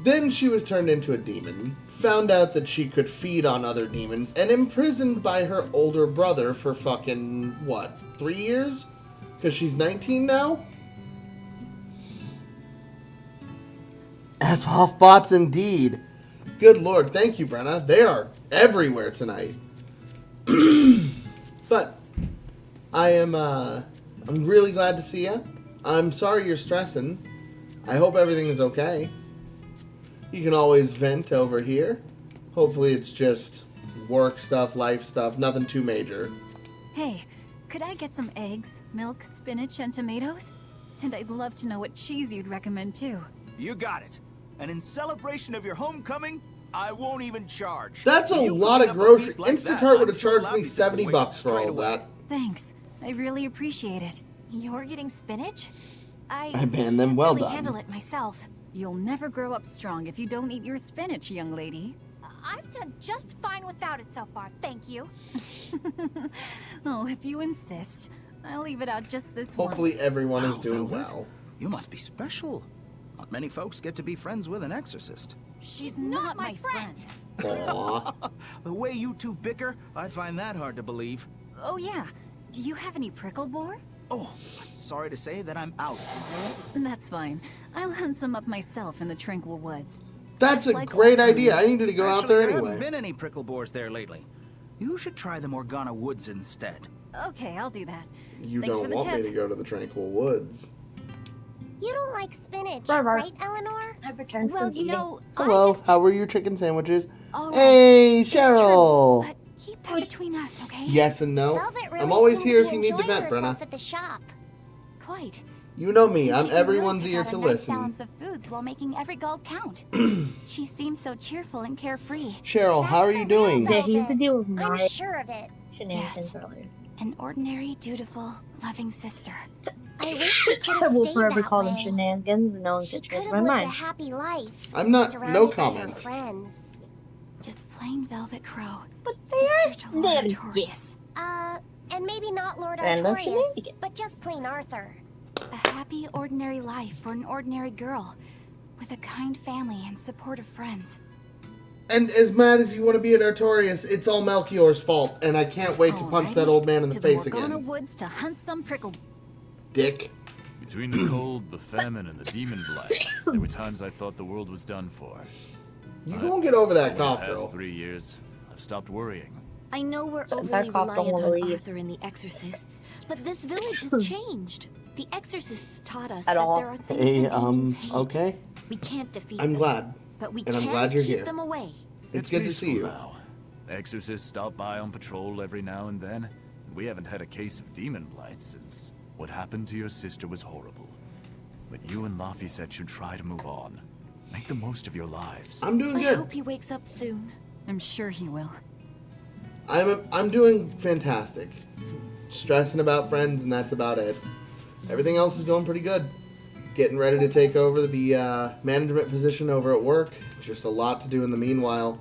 A: then she was turned into a demon, found out that she could feed on other demons, and imprisoned by her older brother for fucking, what, 3 years? Because she's 19 now? F off bots indeed. Good lord, thank you, Brenna. They are everywhere tonight. But I'm really glad to see you. I'm sorry you're stressing. I hope everything is okay. You can always vent over here. Hopefully it's just work stuff, life stuff, nothing too major.
J: Hey, could I get some eggs, milk, spinach, and tomatoes? And I'd love to know what cheese you'd recommend too.
O: You got it. And in celebration of your homecoming, I won't even charge.
A: That's a
O: You
A: lot
O: cooking
A: of
O: up a
A: groceries.
O: feast like that,
A: Instacart would
O: I'm
A: have
O: sure
A: charged me
O: Laffy said
A: $70
O: we'll wake up
A: for
O: straight
A: all
O: away.
A: that.
J: Thanks. I really appreciate it.
B: You're getting spinach?
A: I banned them. Well
B: really
A: done.
B: handle it myself.
J: You'll never grow up strong if you don't eat your spinach, young lady.
B: I've done just fine without it so far, thank you.
J: Oh, if you insist. I'll leave it out just this
A: Hopefully
J: once.
A: everyone is
O: Wow,
A: doing
O: Velvet.
A: well.
O: You must be special. Not many folks get to be friends with an exorcist.
J: She's not my friend.
A: Aww.
O: The way you two bicker, I find that hard to believe.
J: Oh yeah. Do you have any prickle boar?
F: Oh, I'm sorry to say that I'm out.
J: That's fine. I'll hunt some up myself in the tranquil woods.
A: That's
J: Just
A: a
J: like
A: great
J: old
A: idea.
J: times.
A: I needed to go out
F: Actually,
A: there
F: there
A: anyway.
F: haven't been any prickle boars there lately. You should try the Morgana Woods instead.
J: Okay, I'll do that.
A: You
J: Thanks for
A: don't
J: the
A: want me
J: tip.
A: to go to the Tranquil Woods.
C: You don't like spinach,
U: Barbara.
C: right, Eleanor?
U: I've returned
B: Well,
U: from
B: you
U: eating.
B: know,
A: Hello, how were your chicken sandwiches?
B: All right.
A: Hey,
B: It's true,
A: Cheryl!
B: but keep that between us, okay?
A: Yes and no.
C: Velvet really
A: I'm always
C: seemed
A: here
C: to
A: if
C: be
A: you need to
C: enjoying
A: vent,
C: herself
A: Brenna.
C: at the shop.
B: Quite.
A: You know me,
B: And
A: I'm
B: she can really
A: everyone's
B: pick
A: ear
B: out
A: to
B: a nice
A: listen.
B: balance of foods while making every gulp count. She seems so cheerful and carefree.
A: Cheryl, how are you doing?
U: Yeah, he used to deal with
C: I'm
U: my
C: sure of it.
U: shenanigans
B: Yes.
U: earlier.
B: An ordinary, dutiful, loving sister.
C: I wish she could
U: I
C: have
U: will
C: stayed
U: forever
C: that
U: call them
C: way.
U: shenanigans and knowing
C: She
U: to
C: could
U: change
C: have
U: my
C: lived a
U: mind.
C: happy life.
A: I'm not-
C: surrounded
A: no
C: by
A: comment.
C: her friends.
B: Just plain velvet crow.
U: But they are
B: Sister to Lord
U: shenanigans.
B: Artorias.
C: And maybe not Lord
U: And no
C: Artorias,
U: shenanigans.
C: but just plain Arthur.
B: A happy, ordinary life for an ordinary girl. With a kind family and supportive friends.
A: And as mad as you want to be at Artorias, it's all Melchior's fault, and I can't wait to punch that old man in the face
J: To the Morgana
A: again.
J: Woods to hunt some prickle.
A: Dick.
V: Between the cold, the famine, and the demon blight, there were times I thought the world was done for.
A: You won't get over that
V: In
A: cough,
V: the
A: girl.
V: past 3 years, I've stopped worrying.
B: I know we're
U: Since I
B: overly
U: coughed, don't
B: reliant
U: wanna
B: on
U: leave.
B: Arthur and the Exorcists, but this village has changed. The Exorcists taught us
U: At
B: that
U: all.
B: there are things
A: Hey,
B: that demons hate.
A: okay.
B: We can't defeat
A: I'm
B: them,
A: glad.
B: but we
A: And
B: can
A: I'm glad you're
B: keep
A: here.
B: them away.
A: It's good to see
V: peaceful
A: you.
V: now. Exorcists stop by on patrol every now and then. We haven't had a case of demon blight since what happened to your sister was horrible. But you and Laphicet should try to move on. Make the most of your lives.
A: I'm doing
B: I
A: good.
B: hope he wakes up soon.
J: I'm sure he will.
A: I'm doing fantastic. Stressing about friends, and that's about it. Everything else is going pretty good. Getting ready to take over the management position over at work. Just a lot to do in the meanwhile.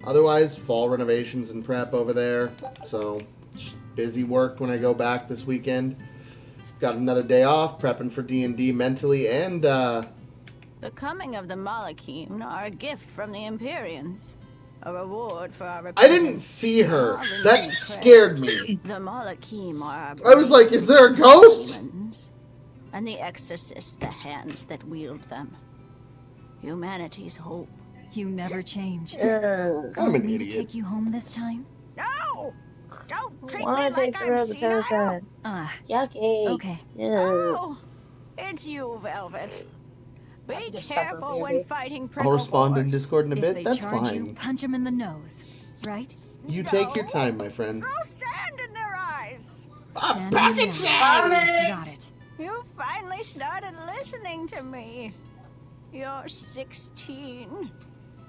A: Otherwise, fall renovations and prep over there. So, just busy work when I go back this weekend. Got another day off, prepping for D&D mentally, and
W: The coming of the Malachim are a gift from the Empyreans. A reward for our
A: I didn't see her. That scared me.
W: The Malachim are
A: I was like, is there a ghost?
W: demons, and the Exorcists the hands that wield them. Humanity's hope.
J: You never change.
A: I'm
J: Want
A: an
J: me to
A: idiot.
J: take you home this time?
W: No! Don't treat me
U: Why
W: like
U: take
W: I'm
U: her to the
W: senile!
U: side?
J: Ah,
U: Yucky.
J: okay.
U: Yeah.
W: Oh, it's you, Velvet. Be
U: just
W: careful
U: suffer,
W: when
U: baby.
W: fighting
A: I'll
W: prickle
A: respond in
W: boars.
A: Discord in a
J: If
A: bit.
J: they
A: That's
J: charge you,
A: fine.
J: punch him in the nose. Right?
A: You take your time, my friend.
W: Throw sand in their eyes.
J: Sand
A: back
J: in the
A: in
J: eyes.
A: time.
J: Got it.
W: You finally started listening to me. You're 16.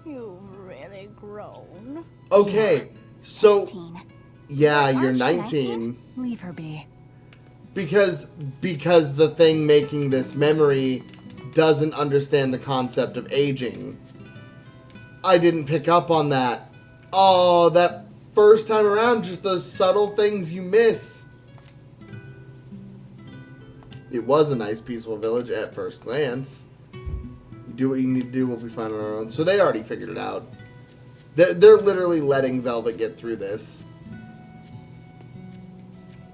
W: You've really grown.
A: Okay, so
B: 16.
A: yeah, you're
B: Aren't you
A: 19
J: Leave her be.
A: because the thing making this memory doesn't understand the concept of aging. I didn't pick up on that. Oh, that first time around, just those subtle things you miss. It was a nice, peaceful village at first glance. You do what you need to do, we'll be fine on our own. So they already figured it out. They're literally letting Velvet get through this.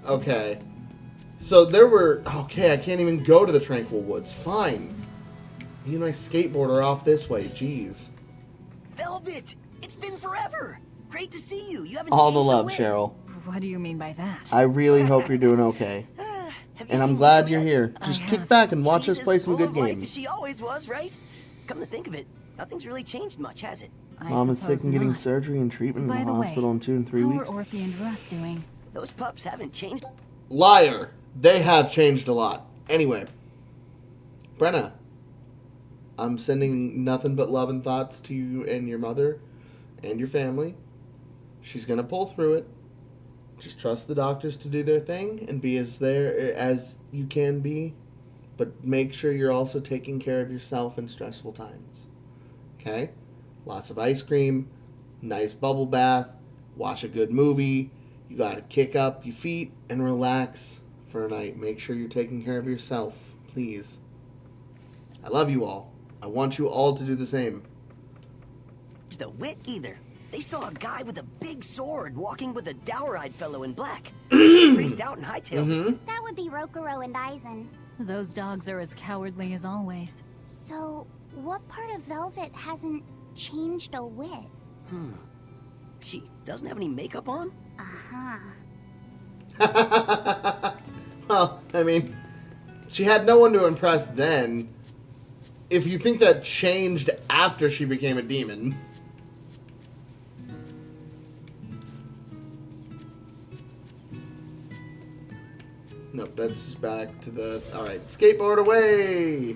A: Okay. So there were... Okay, I can't even go to the Tranquil Woods. Fine. Me and my skateboarder off this way. Jeez.
X: Velvet! It's been forever! Great to see you. You haven't
A: All the
X: changed a
A: love,
X: whit.
A: Cheryl.
J: What do you mean by that?
A: I really hope you're doing okay. And I'm glad you're here. Just kick back and watch
X: She's
A: us play
X: as
A: some
X: full
A: good
X: of life
A: games.
X: as she always was, right? Come to think of it, nothing's really changed much, has it?
A: Mom is sick and getting surgery and treatment in the hospital in 2 and 3
J: how
A: weeks.
J: are Orthe and Russ doing?
X: Those pups haven't changed.
A: Liar. They have changed a lot. Anyway. Brenna. I'm sending nothing but love and thoughts to you and your mother and your family. She's going to pull through it. Just trust the doctors to do their thing and be as there as you can be. But make sure you're also taking care of yourself in stressful times. Okay? Lots of ice cream, nice bubble bath, watch a good movie. You got to kick up your feet and relax for a night. Make sure you're taking care of yourself, please. I love you all. I want you all to do the same.
X: The wit either. They saw a guy with a big sword walking with a dour-eyed fellow in black. Freaked out and hightailed it.
C: That
L: would be Rokuro and Aizen.
J: Those dogs are as cowardly as always.
L: So, what part of Velvet hasn't changed a whit?
X: She doesn't have any makeup on?
L: Uh-huh.
A: Well, I mean, she had no one to impress then. If you think that changed after she became a demon. Nope, that's just back to the... Alright, skateboard away!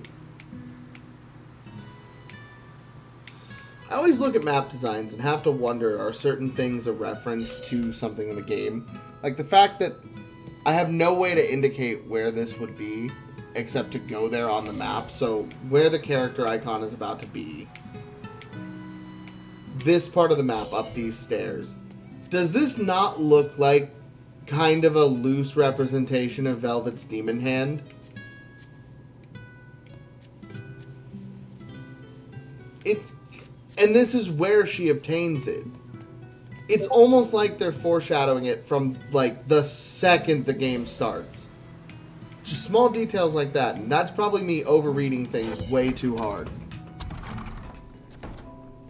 A: I always look at map designs and have to wonder, are certain things a reference to something in the game? Like the fact that I have no way to indicate where this would be except to go there on the map. So where the character icon is about to be, this part of the map up these stairs, does this not look like kind of a loose representation of Velvet's demon hand? And this is where she obtains it. It's almost like they're foreshadowing it from, like, the second the game starts. Just small details like that, and that's probably me overreading things way too hard.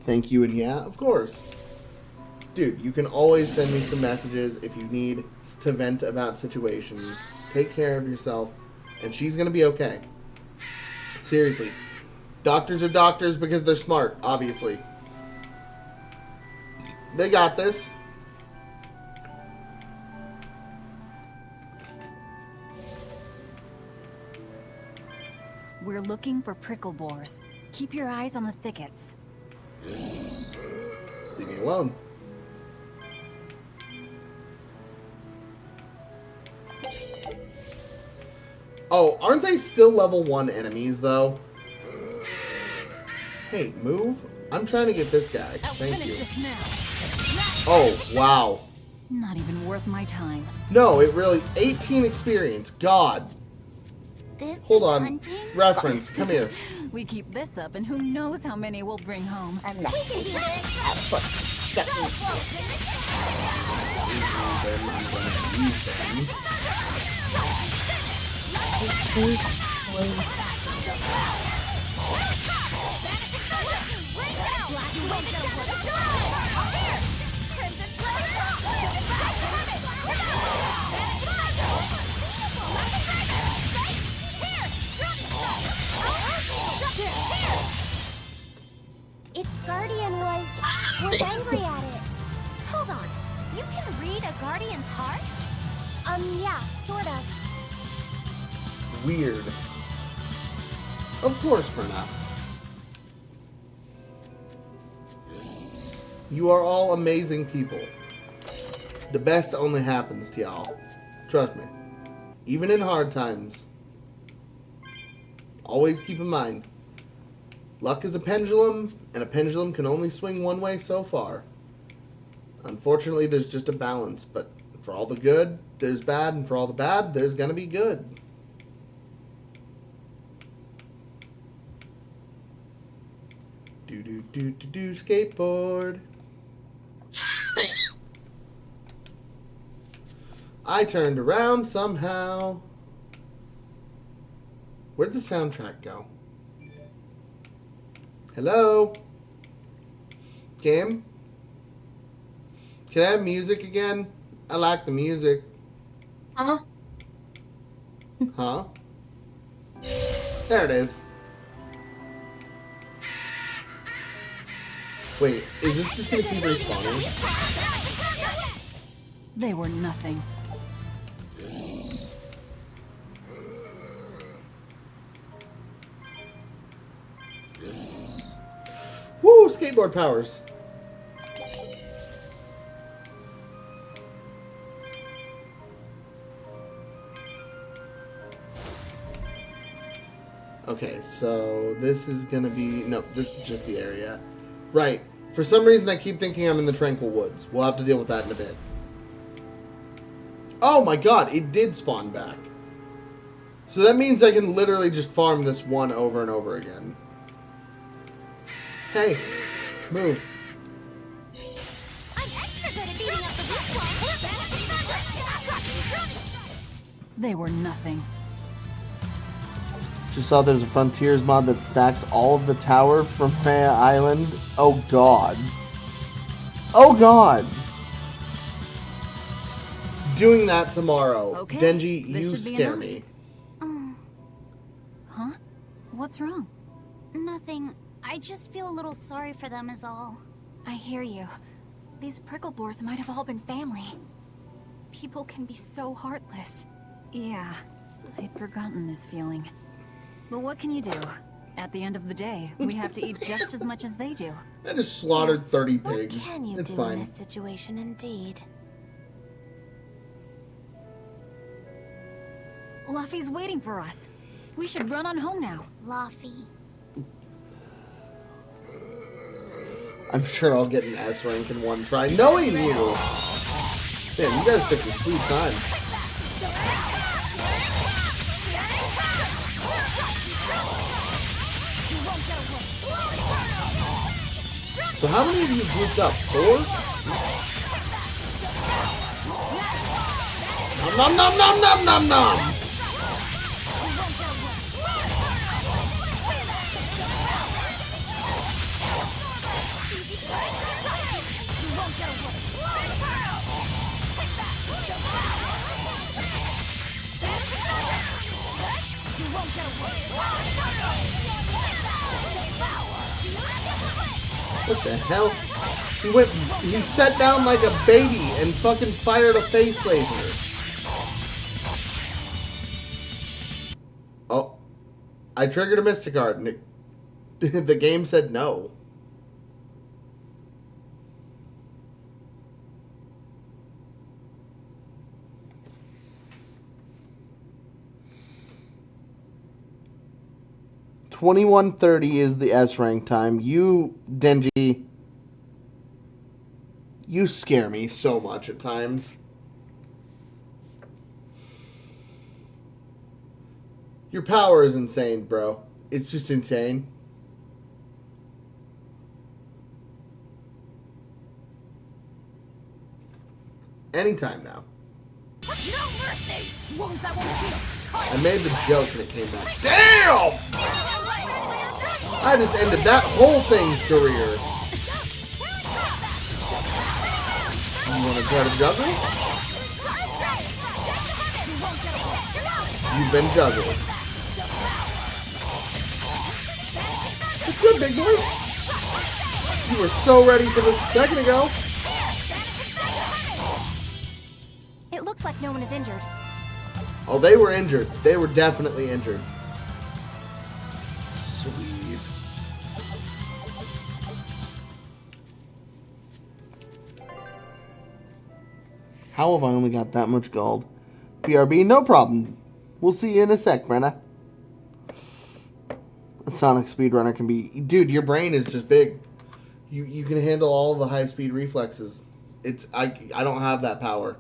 A: Thank you, and yeah, of course. Dude, you can always send me some messages if you need to vent about situations. Take care of yourself, and she's gonna be okay. Seriously. Doctors are doctors because they're smart, obviously. They got this.
J: We're looking for prickle boars. Keep your eyes on the thickets.
A: Leave me alone. Oh, aren't they still level 1 enemies, though? Hey, move. I'm trying to get this guy. Thank you. Oh, wow.
J: Not even worth my time.
A: No, it really... 18 experience. God.
L: This
A: Hold
L: is
A: on.
L: hunting?
A: Reference. Come here.
J: We keep this up, and who knows how many we'll bring home.
L: We can do Its guardian was angry at it.
M: Hold on. You can read a guardian's heart?
L: Yeah, sort of.
A: Weird. Of course, Ferna. You are all amazing people. The best only happens to y'all. Trust me. Even in hard times. Always keep in mind, luck is a pendulum, and a pendulum can only swing one way so far. Unfortunately, there's just a balance, but for all the good, there's bad, and for all the bad, there's gonna be good. Do skateboard. I turned around somehow. Where'd the soundtrack go? Hello? Game? Can I have music again? I like the music.
U: Huh?
A: Huh? There it is. Wait, is this just gonna keep respawning?
J: They were nothing.
A: Woo! Skateboard powers. Okay, so this is gonna be... Nope, this is just the area. Right. For some reason, I keep thinking I'm in the Tranquil Woods. We'll have to deal with that in a bit. Oh my god, it did spawn back. So that means I can literally just farm this one over and over again. Hey, move.
L: I'm extra good at beating up the weak ones.
J: They were nothing.
A: Just saw there's a Frontiers mod that stacks all of the tower from Maya Island. Oh god. Oh god! Doing that tomorrow.
J: Okay,
A: Denji,
J: this
A: you
J: should be
A: scare
J: enough.
A: me.
J: Huh? What's wrong?
B: Nothing. I just feel a little sorry for them is all. I hear you. These prickle boars might have all been family. People can be so heartless.
J: Yeah, I'd forgotten this feeling. But what can you do? At the end of the day, we have to eat just as much as they do.
A: I just slaughtered 30
M: What
A: pigs.
M: can you
A: It's
M: do
A: fine.
M: in this situation, indeed?
J: Luffy's waiting for us. We should run on home now.
B: Luffy.
A: I'm sure I'll get an S rank in one try. Knowing you! Man, you guys took your sweet time. So how many of you grouped up? 4? Nom nom nom nom nom nom! What the hell? He sat down like a baby and fucking fired a face laser. Oh. I triggered a Mystic Art and the game said no. $21.30 is the S rank time. You, Denji, you scare me so much at times. Your power is insane, bro. It's just insane. Anytime now.
L: No mercy! Wounds that won't shield.
A: I made the joke and it came back. Damn! I just ended that whole thing's career. You want to try to juggle? You've been juggled. It's good, big boy. You were so ready for this a second ago.
B: It looks like no one is injured.
A: Oh, they were injured. They were definitely injured. Sweet. How have I only got that much gold? BRB, no problem. We'll see you in a sec, Brenna. A Sonic speedrunner can be... Dude, your brain is just big. You can handle all the high-speed reflexes. I don't have that power.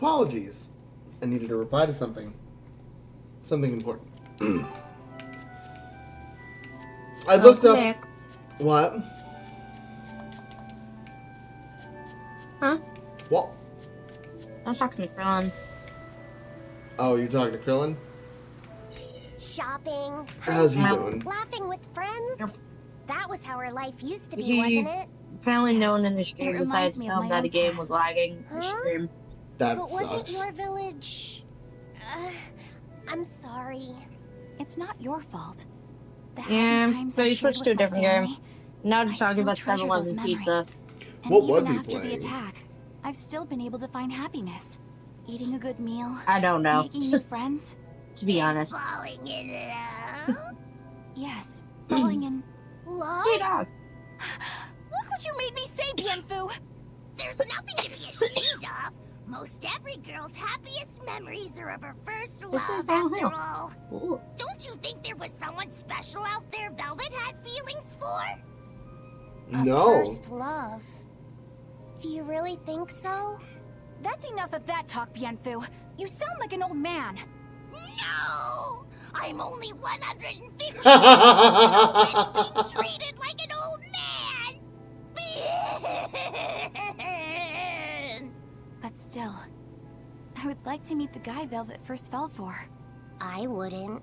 A: Apologies. I needed to reply to something. Something important. I looked up...
U: Back.
A: What?
U: Huh?
A: What?
U: I'm talking to Krillin.
A: Oh, you're talking to Krillin?
C: Shopping,
A: How's he
C: hunting,
A: doing?
C: laughing with friends. That was how our life used to be,
U: He
C: wasn't it?
U: apparently no one in the
B: It
U: stream
B: reminds
U: decided to
B: me
U: tell
B: of
U: him
B: my
U: that
B: own
U: a game was
B: past.
U: lagging the
C: Huh?
U: stream.
A: That
C: But
A: sucks.
C: wasn't your village... I'm sorry.
B: It's not your fault. The
U: Yeah,
B: happy times
U: so
B: I
U: you
B: shared
U: switched to a
B: with my
U: different game.
B: family,
U: Now
B: I
U: just talking
B: still
U: about
B: treasure
U: 7-Eleven
B: those
U: pizza.
B: memories. And
A: What
B: even
A: was he
B: after the
A: playing?
B: attack, I've still been able to find happiness. Eating a good meal.
U: I don't know.
B: Making new friends.
U: To be honest.
L: Falling in love?
B: Yes, falling in
C: Love?
U: T-Dog.
B: Look what you made me say, Bienfu!
L: There's nothing to be ashamed of. Most every girl's happiest memories are of her first love,
U: is
L: after
U: Silent Hill.
L: all.
U: Ooh.
L: Don't you think there was someone special out there Velvet had feelings for?
A: No.
C: First love. Do you really think so?
B: That's enough of that talk, Bienfu. You sound like an old man.
L: No! I'm only 150 years old and being treated like an old man!
B: But still, I would like to meet the guy Velvet first fell for.
C: I wouldn't.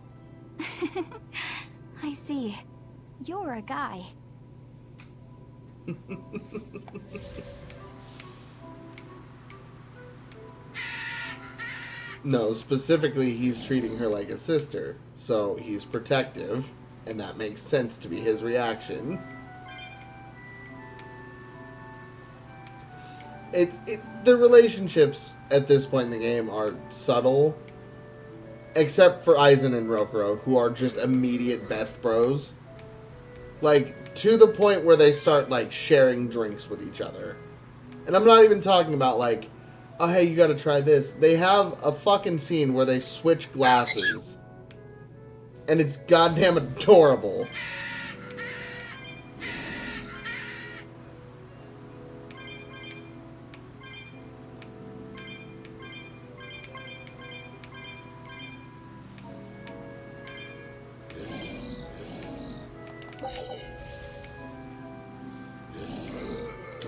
B: I see. You're a guy.
A: No, specifically, he's treating her like a sister. So he's protective, and that makes sense to be his reaction. The relationships at this point in the game are subtle, except for Aizen and Rokuro, who are just immediate best bros. Like, to the point where they start, like, sharing drinks with each other. And I'm not even talking about, like, oh, hey, you gotta try this. They have a fucking scene where they switch glasses. And it's goddamn adorable.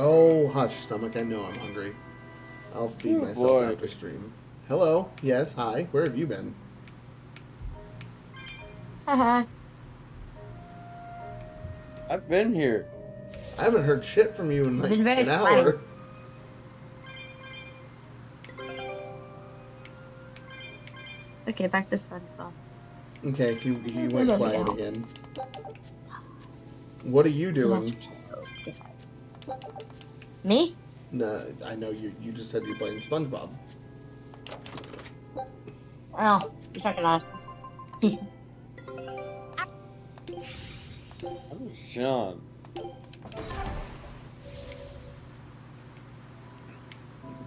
A: Oh, hush, stomach. I know I'm hungry. I'll feed myself
K: boy.
A: after stream. Hello. Yes, hi. Where have you been?
U: Haha.
K: I've been here.
A: I haven't heard shit from you in like
U: Been very
A: an hour.
U: quiet. Okay, back to SpongeBob.
A: Okay, he went quiet again. What are you doing?
U: Me?
A: No, I know you just said you're playing SpongeBob.
U: Oh, you're talking last.
K: Who's John?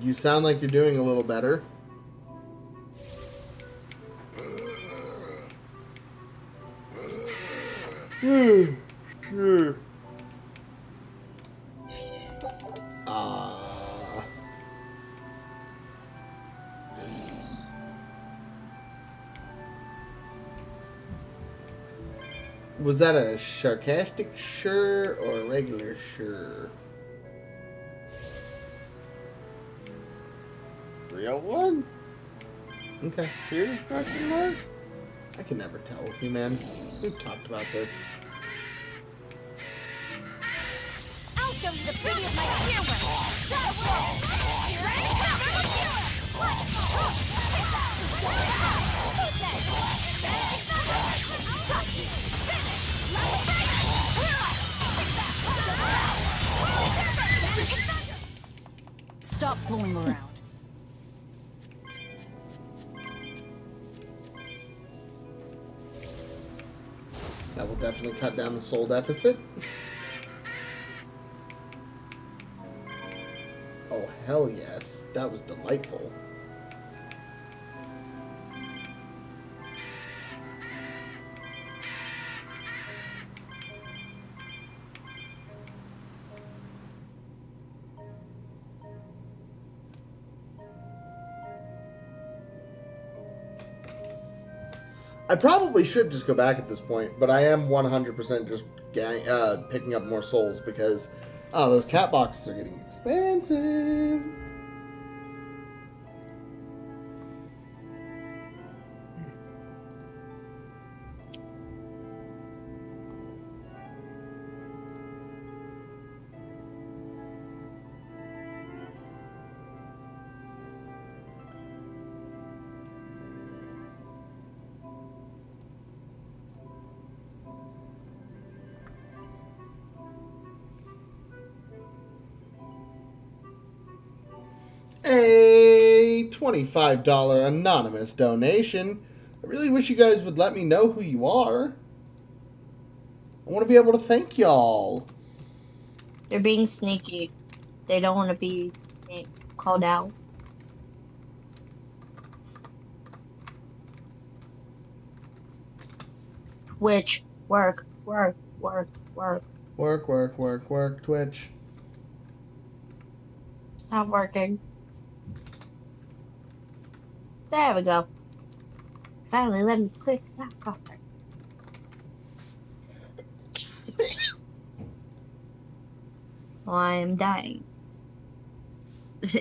A: You sound like you're doing a little better. Sure. Was that a sarcastic sure or a regular sure?
K: Real one?
A: Okay.
K: Serious question mark?
A: I can never tell with you, man. We've talked about this.
B: I'll show you the beauty of my spear work. You ready?
J: Stop fooling around.
A: That will definitely cut down the soul deficit. Oh, hell yes. That was delightful. I probably should just go back at this point, but I am 100% just picking up more souls because, oh, those cat boxes are getting expensive. A $25 anonymous donation. I really wish you guys would let me know who you are. I want to be able to thank y'all.
U: They're being sneaky. They don't want to be called out. Twitch. Work. Work. Work. Work.
A: Work, work, work, work, Twitch.
U: Not working. There we go. Finally, let me click that copper. I am dying.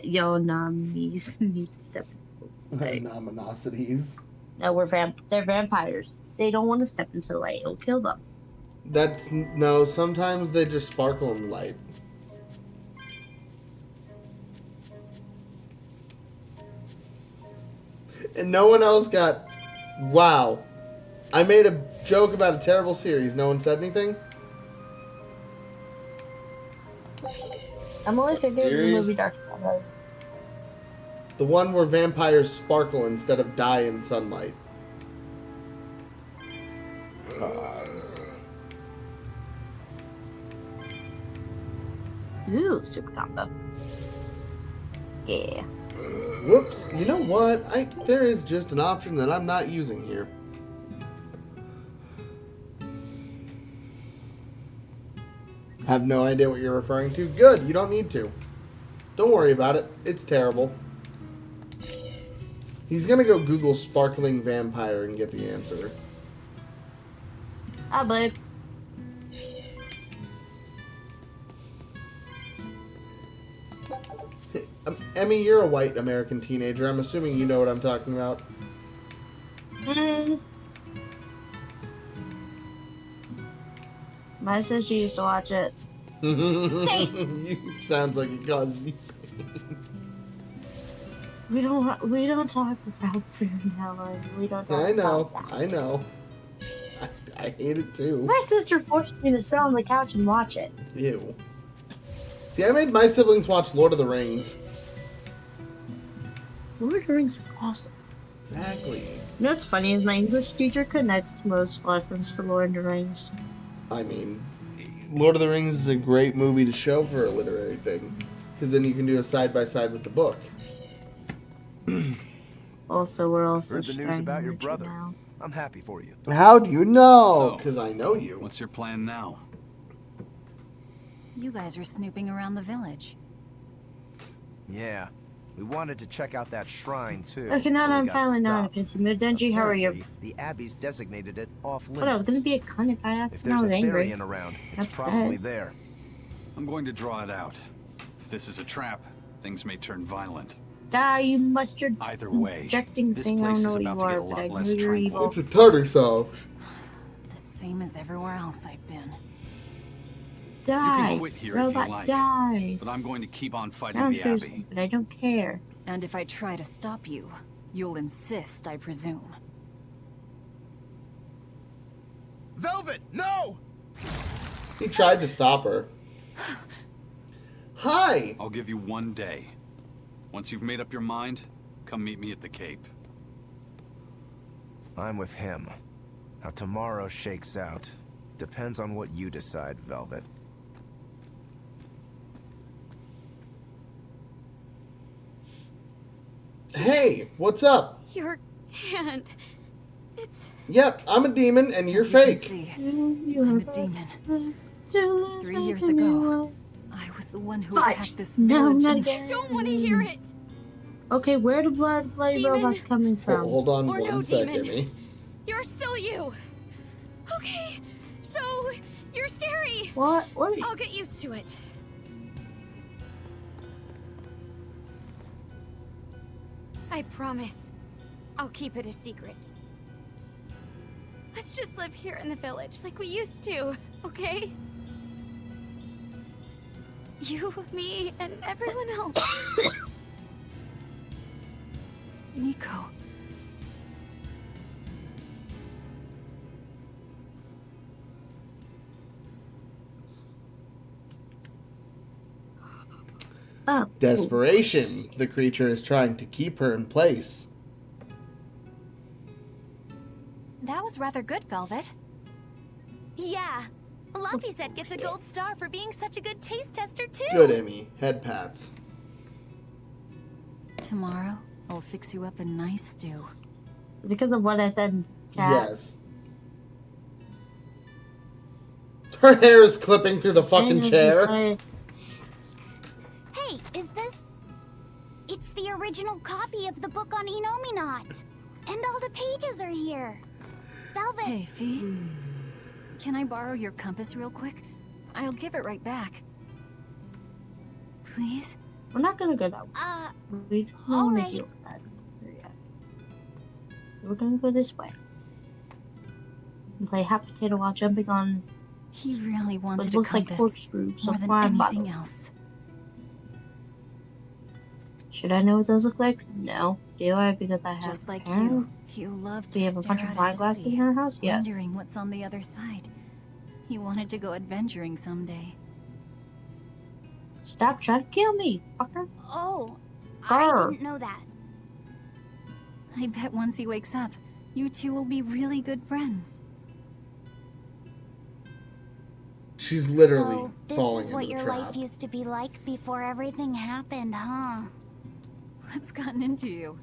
U: Yo, nominees need to step into the light.
A: Nominosities.
U: No, they're vampires. They don't want to step into the light. It'll kill them.
A: No, sometimes they just sparkle in the light. And no one else got... Wow. I made a joke about a terrible series. No one said anything?
U: I'm only thinking of the movie Dark Shadows.
A: The one where vampires sparkle instead of die in sunlight.
U: Ooh, super combo. Yeah.
A: Whoops. You know what? There is just an option that I'm not using here. Have no idea what you're referring to. Good. You don't need to. Don't worry about it. It's terrible. He's gonna go Google sparkling vampire and get the answer.
U: I believe.
A: Emmy, you're a white American teenager. I'm assuming you know what I'm talking about.
U: My sister used to watch it.
A: Sounds like it causes you pain.
U: We don't talk about Fairy. We don't talk about that.
A: I know. I hate it too.
U: My sister forced me to sit on the couch and watch it.
A: Ew. See, I made my siblings watch Lord of the Rings.
U: Lord of the Rings is awesome.
A: Exactly.
U: You know what's funny is my English teacher connects most lessons to Lord of the Rings.
A: I mean, Lord of the Rings is a great movie to show for a literary thing. Because then you can do a side-by-side with the book.
U: Also, we're also
I: heard the news about your brother. Now. I'm happy for you.
A: How do you know? Because I know you.
D: What's your plan now?
J: You guys were snooping around the village.
I: Yeah. We wanted to check out that shrine, too.
U: Okay, now I'm finally not because Midenji, how are you?
I: The Abbey's designated it off limits.
U: But I was gonna be a con if I was angry.
I: Therian around, it's probably there.
D: I'm going to draw it out. If this is a trap, things may turn violent.
U: Die, you mustard.
D: Either way,
U: projecting
D: this
U: thing.
D: place
U: I don't
D: is
U: know
D: about
U: what
D: to
U: you
D: get a
U: are, but
D: lot
U: I
D: less
U: know you're
D: tranquil.
U: evil.
A: It's a tartar sauce.
J: The same as everywhere else I've been.
U: Die.
D: You can quit here if you
U: Robot,
D: like,
U: die.
D: but I'm going to keep on fighting
U: I don't
D: the
U: care,
D: Abbey.
U: but I don't care.
J: And if I try to stop you, you'll insist, I presume.
I: Velvet, no!
A: He tried to stop her. Hi!
D: I'll give you 1 day. Once you've made up your mind, come meet me at the Cape.
I: I'm with him. How tomorrow shakes out depends on what you decide, Velvet.
A: Hey, what's up?
E: Your hand. It's...
A: Yep, I'm a demon and you're
J: As you can
A: fake.
J: see, I'm a demon. 3 years ago, I was the one who attacked this village and...
E: I don't want to hear it!
U: Okay, where do blood-bloody robots coming from?
A: Hold on
E: or
A: one
E: no
A: second,
E: demon.
A: Emmy.
B: You're still you. Okay, so you're scary.
U: What?
B: I'll get used to it. I promise. I'll keep it a secret. Let's just live here in the village like we used to, okay? You, me, and everyone else.
E: Nico.
U: Oh.
A: Desperation. The creature is trying to keep her in place.
B: That was rather good, Velvet.
M: Yeah. Luffy said gets a gold star for being such a good taste tester, too.
A: Good, Amy. Head pats.
E: Tomorrow, I'll fix you up a nice stew.
U: Because of what I said in chat.
A: Yes. Her hair is clipping through the fucking chair.
L: Hey, is this... It's the original copy of the book on Enominat. And all the pages are here. Velvet...
E: Hey, Fee. Can I borrow your compass real quick? I'll give it right back. Please?
U: We're not gonna go that way. We don't want to deal with that. We're gonna go this way. And play half potato while jumping on...
E: He really wanted
U: what
E: a
U: looks
E: compass
U: like corkscrews
E: more
U: of
E: than
U: wine
E: anything
U: bottles.
E: else.
U: Should I know what those look like? No. Do I? Because I have
E: Just like
U: parents?
E: you loved to
U: We have a
E: stare
U: bunch of
E: out
U: wine
E: at the
U: glasses
E: sea,
U: in our house? Yes.
E: wondering what's on the other side. He wanted to go adventuring someday.
U: Stop trying to kill me, fucker.
L: Oh, I
U: Grr.
L: didn't know that.
E: I bet once he wakes up, you two will be really good friends.
A: She's literally
L: So, this
A: falling
L: is what
A: into
L: your
A: the trap.
L: life used to be like before everything happened, huh?
E: What's gotten into you?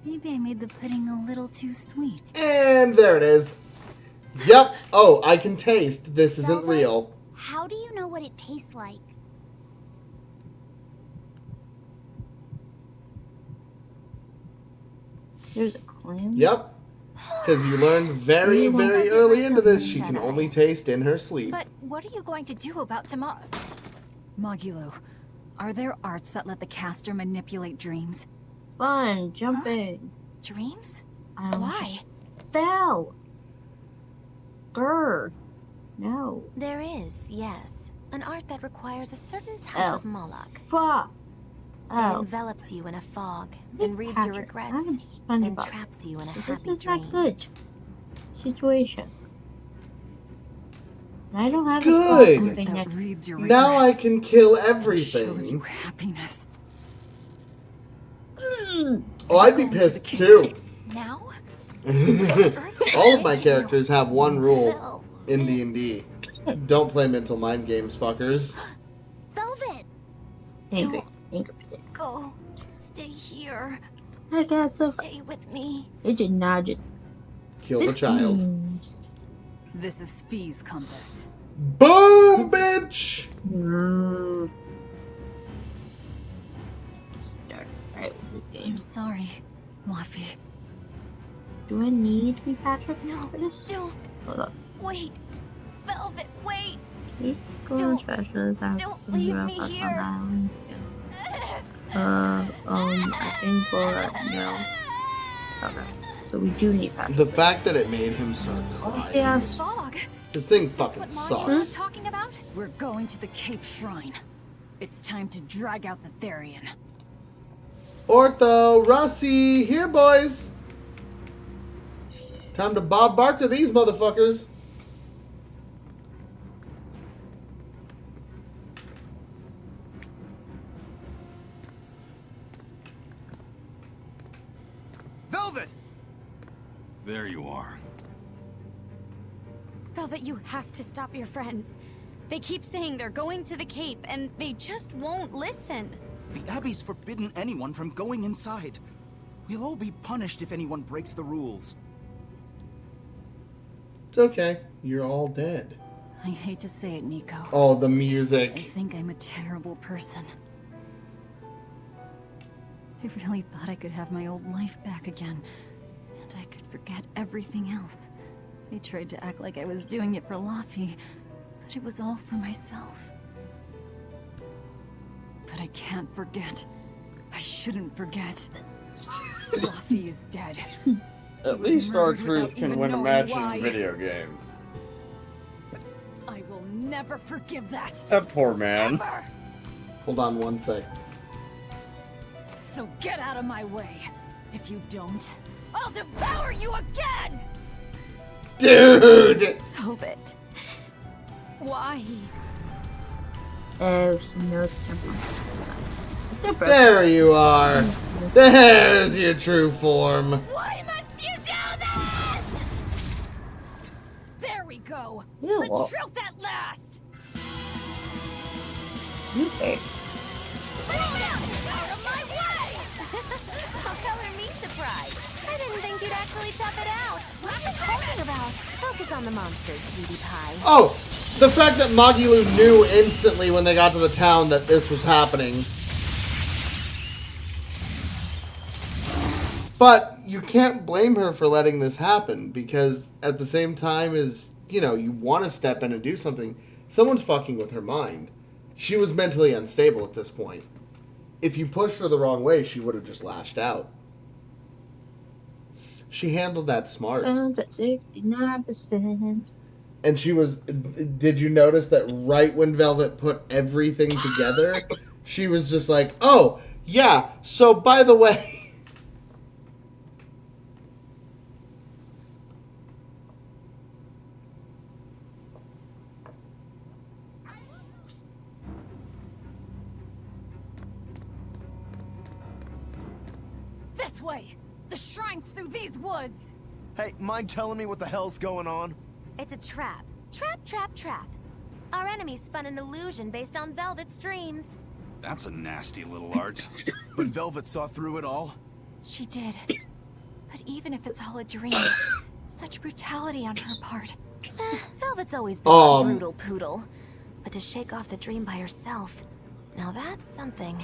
E: Maybe I made the pudding a little too sweet.
A: And there it is. Yep. Oh, I can taste. This isn't
L: Velvet,
A: real.
L: How do you know what it tastes like?
U: There's a clam.
A: Yep. Because you learned very,
U: Really?
A: very
B: Go get
A: early into
B: myself
A: this,
B: some
A: she can
B: Jedi.
A: only taste in her sleep.
B: But what are you going to do about tomorrow?
E: Magilu, are there arts that let the caster manipulate dreams?
U: Fun, jumping.
B: Dreams?
U: Why? Fell. Grr. No.
M: There is, yes. An art that requires a certain type
U: Oh.
M: of Moloch.
U: Fuck.
M: It
U: Oh.
M: envelops you in a fog and reads your
U: Patrick,
M: regrets,
U: I'm
M: then
U: SpongeBob.
M: traps you in a
U: This
M: happy
U: is
M: dream.
U: not good situation. I don't have
A: Good.
U: a thing next.
E: Reads your
A: Now I
E: regrets
A: can kill
E: and
A: everything.
E: shows you happiness.
A: Oh, I'd be pissed too.
B: Now?
A: All of my characters have one rule in D&D. Don't play mental mind games, fuckers.
L: Velvet!
U: Angry. Angry potato.
M: Go. Stay here.
U: I got so.
M: Stay with me.
U: It did not just.
A: Kill the child.
E: This is Fee's compass.
A: Boom, bitch!
U: Start right with this game.
E: I'm sorry, Luffy.
U: Do I need to be Patrick
M: No,
U: for this?
M: don't.
U: Hold up.
M: Wait. Velvet, wait.
U: Keep going
M: Don't-
U: special
M: don't leave me here.
U: I think we'll no. Okay, so we do need Patrick.
A: The fact that it made him start crying.
U: Yes.
B: Fog?
A: This thing
B: That's
A: fucking
B: what Mario was
A: sucks.
B: talking about?
E: We're going to the Cape Shrine. It's time to drag out the Therian.
A: Ortho, Rossi, here, boys. Time to Bob Barker these motherfuckers.
D: Velvet! There you are.
B: Velvet, you have to stop your friends. They keep saying they're going to the Cape, and they just won't listen.
F: The Abbey's forbidden anyone from going inside. We'll all be punished if anyone breaks the rules.
A: It's okay. You're all dead.
E: I hate to say it, Nico.
A: Oh, the
E: I
A: music.
E: think I'm a terrible person. I really thought I could have my old life back again, and I could forget everything else. I tried to act like I was doing it for Laffy, but it was all for myself. But I can't forget. I shouldn't forget. Laffy is dead.
K: At least our truth can win a match in video games.
J: I will never forgive that.
K: That poor man.
J: Never.
A: Hold on one sec.
J: So get out of my way. If you don't, I'll devour you again!
A: Dude!
M: Velvet. Why?
U: There's no temples.
A: There you are. There's your true form.
J: Why must you do this? There we go.
U: Yeah,
J: the
U: well.
J: truth at last.
U: Okay.
J: Out of my way!
M: I'll color me surprised. I didn't think you'd actually tough it out. What are you talking about? Focus on the monsters, sweetie pie.
A: Oh, the fact that Magilu knew instantly when they got to the town that this was happening. But you can't blame her for letting this happen, because at the same time as, you know, you want to step in and do something, someone's fucking with her mind. She was mentally unstable at this point. If you pushed her the wrong way, she would have just lashed out. She handled that smart.
U: 69%.
A: And she was... Did you notice that right when Velvet put everything together, she was just like, oh, yeah, so by the way...
J: This way! The shrine's through these woods!
I: Hey, mind telling me what the hell's going on?
M: It's a trap. Trap. Our enemy spun an illusion based on Velvet's dreams.
D: That's a nasty little art.
I: But Velvet saw through it all?
B: She did. But even if it's all a dream, such brutality on her part.
M: Velvet's always been a brutal poodle. But to shake off the dream by herself, now that's something.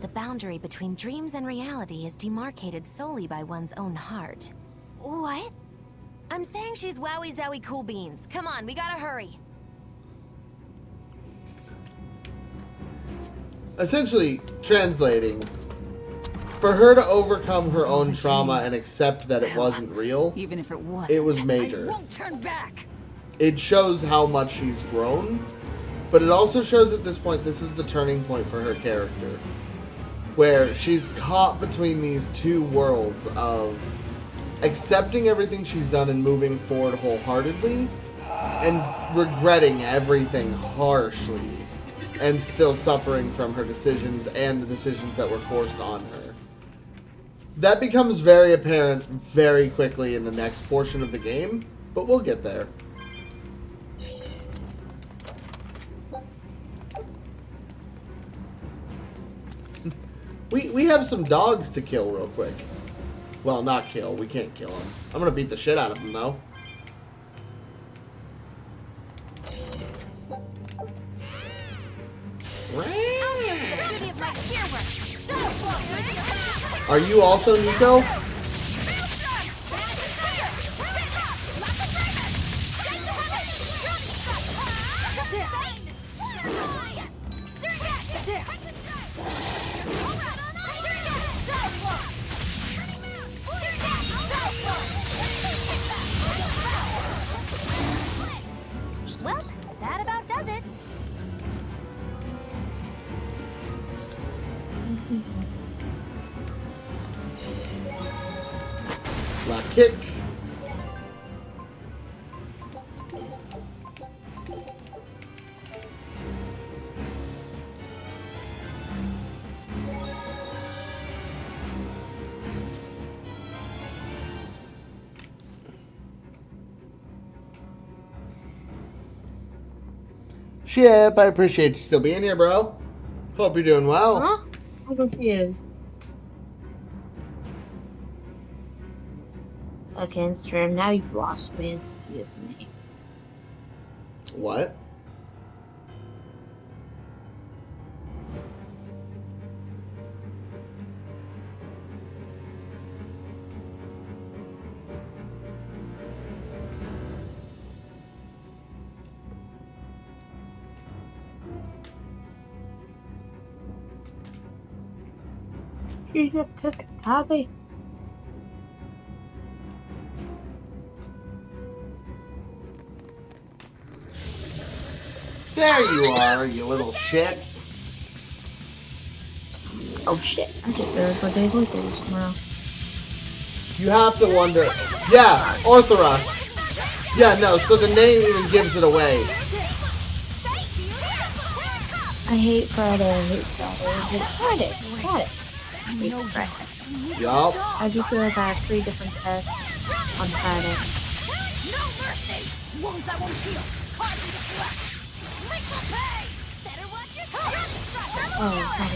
M: The boundary between dreams and reality is demarcated solely by one's own heart.
B: What?
M: I'm saying she's wowie zowie cool beans. Come on, we gotta hurry.
A: Essentially, translating, for her to overcome her own trauma and accept that it wasn't real,
J: even if it wasn't,
A: it was major.
J: I won't turn back.
A: It shows how much she's grown, but it also shows at this point this is the turning point for her character, where she's caught between these two worlds of accepting everything she's done and moving forward wholeheartedly, and regretting everything harshly, and still suffering from her decisions and the decisions that were forced on her. That becomes very apparent very quickly in the next portion of the game, but we'll get there. We have some dogs to kill real quick. Well, not kill. We can't kill them. I'm gonna beat the shit out of them, though. Are you also Nico?
M: Well, that about does it.
A: Black kick. Ship, I appreciate you still being here, bro. Hope you're doing well.
U: Huh? I'm confused. Okay, stream. Now you've lost me. With me.
A: What?
U: Just happy.
A: There you are, you little shits.
U: Oh shit, I just realized what day of work it is tomorrow.
A: You have to wonder. Yeah, Orthoros. Yeah, no, so the name even gives it away.
U: I hate Friday, I hate Saturday, I hate Friday. Got it.
E: I know you.
A: Yup.
U: I just realized I have 3 different tests on Friday.
L: No mercy! Wounds that won't heal. Hard to deflect. Lethal pay! Better watch your step!
U: Oh, God.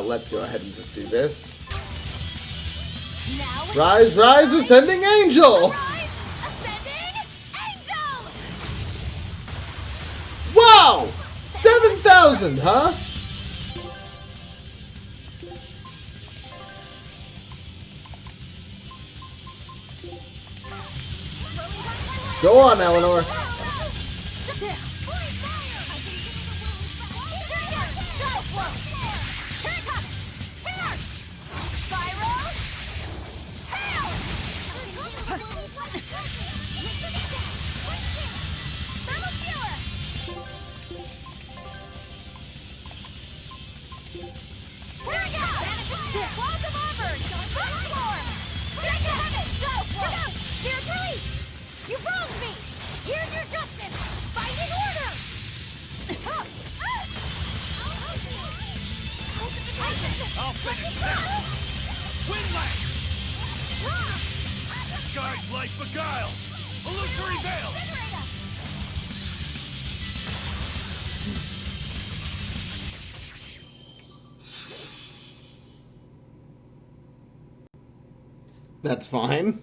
A: Let's go ahead and just do this. Rise, rise, ascending angel! Wow! 7,000, huh? Go on, Eleanor.
L: You wronged me! Here's your justice! Finding order!
G: I'll finish that! Windlash! Guy's life beguiled! Illusory veil!
A: That's fine.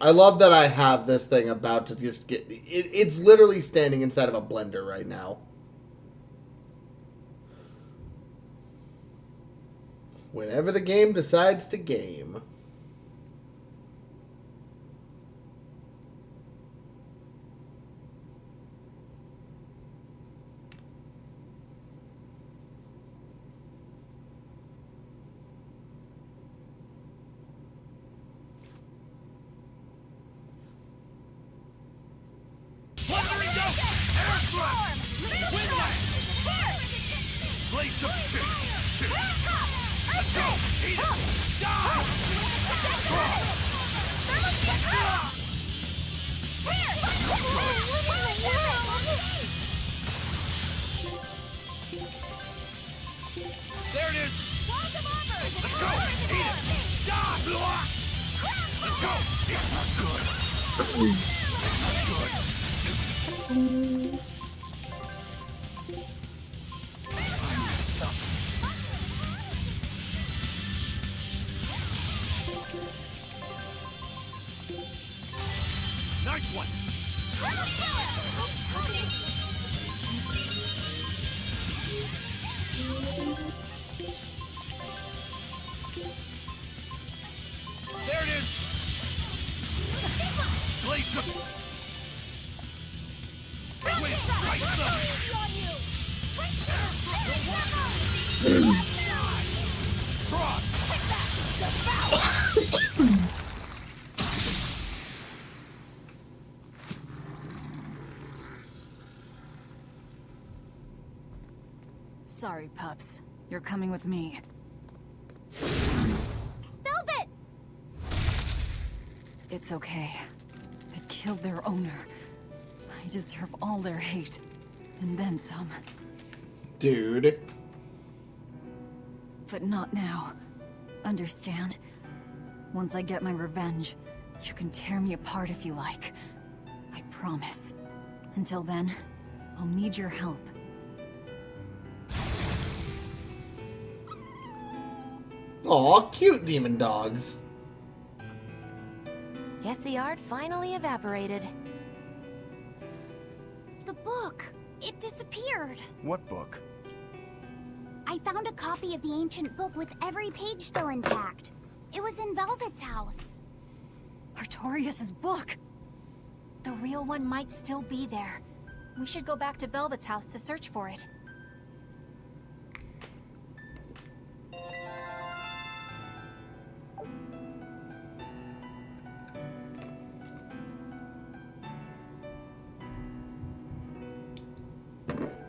A: I love that I have this thing about to just get... It's literally standing inside of a blender right now. Whenever the game decides to game.
G: Blades of shit! Let's go! Eat it! Die! There it is! Let's go! Eat it! Die! Let's go! It's not good! Not good! Nice one! There it is! Blades of... Wait, right
E: Sorry, pups. You're coming with me.
L: Velvet!
E: It's okay. I killed their owner. I deserve all their hate. And then some.
A: Dude.
E: But not now. Understand? Once I get my revenge, you can tear me apart if you like. I promise. Until then, I'll need your help.
A: Aw, cute demon dogs.
M: Guess the art finally evaporated.
C: The book. It disappeared.
I: What book?
C: I found a copy of the ancient book with every page still intact. It was in Velvet's house.
B: Artorias' book! The real one might still be there. We should go back to Velvet's house to search for it.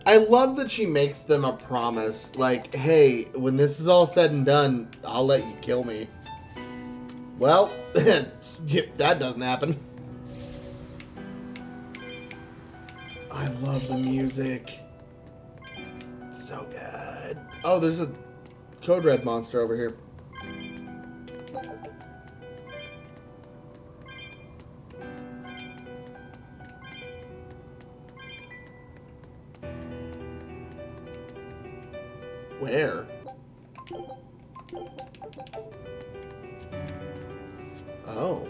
A: I love that she makes them a promise. Like, hey, when this is all said and done, I'll let you kill me. Well, that doesn't happen. I love the music. It's so good. Oh, there's a Code Red monster over here. Where? Oh.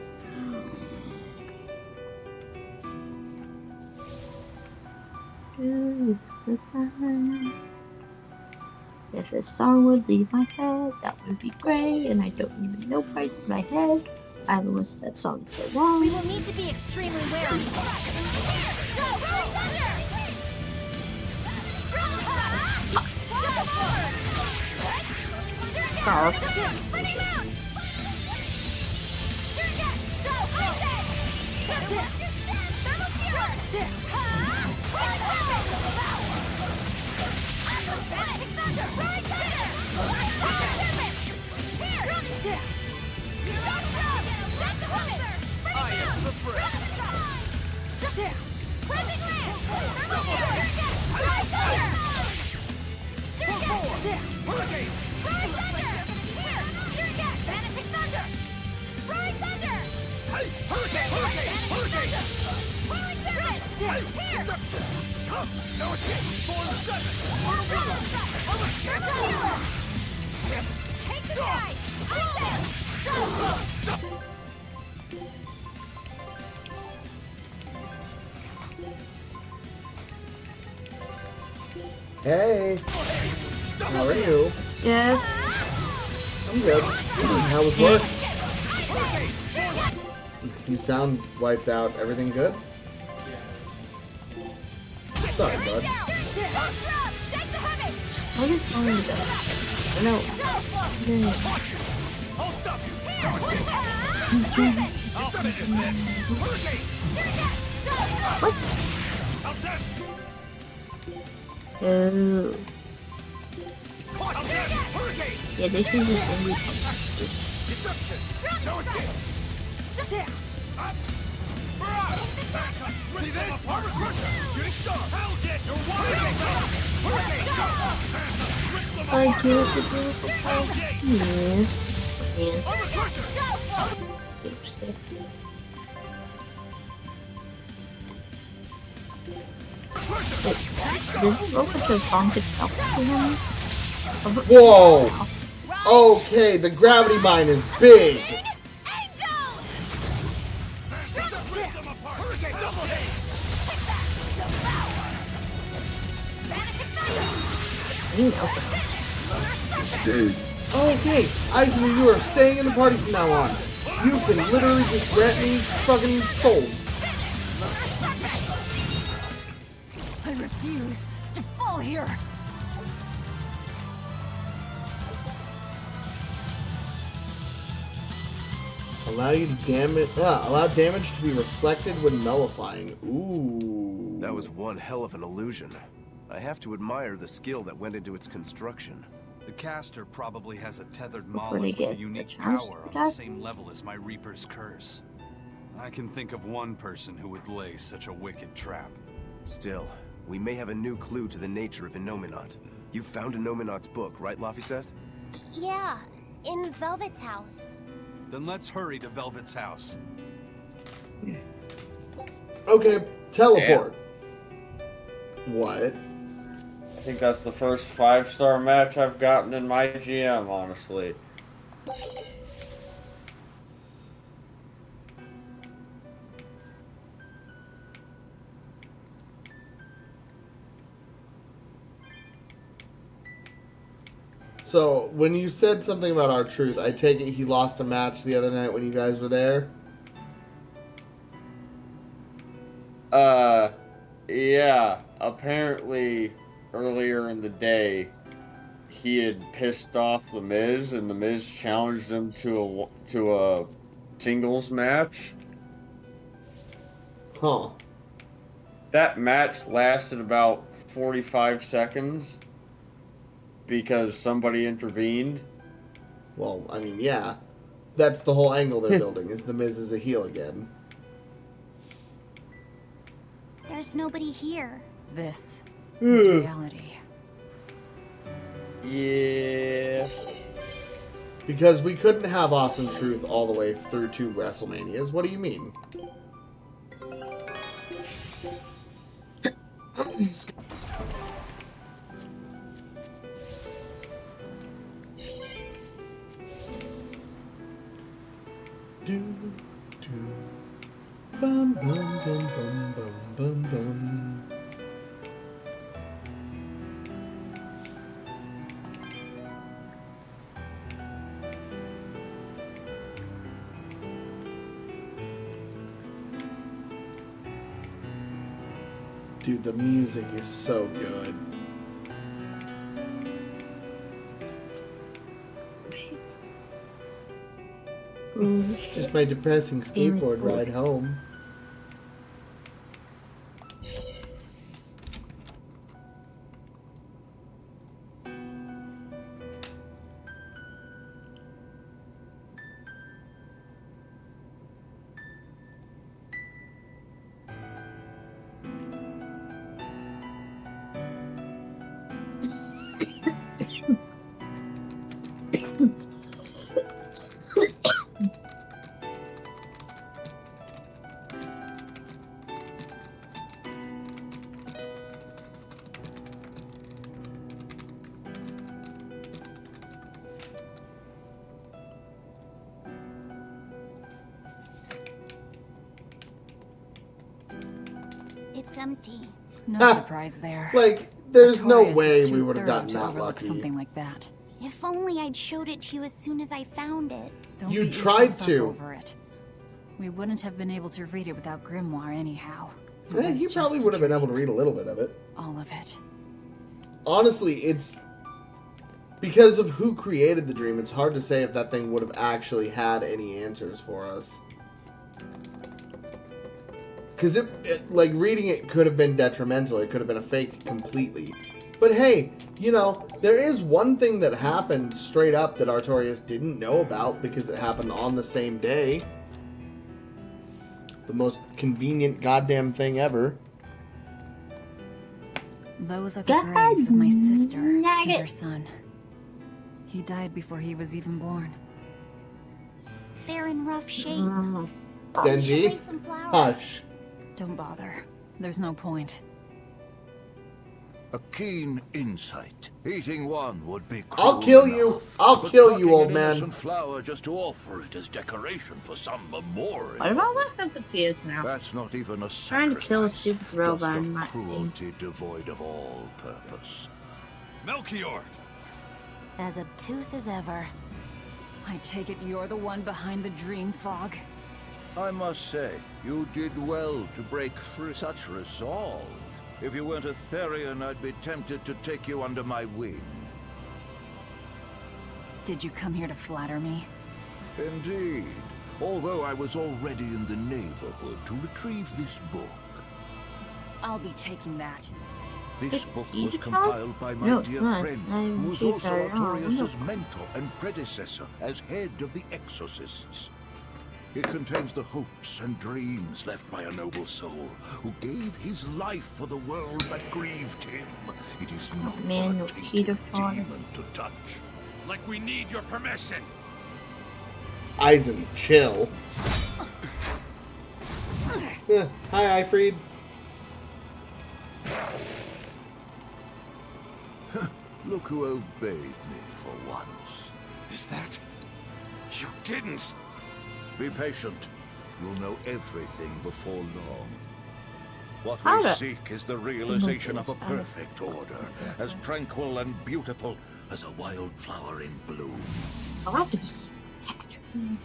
U: If this song would leave my head, that would be great, and I don't even know parts of my head. I haven't listened to that song in so long.
B: We will need to be extremely wary.
A: Hey, how are you?
U: Yes.
A: I'm good. How was work? You sound wiped out. Everything good? Sorry, bud.
U: How are you calling me that? No. What? Oh. Yeah, this is the thing we
G: See this? Armor crusher! Shooting star! Hell get your wide
U: Thank you for beautiful power. Yes. Yes.
G: Armor crusher!
U: Did you go for the song itself?
A: Whoa! Okay, the gravity mine is big. Okay, Aizen, you are staying in the party from now on. You can literally just grant me fucking souls.
E: I refuse to fall here.
A: Allow damage to be reflected when nullifying. Ooh.
I: That was one hell of an illusion. I have to admire the skill that went into its construction.
D: The caster probably has a tethered Moloch with a unique power on the same level as my Reaper's curse. I can think of one person who would lay such a wicked trap.
I: Still, we may have a new clue to the nature of Innominat. You found Innominat's book, right, Laphicet?
C: Yeah, in Velvet's house.
D: Then let's hurry to Velvet's house.
A: Okay, teleport. What?
K: I think that's the first 5-star match I've gotten in my GM, honestly.
A: So, when you said something about R-Truth, I take it he lost a match the other night when you guys were there?
K: Yeah. Apparently, earlier in the day, he had pissed off The Miz, and The Miz challenged him to a singles match.
A: Huh.
K: That match lasted about 45 seconds because somebody intervened.
A: Well, I mean, yeah. That's the whole angle they're building, is The Miz is a heel again.
C: There's nobody here.
E: This is reality.
K: Yeah.
A: Because we couldn't have Awesome Truth all the way through 2 WrestleManias. What do you mean? Bum, bum, bum, bum, bum, bum, bum. Dude, the music is so good. Just my depressing skateboard ride home.
C: It's empty.
E: No surprise there.
A: Like, there's no
E: Artorias
A: way
E: is
A: we
E: too
A: would have
E: thorough
A: gotten
E: to
A: that
E: overlook
A: lucky.
E: something like that.
C: If only I'd showed it to you as soon as I found it.
E: Don't
A: You
E: beat
A: tried
E: yourself up
A: to.
E: over it. We wouldn't have been able to read it without Grimoire anyhow.
A: Eh, you probably would have been able to read a little bit of it.
E: All of it.
A: Honestly, it's... because of who created the dream, it's hard to say if that thing would have actually had any answers for us. Because like, reading it could have been detrimental. It could have been a fake completely. But hey, you know, there is one thing that happened straight up that Artorias didn't know about because it happened on the same day. The most convenient goddamn thing ever.
E: Those are the graves of my sister and her son. He died before he was even born.
C: They're in rough shape.
A: Denji?
C: Lay some flowers.
A: Hush.
E: Don't bother. There's no point.
H: A keen insight. Eating one would be cruel
A: I'll kill you.
H: enough,
A: I'll
H: but
A: kill you,
H: plucking
A: old
H: an
A: man.
H: innocent flower just to offer it as decoration for some memorial.
U: What about that? I'm confused now.
H: That's not even a
U: Trying to kill a
H: sacrifice.
U: stupid robot
H: Just
U: in
H: a
U: my
H: cruelty devoid of all purpose.
D: Melchior!
M: As obtuse as ever.
E: I take it you're the one behind the dream fog?
H: I must say, you did well to break free. Such resolve. If you weren't a Therian, I'd be tempted to take you under my wing.
E: Did you come here to flatter me?
H: Indeed. Although I was already in the neighborhood to retrieve this book.
E: I'll be taking that.
H: This book was
U: Easy
H: compiled by my
U: No, it's
H: dear
U: not.
H: friend,
U: I
H: who was
U: see
H: also
U: that. Oh,
H: Artorias'
U: no.
H: mentor and predecessor as head of the Exorcists. It contains the hopes and dreams left by a noble soul who gave his life for the world that grieved him. It is not
U: Man,
H: for
U: no
H: a tainted
U: cheater father.
H: demon to touch.
G: Like we need your permission.
A: Eisen, chill. Hi, Ifried.
H: Look who obeyed me for once.
G: Is that... You didn't...
H: Be patient. You'll know everything before long. What we seek is the realization of a perfect order, as tranquil and beautiful as a wildflower in bloom.
U: I'll have to be spectacular.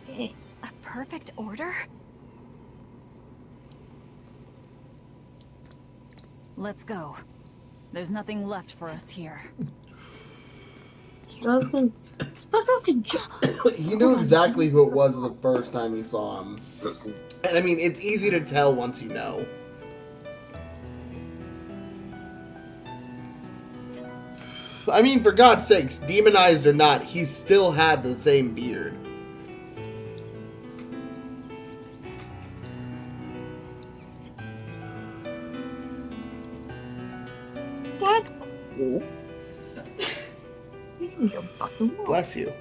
U: Okay.
E: A perfect order? Let's go. There's nothing left for us here.
A: He knew exactly who it was the first time he saw him. And I mean, it's easy to tell once you know. I mean, for God's sakes, demonized or not, he still had the same beard.
U: That's cool.
A: Bless you.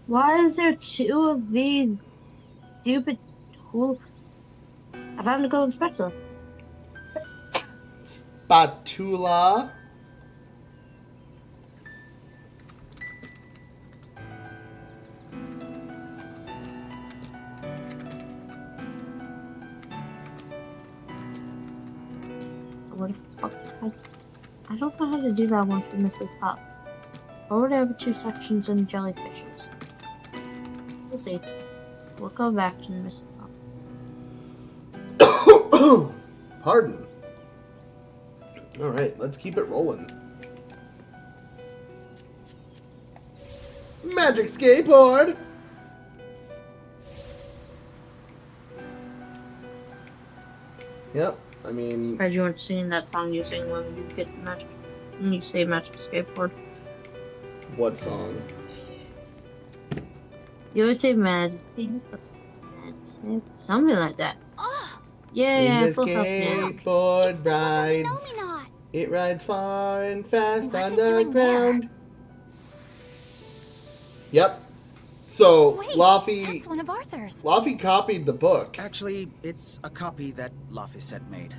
U: Why is there two of these stupid cool? I found a golden spatula.
A: Spatula.
U: What the fuck? I don't know how to do that one for Mrs. Pop. Or would I have two sections in jellyfishes? We'll see. We'll go back to Mrs.
A: Pop. Pardon. Alright, let's keep it rolling. Magic skateboard! Yep, I mean...
U: Surprised you weren't singing that song you sing when you get the magic... When you say magic skateboard.
A: What song?
U: You always say magic something like that. Yeah,
A: the skateboard rides. It rides far and fast on the ground. Yep. So,
E: Wait,
A: Laffy...
E: that's one of Arthur's.
A: Laffy copied the book.
F: Actually, it's a copy that Laphicet made.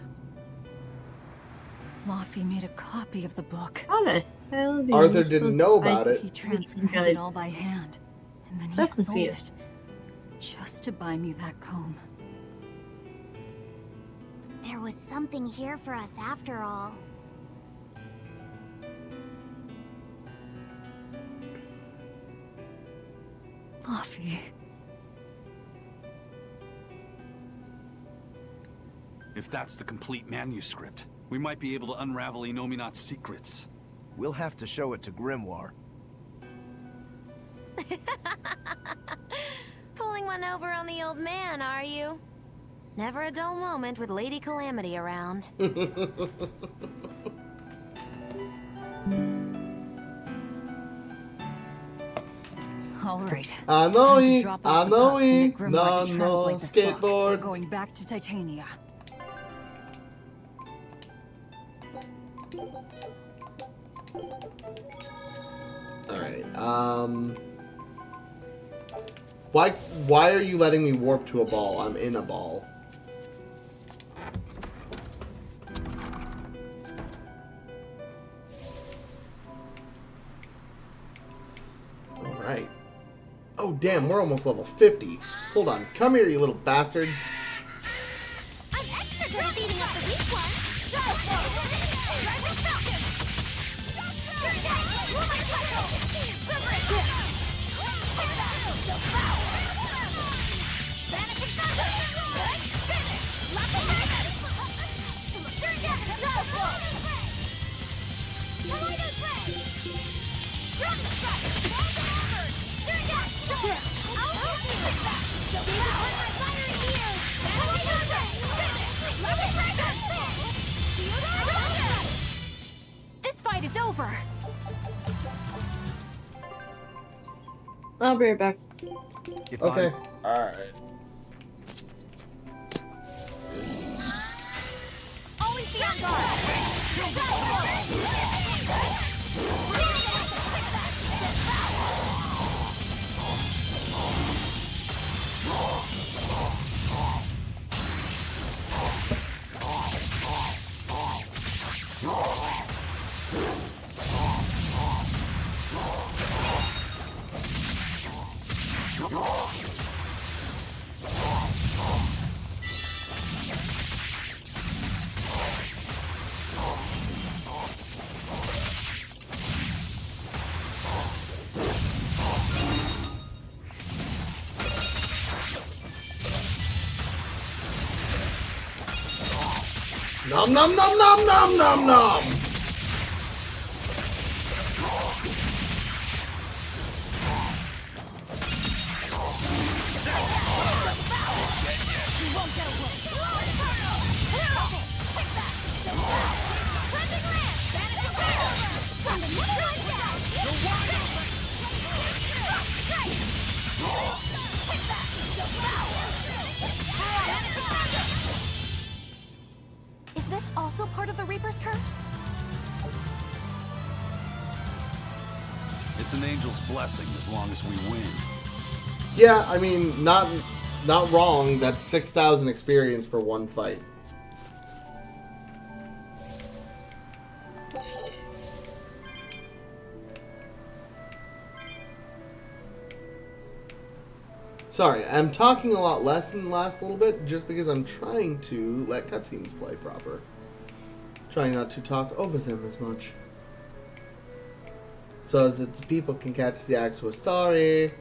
E: Laffy made a copy of the book.
U: How the hell did
A: Arthur didn't know about it.
E: He transcribed it all by hand, and then he sold it. Just to buy me that comb.
C: There was something here for us after all.
E: Laffy.
D: If that's the complete manuscript, we might be able to unravel Inominat's secrets.
I: We'll have to show it to Grimoire.
M: Pulling one over on the old man, are you? Never a dull moment with Lady Calamity around.
E: All right.
A: I know he,
E: no
A: skateboard.
E: We're going back to Titania.
A: All right. Why are you letting me warp to a ball? I'm in a ball. All right. Oh damn, we're almost level 50. Hold on. Come here, you little bastards.
L: I'm extra good at beating up the weak ones.
B: This fight is over.
U: I'll be right back.
A: Okay.
K: Alright.
L: Always be on guard.
A: Nom nom nom nom nom nom nom!
B: Is this also part of the Reaper's curse?
D: It's an angel's blessing as long as we win.
A: Yeah, I mean, not wrong. That's 6,000 experience for one fight. Sorry, I'm talking a lot less than the last little bit just because I'm trying to let cutscenes play proper. Trying not to talk over them as much. So that the people can catch the actual story.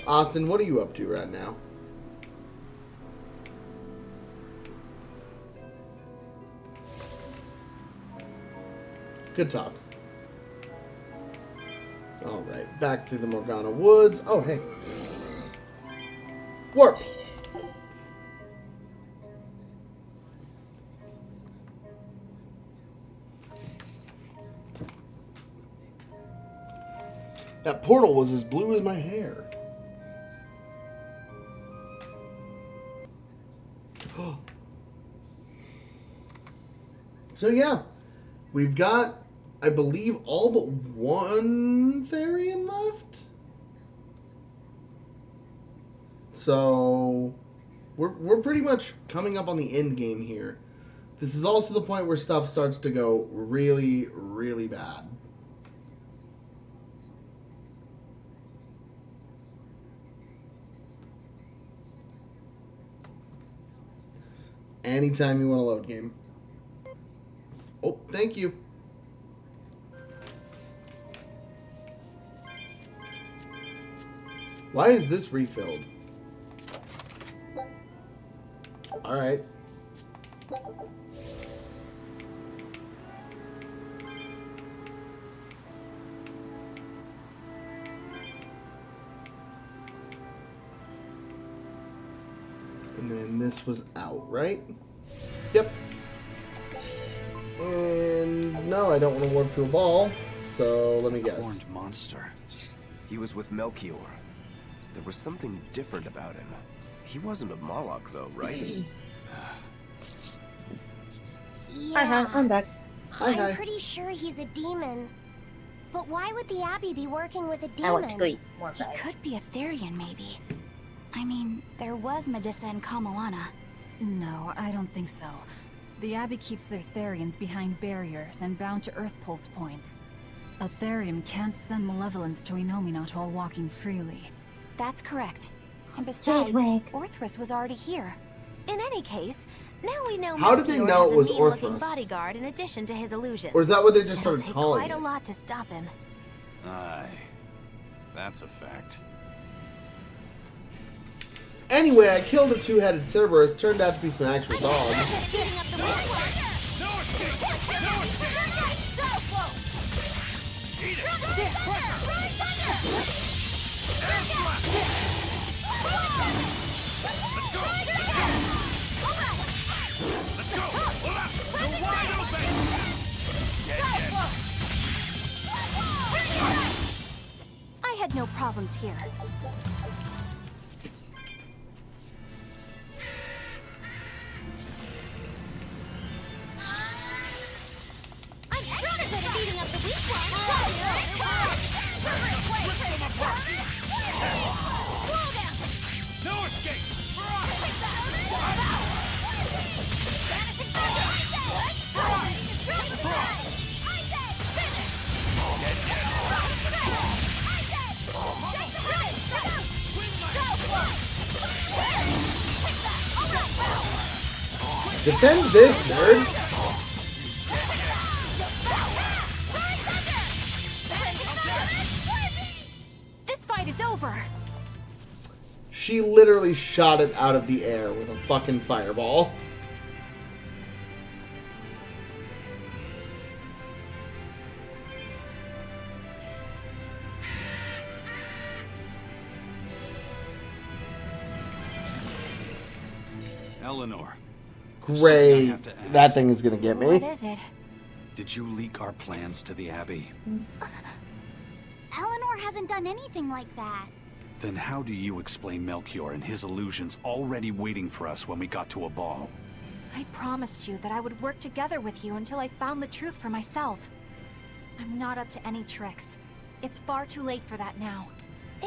A: Austin, what are you up to right now? Good talk. Alright, back to the Morgana Woods. Oh, hey. Warp! That portal was as blue as my hair. So yeah, we've got, I believe, all but one Therian left. So we're pretty much coming up on the end game here. This is also the point where stuff starts to go really, really bad. Anytime you want to load game. Oh, thank you. Why is this refilled? Alright. And then this was out, right? Yep. And no, I don't want to warp to a ball, so let me guess.
I: Horned monster. He was with Melchior. There was something different about him. He wasn't a Moloch, though, right?
C: Yeah.
U: Hi, I'm back.
C: I'm pretty sure he's a demon. But why would the Abbey be working with a demon?
B: He could be a Therian, maybe. I mean, there was Medusa and Kamoana.
E: No, I don't think so. The Abbey keeps their Therians behind barriers and bound to Earth Pulse points. A Therian can't send malevolence to Enominat while walking freely.
B: That's correct. And besides, Orthrus was already here.
M: In any case, now we know
A: How did they
M: Melchior
A: know
M: has
A: it was
M: a mean-looking
A: Orthrus?
M: bodyguard in addition to his illusions.
A: Or is that what they just
M: It'll
A: started
M: take
A: calling
M: quite
A: it?
M: a lot to stop him.
D: Aye. That's a fact.
A: Anyway, I killed a two-headed Cerberus. Turned out to be some actual dogs.
B: I had no problems here.
L: I'm extra good at beating up the weak ones.
G: No escape!
A: Defend this, nerd!
B: This fight is over.
A: She literally shot it out of the air with a fucking fireball.
D: Eleanor.
A: Great. That thing is gonna get me.
B: What is it?
D: Did you leak our plans to the Abbey?
L: Eleanor hasn't done anything like that.
D: Then how do you explain Melchior and his illusions already waiting for us when we got to Aball?
B: I promised you that I would work together with you until I found the truth for myself. I'm not up to any tricks. It's far too late for that now.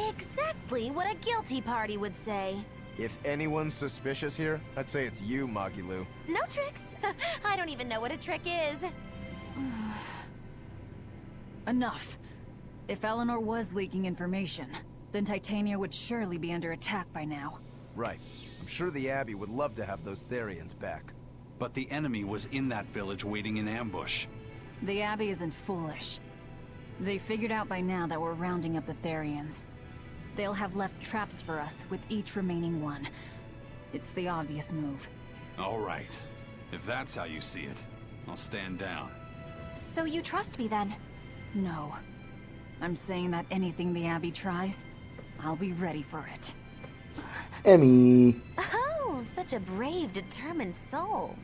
M: Exactly what a guilty party would say.
I: If anyone's suspicious here, I'd say it's you, Magilu.
M: No tricks. I don't even know what a trick is.
E: Enough. If Eleanor was leaking information, then Titania would surely be under attack by now.
I: Right. I'm sure the Abbey would love to have those Therians back.
D: But the enemy was in that village waiting in ambush.
E: The Abbey isn't foolish. They figured out by now that we're rounding up the Therians. They'll have left traps for us with each remaining one. It's the obvious move.
D: All right. If that's how you see it, I'll stand down.
B: So you trust me then?
E: No. I'm saying that anything the Abbey tries, I'll be ready for it.
A: Emmy.
M: Oh, such a brave, determined soul.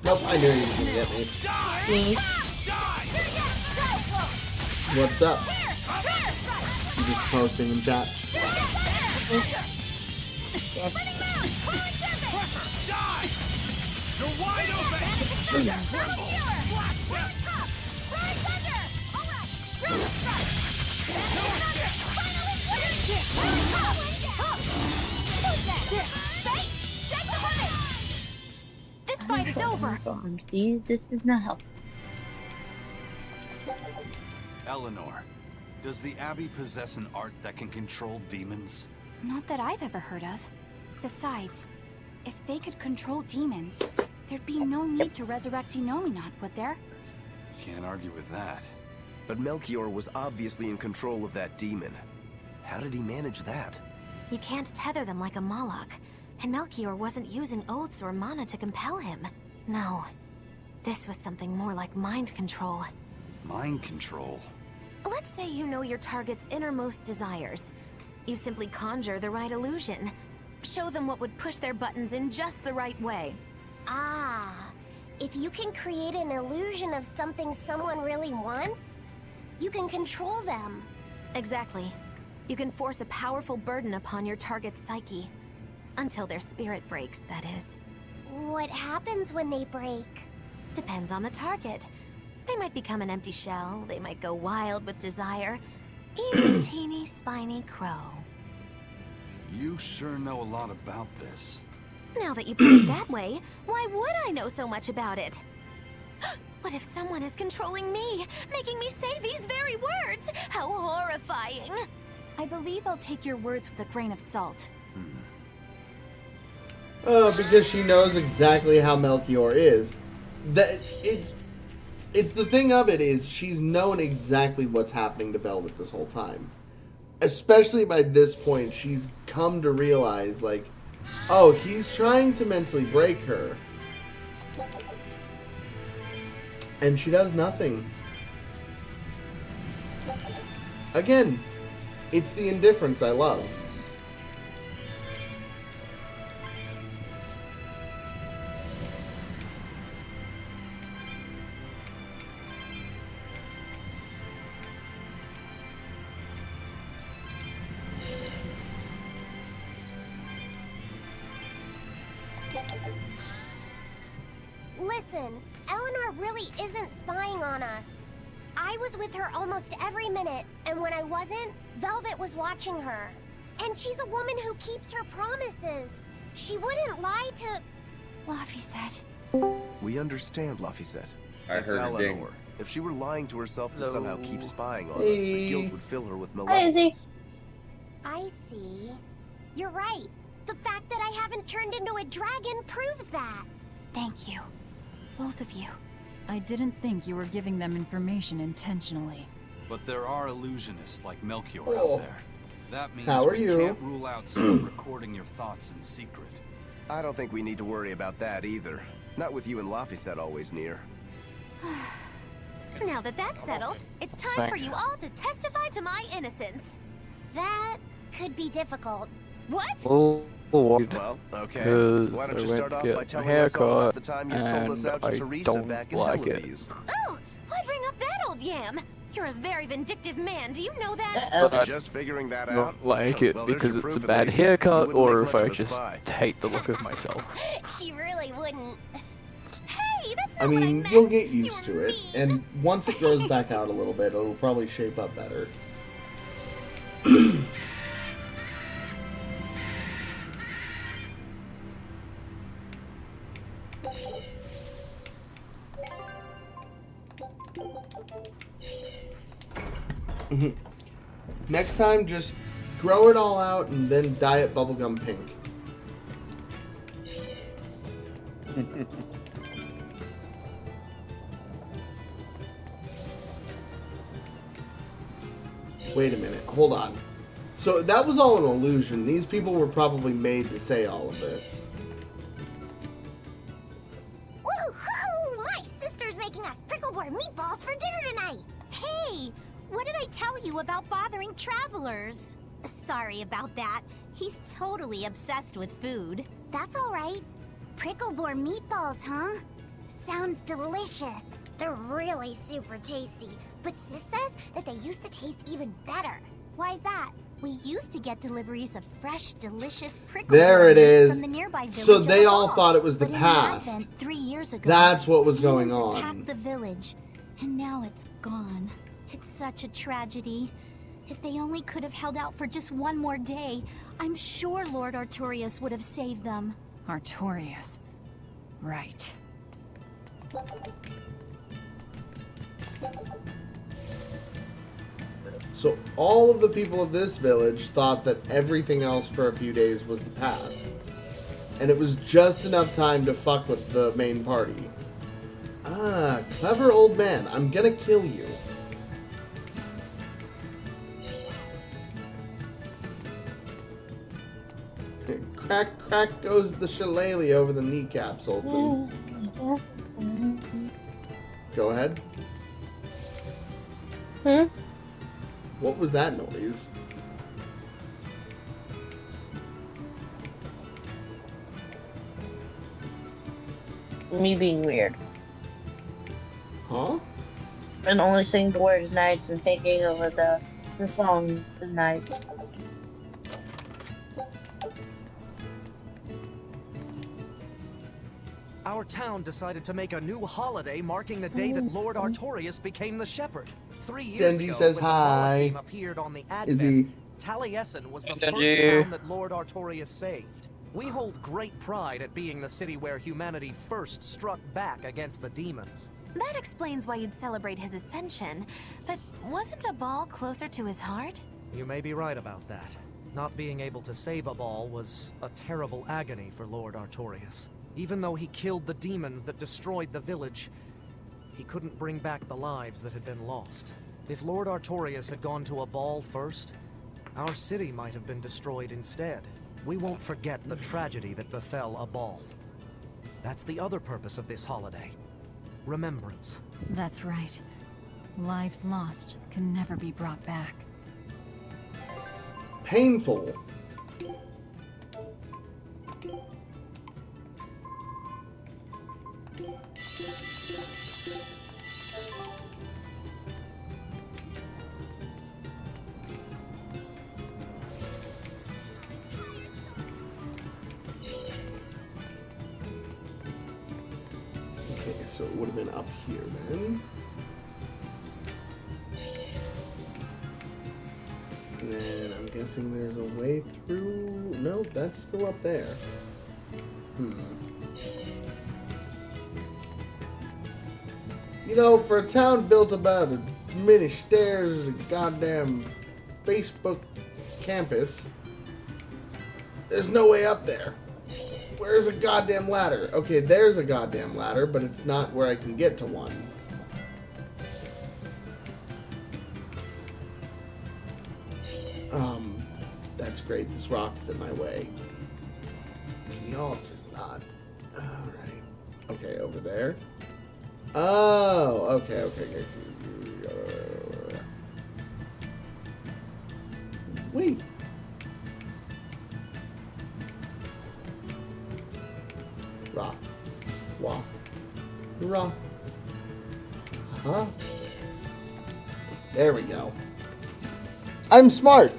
A: Nope, I knew you were gonna get me. What's up? You just posting in chat.
U: Yes.
G: You're wide open!
B: This fight is over!
U: So this is not helpful.
D: Eleanor, does the Abbey possess an art that can control demons?
B: Not that I've ever heard of. Besides, if they could control demons, there'd be no need to resurrect Enominat, would there?
D: Can't argue with that.
I: But Melchior was obviously in control of that demon. How did he manage that?
M: You can't tether them like a Moloch, and Melchior wasn't using oaths or mana to compel him. No, this was something more like mind control.
D: Mind control?
M: Let's say you know your target's innermost desires. You simply conjure the right illusion. Show them what would push their buttons in just the right way.
C: Ah, if you can create an illusion of something someone really wants, you can control them.
M: Exactly. You can force a powerful burden upon your target's psyche. Until their spirit breaks, that is.
C: What happens when they break?
M: Depends on the target. They might become an empty shell, they might go wild with desire, even a teeny, spiny crow.
D: You sure know a lot about this.
M: Now that you put it that way, why would I know so much about it? What if someone is controlling me, making me say these very words? How horrifying!
B: I believe I'll take your words with a grain of salt.
A: Because she knows exactly how Melchior is. That it's the thing of it is she's known exactly what's happening to Velvet this whole time. Especially by this point, she's come to realize, like, oh, he's trying to mentally break her. And she does nothing. Again, it's the indifference I love.
C: Listen, Eleanor really isn't spying on us. I was with her almost every minute, and when I wasn't, Velvet was watching her. And she's a woman who keeps her promises. She wouldn't lie to...
B: Laphicet.
I: We understand, Laphicet.
K: I
I: It's
K: heard a ding.
I: Eleanor. If she were lying to herself to somehow keep spying on us,
A: Hey.
I: the guilt would fill her with
U: Hi, Izzy.
I: malevolence.
C: I see. You're right. The fact that I haven't turned into a dragon proves that.
B: Thank you. Both of you.
E: I didn't think you were giving them information intentionally.
D: But there are illusionists like Melchior
A: Oh.
D: out there. That means
A: How are
D: we
A: you?
D: can't rule out someone recording your thoughts in secret.
I: I don't think we need to worry about that either. Not with you and Laphicet always near.
M: Now that that's settled, it's time for you all to testify to my innocence.
C: That could be difficult.
M: What?
N: Well,
I: Well, okay. Why don't you start off by telling us all about the time you sold us out to Teresa back in Hellawes?
M: Oh, why bring up that old yam? You're a very vindictive man, do you know that?
N: I
I: Just figuring that out?
N: don't like it
I: Well, there's
N: because
I: your
N: it's
I: proof
N: a
I: at
N: bad
I: least. You
N: haircut,
I: wouldn't
N: or
I: make
N: if
I: much
N: I
I: of a
N: just
I: spy.
N: hate the look of myself.
C: She really wouldn't.
M: Hey, that's
A: I mean, you'll get used to it, and once it grows back out a little bit, it'll probably shape up better. Next time, just grow it all out and then dye it bubblegum pink. Wait a minute, hold on. So that was all an illusion. These people were probably made to say all of this.
L: Woohoo! My sister's making us pickleboard meatballs for dinner tonight. Hey, what did I tell you about bothering travelers? Sorry about that. He's totally obsessed with food. That's all right. Prickleboard meatballs, huh? Sounds delicious. They're really super tasty. But Sis says that they used to taste even better. Why's that? We used to get deliveries of fresh, delicious prickleboard
A: There it
L: meat
A: is.
L: from the nearby village
A: So
L: of
A: they all
L: Aball.
A: thought it was the
L: But in
A: past.
L: Advent 3 years ago,
A: That's what was going
L: demons
A: on.
L: attacked the village, and now it's gone. It's such a tragedy. If they only could have held out for just one more day, I'm sure Lord Artorius would have saved them.
E: Artorius. Right.
A: So all of the people of this village thought that everything else for a few days was the past. And it was just enough time to fuck with the main party. Ah, clever old man. I'm gonna kill you. Crack, crack goes the shillelagh over the kneecaps, old man. Go ahead. What was that noise?
U: Me being weird.
A: Huh?
U: And only singing the word nights and thinking it was the song The Nights.
T: Our town decided to make a new holiday marking the day that Lord Artorius became the shepherd. 3 years
A: Denji
T: ago,
A: says
T: when the
A: hi.
T: Malachim appeared on the
A: Is
T: Advent,
A: he?
T: Taliesin was the
A: Denji.
T: first town that Lord Artorius saved. We hold great pride at being the city where humanity first struck back against the demons.
M: That explains why you'd celebrate his ascension, but wasn't Aball closer to his heart?
T: You may be right about that. Not being able to save Aball was a terrible agony for Lord Artorius. Even though he killed the demons that destroyed the village, he couldn't bring back the lives that had been lost. If Lord Artorius had gone to Aball first, our city might have been destroyed instead. We won't forget the tragedy that befell Aball. That's the other purpose of this holiday. Remembrance.
E: That's right. Lives lost can never be brought back.
A: Painful. Okay, so it would have been up here then. And then I'm guessing there's a way through. Nope, that's still up there. You know, for a town built about as many stairs as a goddamn Facebook campus, there's no way up there. Where's a goddamn ladder? Okay, there's a goddamn ladder, but it's not where I can get to one. That's great. This rock is in my way. Can y'all just not? Alright. Okay, over there. Oh, okay. Wait. Rock. Walk. Rock. Huh? There we go. I'm smart.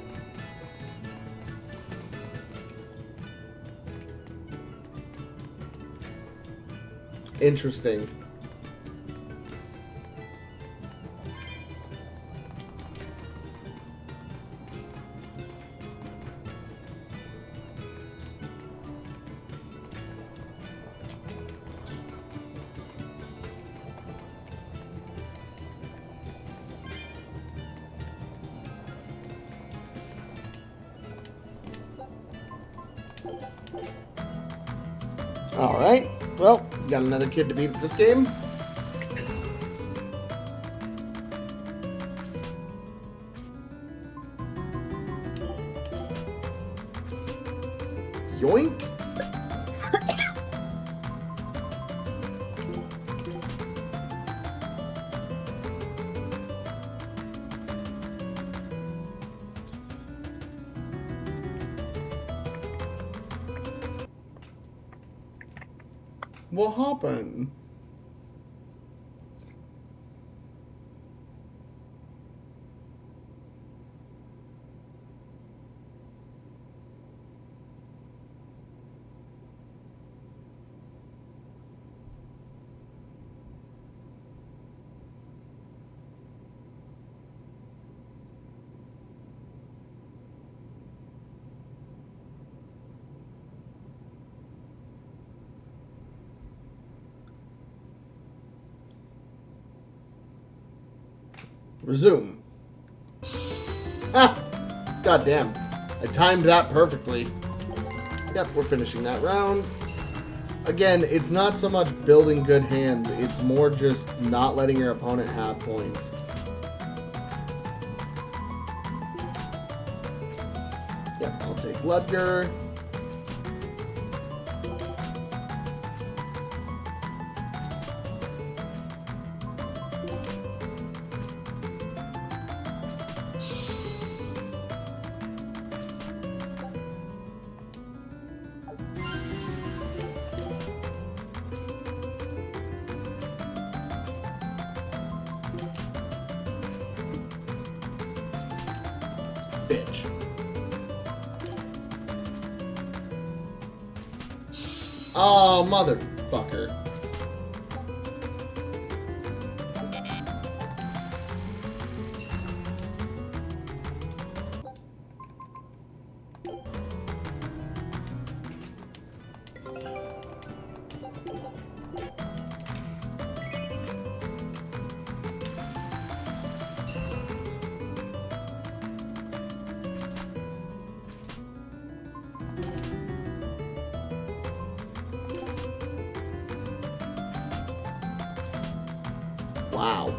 A: Interesting. Alright, well, got another kid to beat at this game. Yoink! What happened? Resume. Ah! Goddamn. I timed that perfectly. Yep, we're finishing that round. Again, it's not so much building good hands, it's more just not letting your opponent have points. Yep, I'll take Ludger. Bitch. Oh, motherfucker. Wow.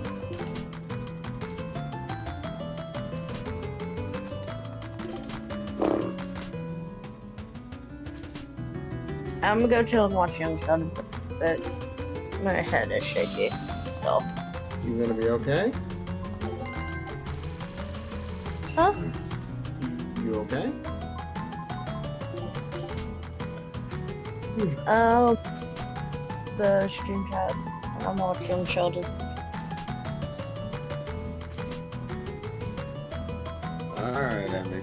U: I'm gonna go chill and watch Youngstown, but my head is shaky. So.
A: You gonna be okay?
U: Huh?
A: You okay?
U: Oh, the stream chat. I'm watching Sheldon.
K: Alright, Emmy.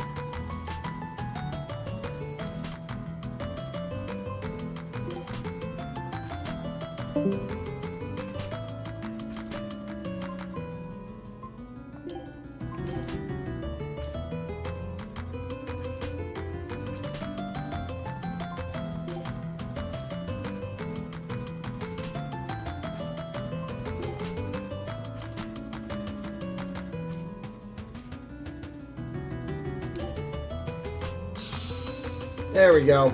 A: There we go.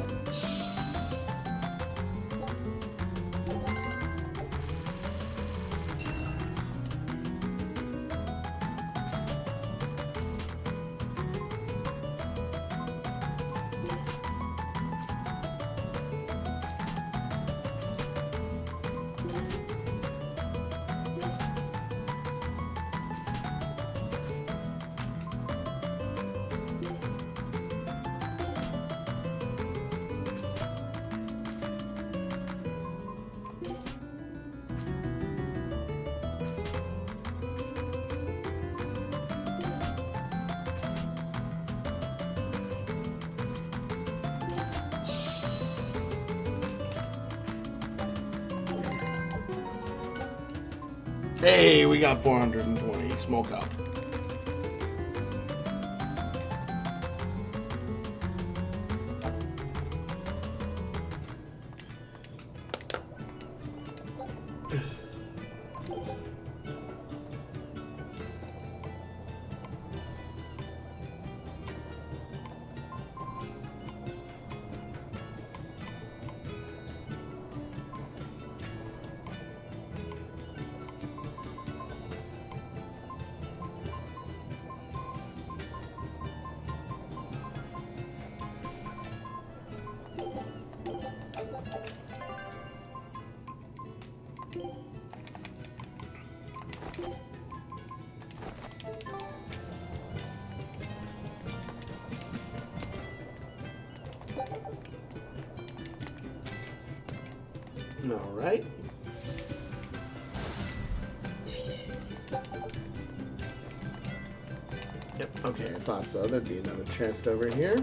A: Hey, we got 420. Smoke up. All right. Yep, okay, I thought so. There'd be another chest over here.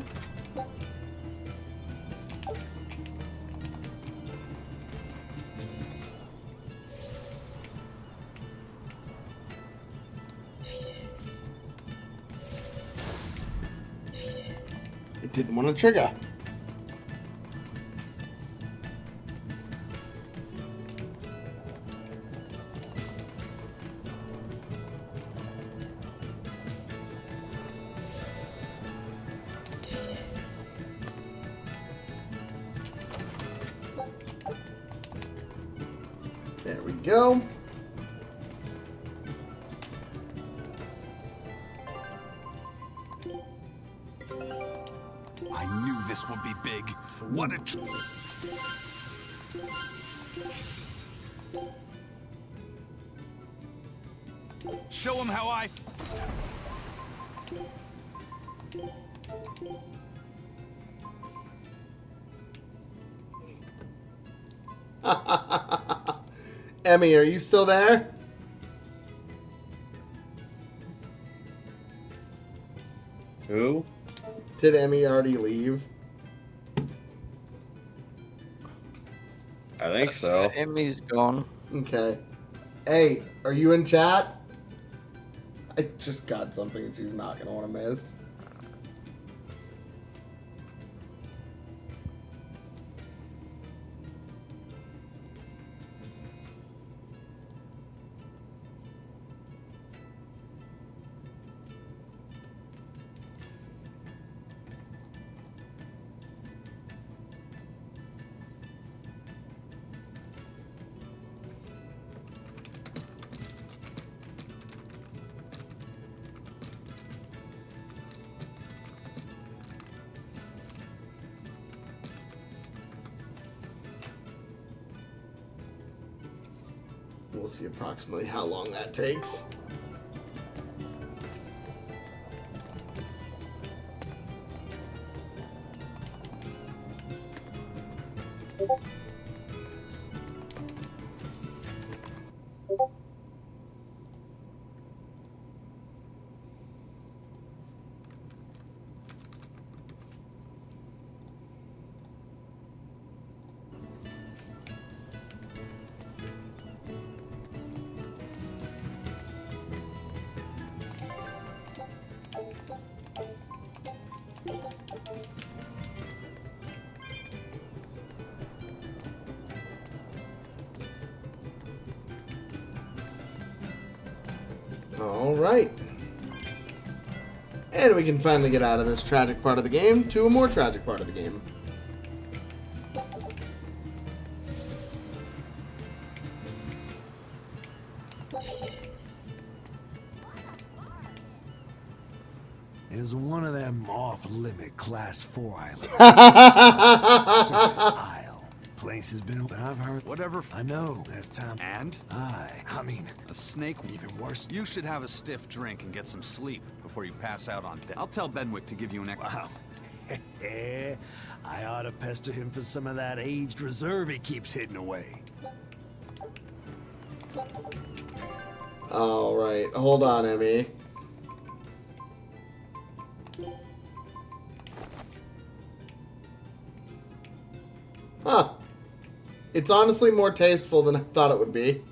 A: It didn't want to trigger. There we go.
D: I knew this would be big. What a... Show him how I...
A: Emmy, are you still there?
K: Who?
A: Did Emmy already leave?
K: I think so.
N: Emmy's gone.
A: Okay. Hey, are you in chat? I just got something she's not going to want to miss. We'll see approximately how long that takes. Alright. And we can finally get out of this tragic part of the game to a more tragic part of the game.
O: Is one of them off-limit Class 4 islands. Isle. Place has been open. I've heard.
D: Whatever.
O: I know. That's time.
D: And?
O: I mean,
D: a snake.
O: Even worse.
D: You should have a stiff drink and get some sleep before you pass out on deck. I'll tell Benwick to give you an extra.
O: Wow. I ought to pester him for some of that aged reserve he keeps hidden away.
A: Alright, hold on, Emmy. Huh. It's honestly more tasteful than I thought it would be.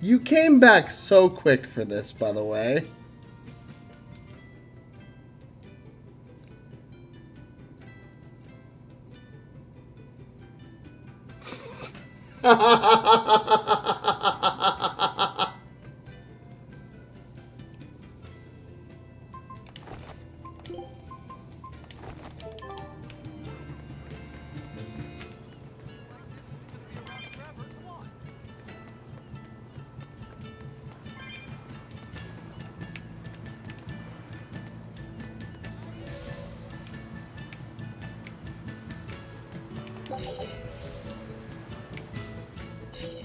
A: You came back so quick for this, by the way.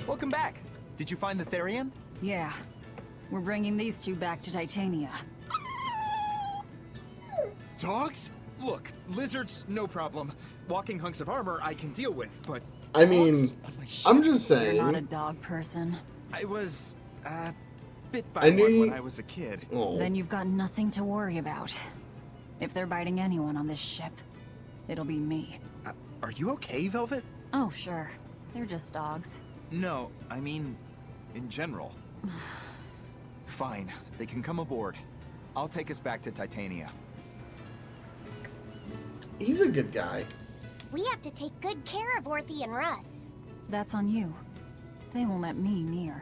F: Welcome back. Did you find the Therian?
E: Yeah. We're bringing these two back to Titania.
F: Dogs? Look, lizards, no problem. Walking hunks of armor I can deal with, but
A: I mean, I'm just saying.
E: You're not a dog person.
F: I was, bit by
A: I knew
F: one when
A: you-
F: I was a kid.
A: Oh.
E: Then you've got nothing to worry about. If they're biting anyone on this ship, it'll be me.
F: Are you okay, Velvet?
E: Oh, sure. They're just dogs.
F: No, I mean, in general. Fine, they can come aboard. I'll take us back to Titania.
A: He's a good guy.
C: We have to take good care of Orthy and Russ.
E: That's on you. They won't let me near.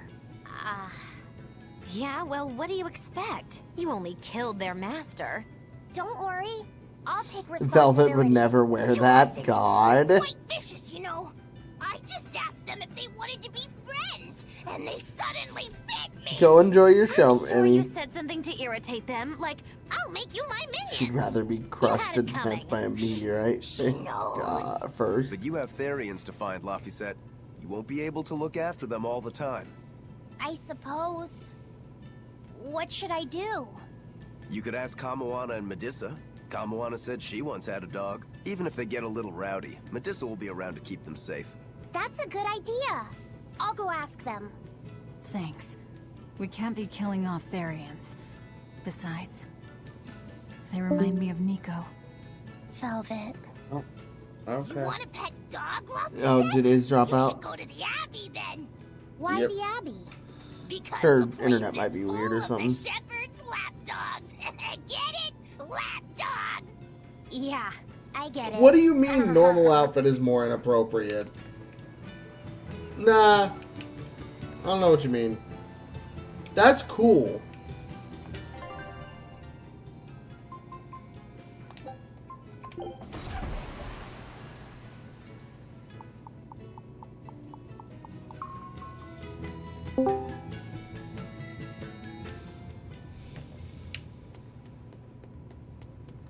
M: Yeah, well, what do you expect? You only killed their master.
C: Don't worry. I'll take responsibility.
A: Velvet would never wear that. God.
L: Quite vicious, you know. I just asked them if they wanted to be friends, and they suddenly bit me.
A: Go enjoy your show,
M: Sure,
A: Annie.
M: you said something to irritate them, like,
L: I'll make you my minion.
A: She'd rather be crushed to death by a meteorite. God, first.
I: But you have Therians to find, Laphicet. You won't be able to look after them all the time.
C: I suppose. What should I do?
I: You could ask Kamoana and Medissa. Kamoana said she once had a dog. Even if they get a little rowdy, Medissa will be around to keep them safe.
C: That's a good idea. I'll go ask them.
E: Thanks. We can't be killing off Therians. Besides, they remind me of Nico.
C: Velvet.
K: Oh, okay.
L: You want a pet dog, Laphicet?
A: Oh, did his drop
L: You
A: out?
L: should go to the Abbey then.
C: Why
A: Yep.
C: the Abbey?
L: Because
A: Her
L: the place
A: internet might
L: is
A: be
L: full
A: weird or
L: of
A: something.
L: The shepherd's lapdogs. Get it? Lapdogs.
C: Yeah, I get it.
A: What do you mean normal outfit is more inappropriate? Nah. I don't know what you mean. That's cool.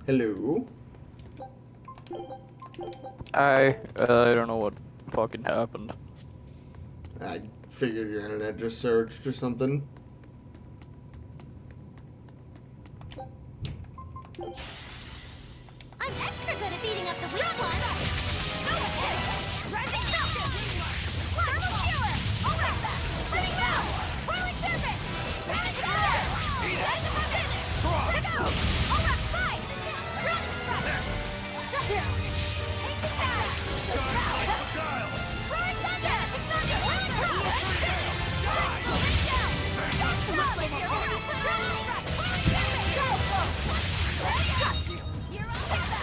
A: Hello.
N: I don't know what fucking happened.
A: I figured your internet just surged or something.
C: I'm extra good at beating up the weak ones. Go ahead. Rising Falcon. Thermal Skewer. Over. Spinning Bow. Swirling Serpent. Vanish Powder. Light the Puppet. Let go. Over. Side. Dragon Strike. Shut down. Take the side. Roaring Thunder. Thunder. Ring down. Looks like you're already surprised. Swirling Serpent. Go. Got you. You're on that.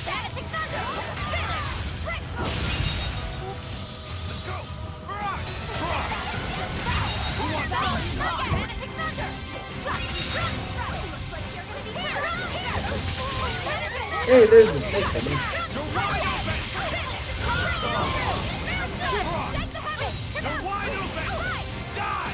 C: Vanishing Thunder. Finish. Strike.
G: Let's go! Barrage!
C: Vanishing Thunder. Got you. Dragon Strike. Looks like you're gonna be here. Vanishing.
A: Hey, there's the snake coming.
G: You're wide open! Die!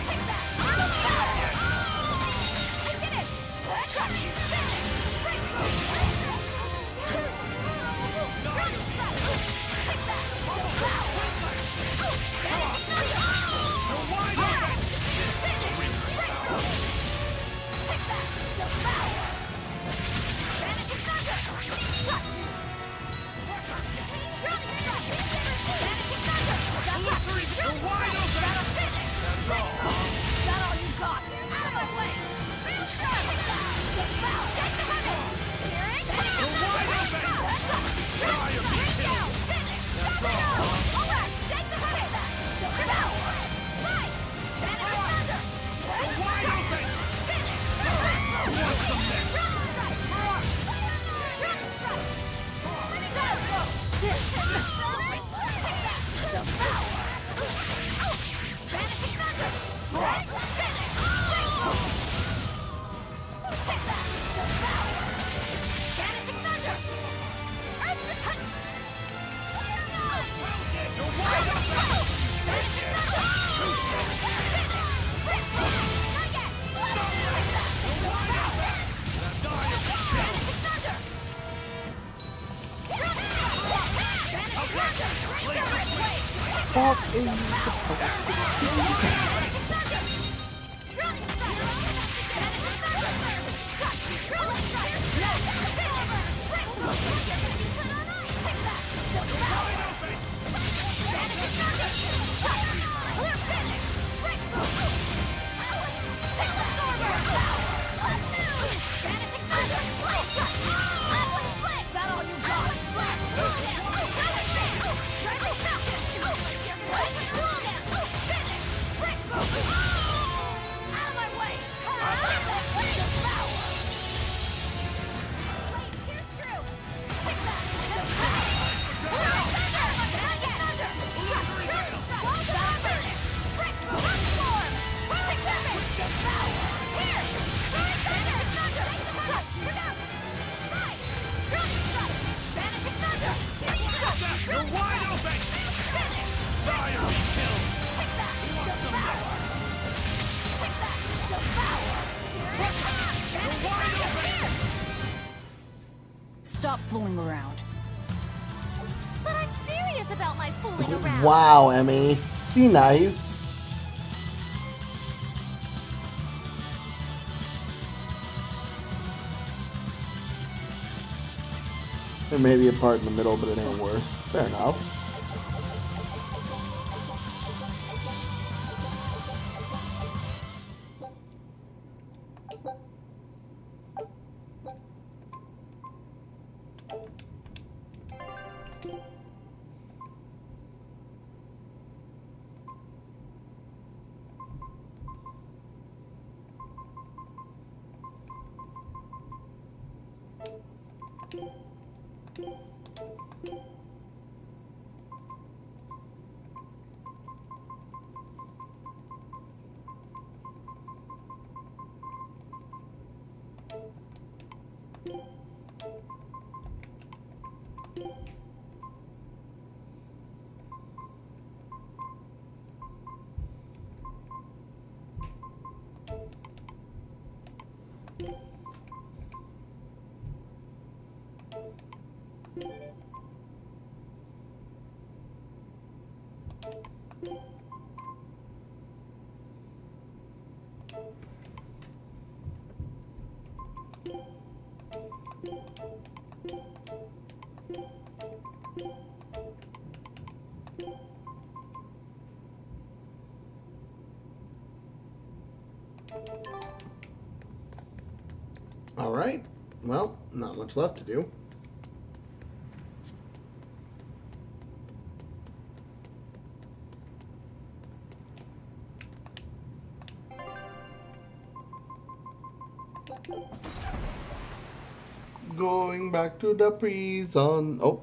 J: Stop fooling around.
M: But I'm serious about my fooling around.
A: Wow, Emmy. Be nice. There may be a part in the middle, but it ain't worse. Fair enough. Alright, well, not much left to do. Going back to the prison. Oh.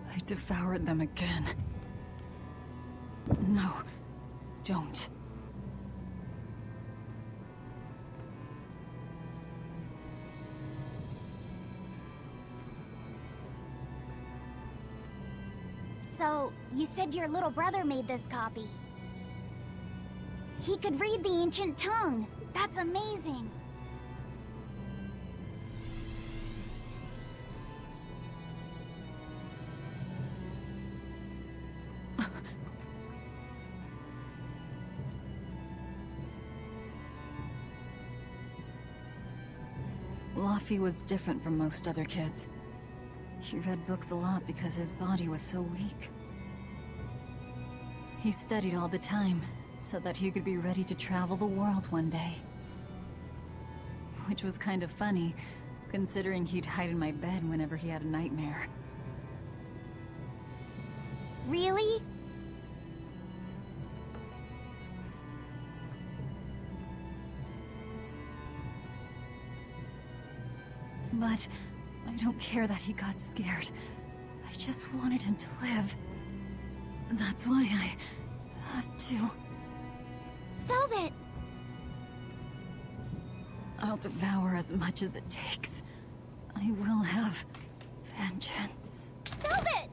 E: I devoured them again. No, don't.
L: So, you said your little brother made this copy. He could read the ancient tongue. That's amazing.
E: Laffy was different from most other kids. He read books a lot because his body was so weak. He studied all the time, so that he could be ready to travel the world one day. Which was kind of funny, considering he'd hide in my bed whenever he had a nightmare.
L: Really?
E: But I don't care that he got scared. I just wanted him to live. That's why I have to...
L: Velvet!
E: I'll devour as much as it takes. I will have vengeance.
L: Velvet!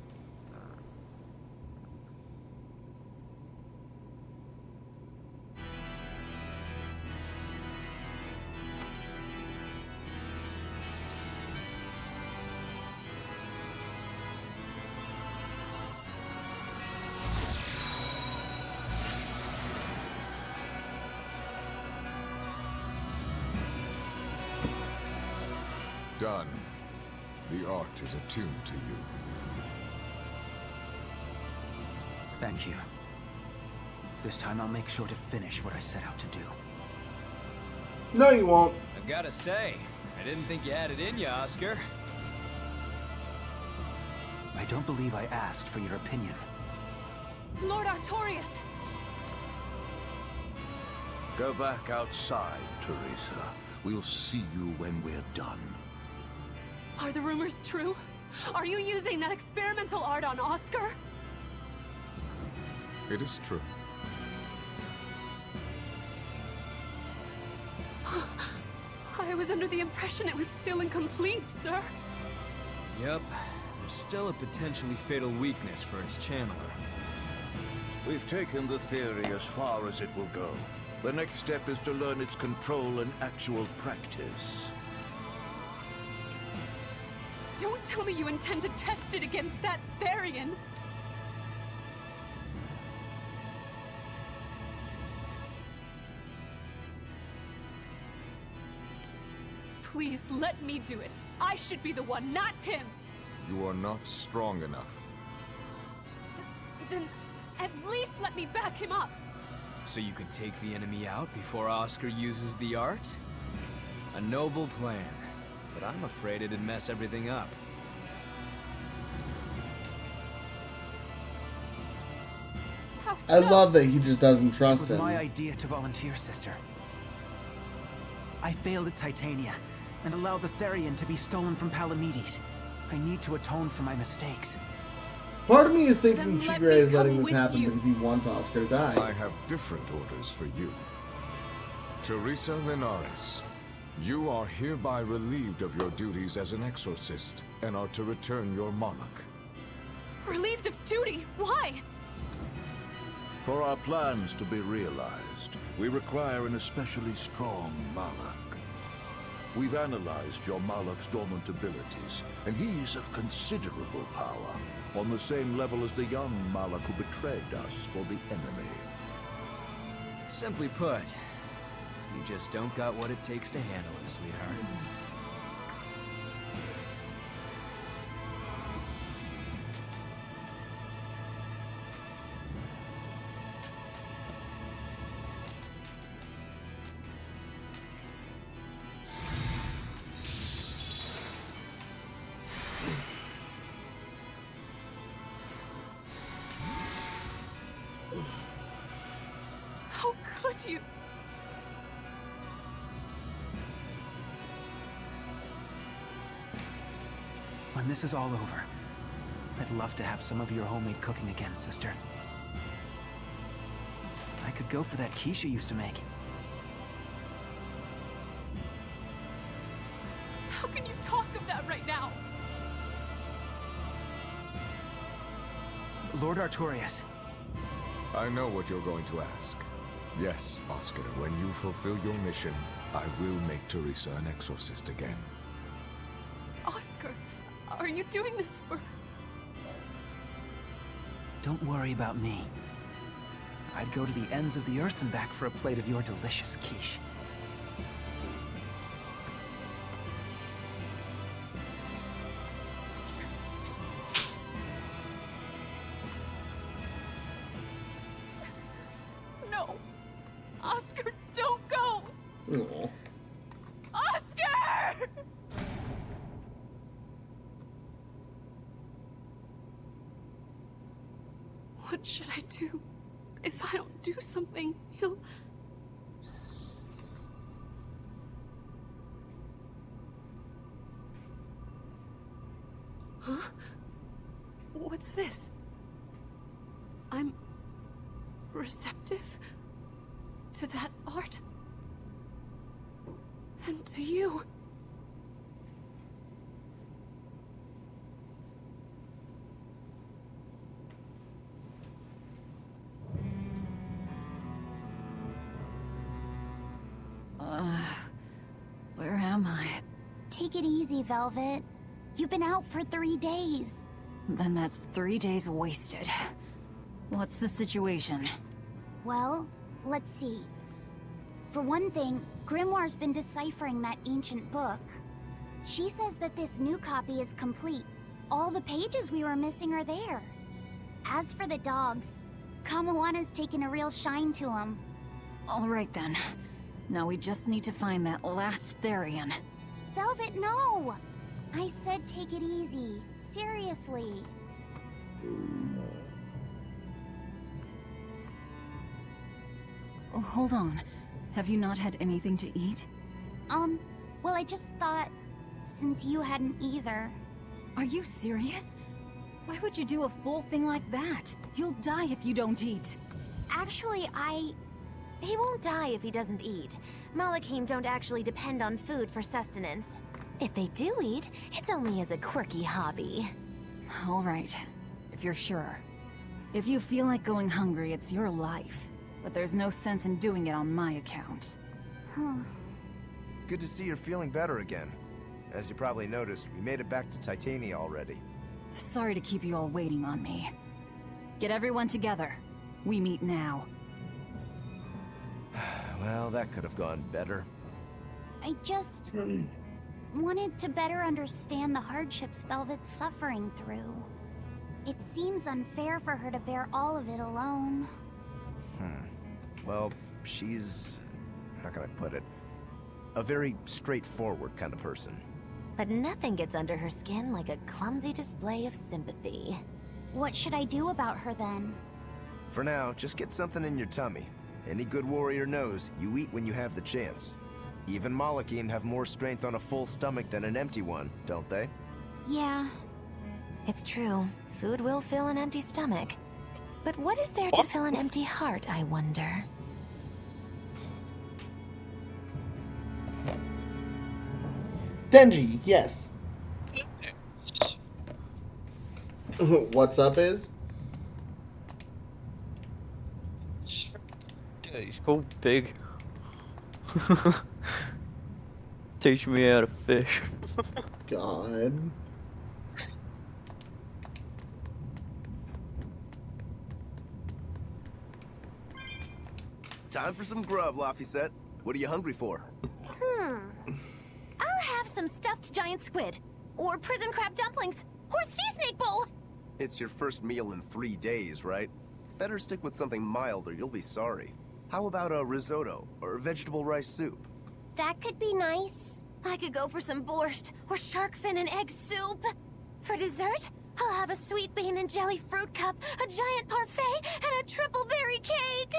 P: done. The art is attuned to you.
X: Thank you. This time I'll make sure to finish what I set out to do.
A: No, you won't.
Q: I've gotta say, I didn't think you had it in you, Oscar.
X: I don't believe I asked for your opinion.
J: Lord Artorias!
H: Go back outside, Teresa. We'll see you when we're done.
J: Are the rumors true? Are you using that experimental art on Oscar?
P: It is true.
J: I was under the impression it was still incomplete, sir.
Q: Yep, there's still a potentially fatal weakness for its channeler.
H: We've taken the theory as far as it will go. The next step is to learn its control in actual practice.
J: Don't tell me you intend to test it against that Therian! Please let me do it. I should be the one, not him.
P: You are not strong enough.
J: Then at least let me back him up.
Q: So you can take the enemy out before Oscar uses the art? A noble plan, but I'm afraid it'd mess everything up.
J: How
A: I
J: so?
A: love that he just doesn't
X: It
A: trust
X: was
A: him.
X: my idea to volunteer, sister. I failed at Titania, and allowed the Therian to be stolen from Palamedes. I need to atone for my mistakes.
A: Part of me is thinking
J: Then let
A: Chigre
J: me
A: is letting
J: come
A: this
J: with
A: happen
J: you.
A: because he wants Oscar to die.
P: I have different orders for you. Teresa Linares, you are hereby relieved of your duties as an exorcist and are to return your Moloch.
J: Relieved of duty? Why?
H: For our plans to be realized, we require an especially strong Moloch. We've analyzed your Moloch's dormant abilities, and he's of considerable power, on the same level as the young Moloch who betrayed us for the enemy.
Q: Simply put, you just don't got what it takes to handle him, sweetheart.
J: How could you?
X: When this is all over, I'd love to have some of your homemade cooking again, sister. I could go for that quiche you used to make.
J: How can you talk of that right now?
X: Lord Artorias.
P: I know what you're going to ask. Yes, Oscar, when you fulfill your mission, I will make Teresa an exorcist again.
J: Oscar, are you doing this for...
X: Don't worry about me. I'd go to the ends of the earth and back for a plate of your delicious quiche.
J: No. Oscar, don't go!
A: Aw.
J: Oscar! What should I do? If I don't do something, he'll... Huh? What's this? I'm... receptive to that art? And to you.
E: Where am I?
C: Take it easy, Velvet. You've been out for 3 days.
E: Then that's 3 days wasted. What's the situation?
C: Well, let's see. For one thing, Grimoire's been deciphering that ancient book.
B: She says that this new copy is complete. All the pages we were missing are there. As for the dogs, Kamawana's taken a real shine to them.
E: Alright then. Now we just need to find that last Therian.
B: Velvet, no! I said take it easy. Seriously.
E: Oh, hold on. Have you not had anything to eat?
B: Well, I just thought, since you hadn't either.
E: Are you serious? Why would you do a full thing like that? You'll die if you don't eat.
B: Actually,
M: He won't die if he doesn't eat. Malachim don't actually depend on food for sustenance. If they do eat, it's only as a quirky hobby.
E: Alright, if you're sure. If you feel like going hungry, it's your life. But there's no sense in doing it on my account.
I: Good to see you're feeling better again. As you probably noticed, we made it back to Titania already.
E: Sorry to keep you all waiting on me. Get everyone together. We meet now.
I: Well, that could have gone better.
B: I just wanted to better understand the hardships Velvet's suffering through. It seems unfair for her to bear all of it alone.
I: Well, she's... how can I put it? A very straightforward kind of person.
M: But nothing gets under her skin like a clumsy display of sympathy.
B: What should I do about her then?
I: For now, just get something in your tummy. Any good warrior knows you eat when you have the chance. Even Malachim have more strength on a full stomach than an empty one, don't they?
B: Yeah.
M: It's true. Food will fill an empty stomach. But what is there to fill an empty heart, I wonder?
A: Denji, yes. What's up is?
N: Yeah, he's called Big. Teach me how to fish.
A: God.
I: Time for some grub, Laphicet. What are you hungry for?
M: I'll have some stuffed giant squid. Or prison crab dumplings. Or sea snake bowl.
I: It's your first meal in 3 days, right? Better stick with something mild or you'll be sorry. How about a risotto or vegetable rice soup?
C: That could be nice.
M: I could go for some borscht or shark fin and egg soup. For dessert, I'll have a sweet bean and jelly fruit cup, a giant parfait, and a triple berry cake.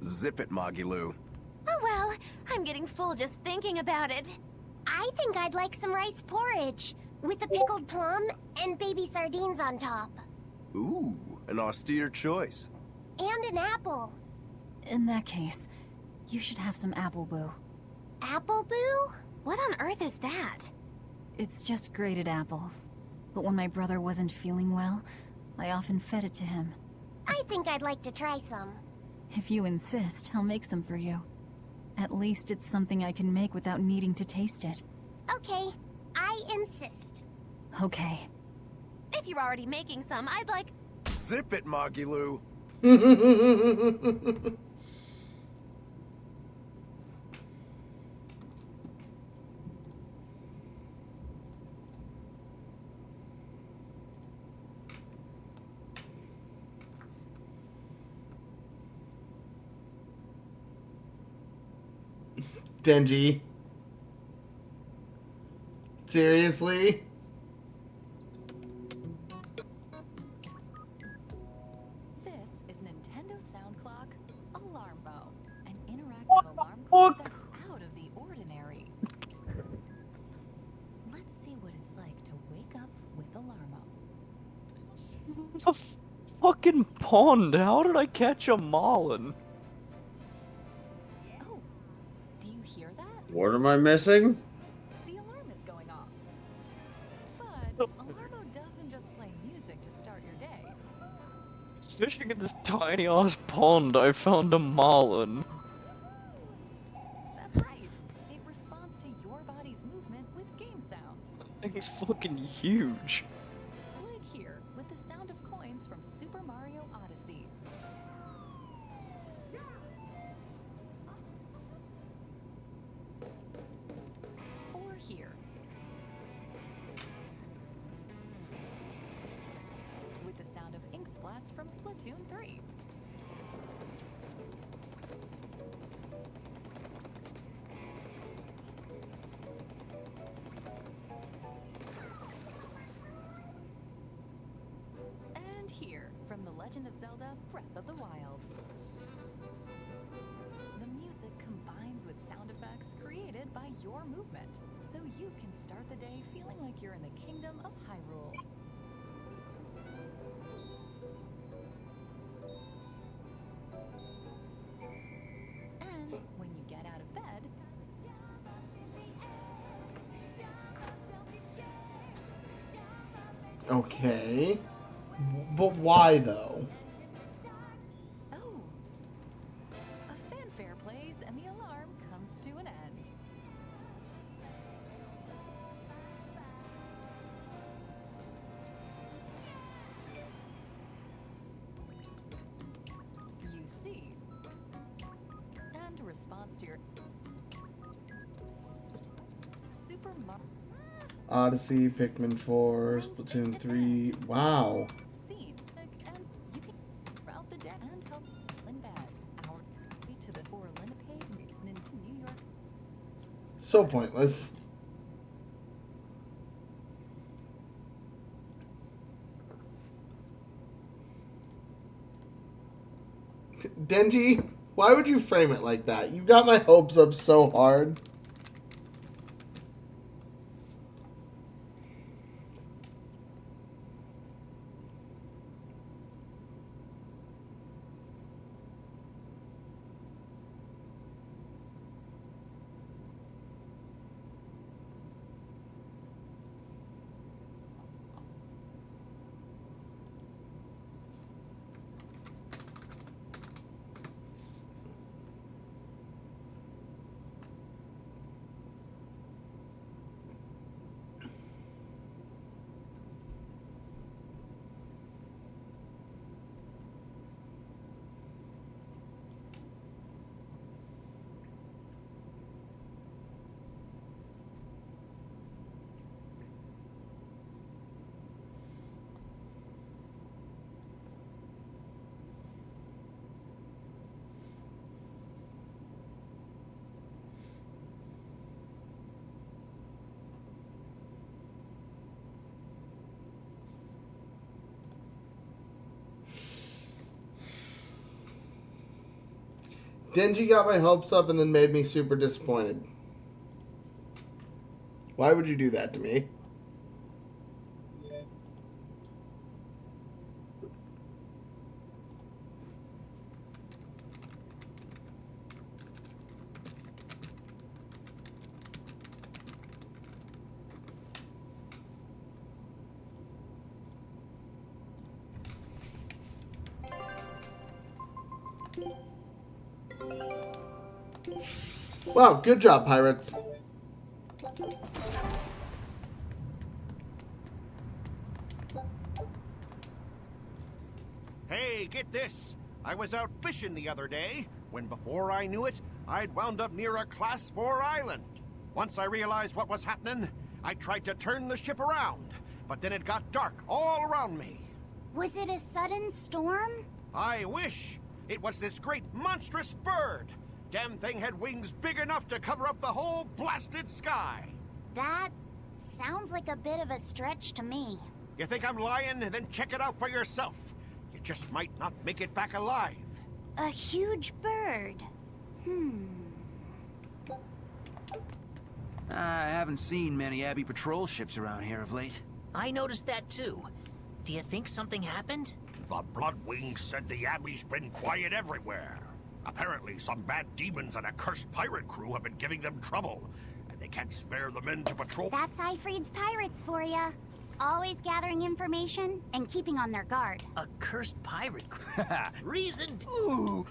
I: Zip it, Magilu.
M: Oh well, I'm getting full just thinking about it.
C: I think I'd like some rice porridge with a pickled plum and baby sardines on top.
I: Ooh, an austere choice.
C: And an apple.
E: In that case, you should have some apple boo.
C: Apple boo?
M: What on earth is that?
E: It's just grated apples. But when my brother wasn't feeling well, I often fed it to him.
C: I think I'd like to try some.
E: If you insist, I'll make some for you. At least it's something I can make without needing to taste it.
C: Okay, I insist.
E: Okay.
M: If you're already making some, I'd like...
I: Zip it, Magilu.
A: Denji. Seriously?
J: This is Nintendo Sound Clock Alarmo, an interactive alarm clock that's out of the ordinary. Let's see what it's like to wake up with Alarmo.
N: The fucking pond. How did I catch a marlin?
J: Oh, do you hear that?
K: What am I missing?
J: The alarm is going off. But Alarmo doesn't just play music to start your day.
N: Fishing in this tiny ass pond, I found a marlin.
J: That's right. It responds to your body's movement with game sounds.
N: That thing's fucking huge.
J: Like here, with the sound of coins from Super Mario Odyssey. Or here, splats from Splatoon 3. And here, from The Legend of Zelda: Breath of the Wild. The music combines with sound effects created by your movement, so you can start the day feeling like you're in the Kingdom of Hyrule. And when you get out of bed,
A: Okay. But why, though?
J: oh, a fanfare plays and the alarm comes to an end. You see, and a response to your Super Mario
A: Odyssey, Pikmin 4, Splatoon 3. Wow.
J: scenes, and you can throughout the day and help in bed. Our to this or limit page in New York.
A: So pointless. Denji, why would you frame it like that? You got my hopes up so hard. Denji got my hopes up and then made me super disappointed. Why would you do that to me? Wow, good job, pirates.
R: Hey, get this! I was out fishing the other day, when before I knew it, I'd wound up near a Class 4 island. Once I realized what was happening, I tried to turn the ship around, but then it got dark all around me.
L: Was it a sudden storm?
R: I wish! It was this great monstrous bird! Damn thing had wings big enough to cover up the whole blasted sky!
L: That sounds like a bit of a stretch to me.
R: You think I'm lying? Then check it out for yourself. You just might not make it back alive.
L: A huge bird.
X: I haven't seen many Abbey patrol ships around here of late.
S: I noticed that too. Do you think something happened?
R: The Bloodwings said the Abbey's been quiet everywhere. Apparently, some bad demons and a cursed pirate crew have been giving them trouble, and they can't spare the men to patrol.
L: That's Ifrid's pirates for ya. Always gathering information and keeping on their guard.
S: A cursed pirate crew. Reasoned.
R: Ooh!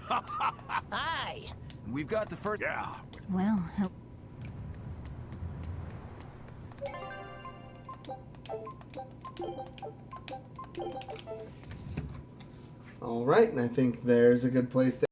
S: Aye.
X: We've got the first...
R: Yeah.
E: Well,
A: All right, and I think there's a good place to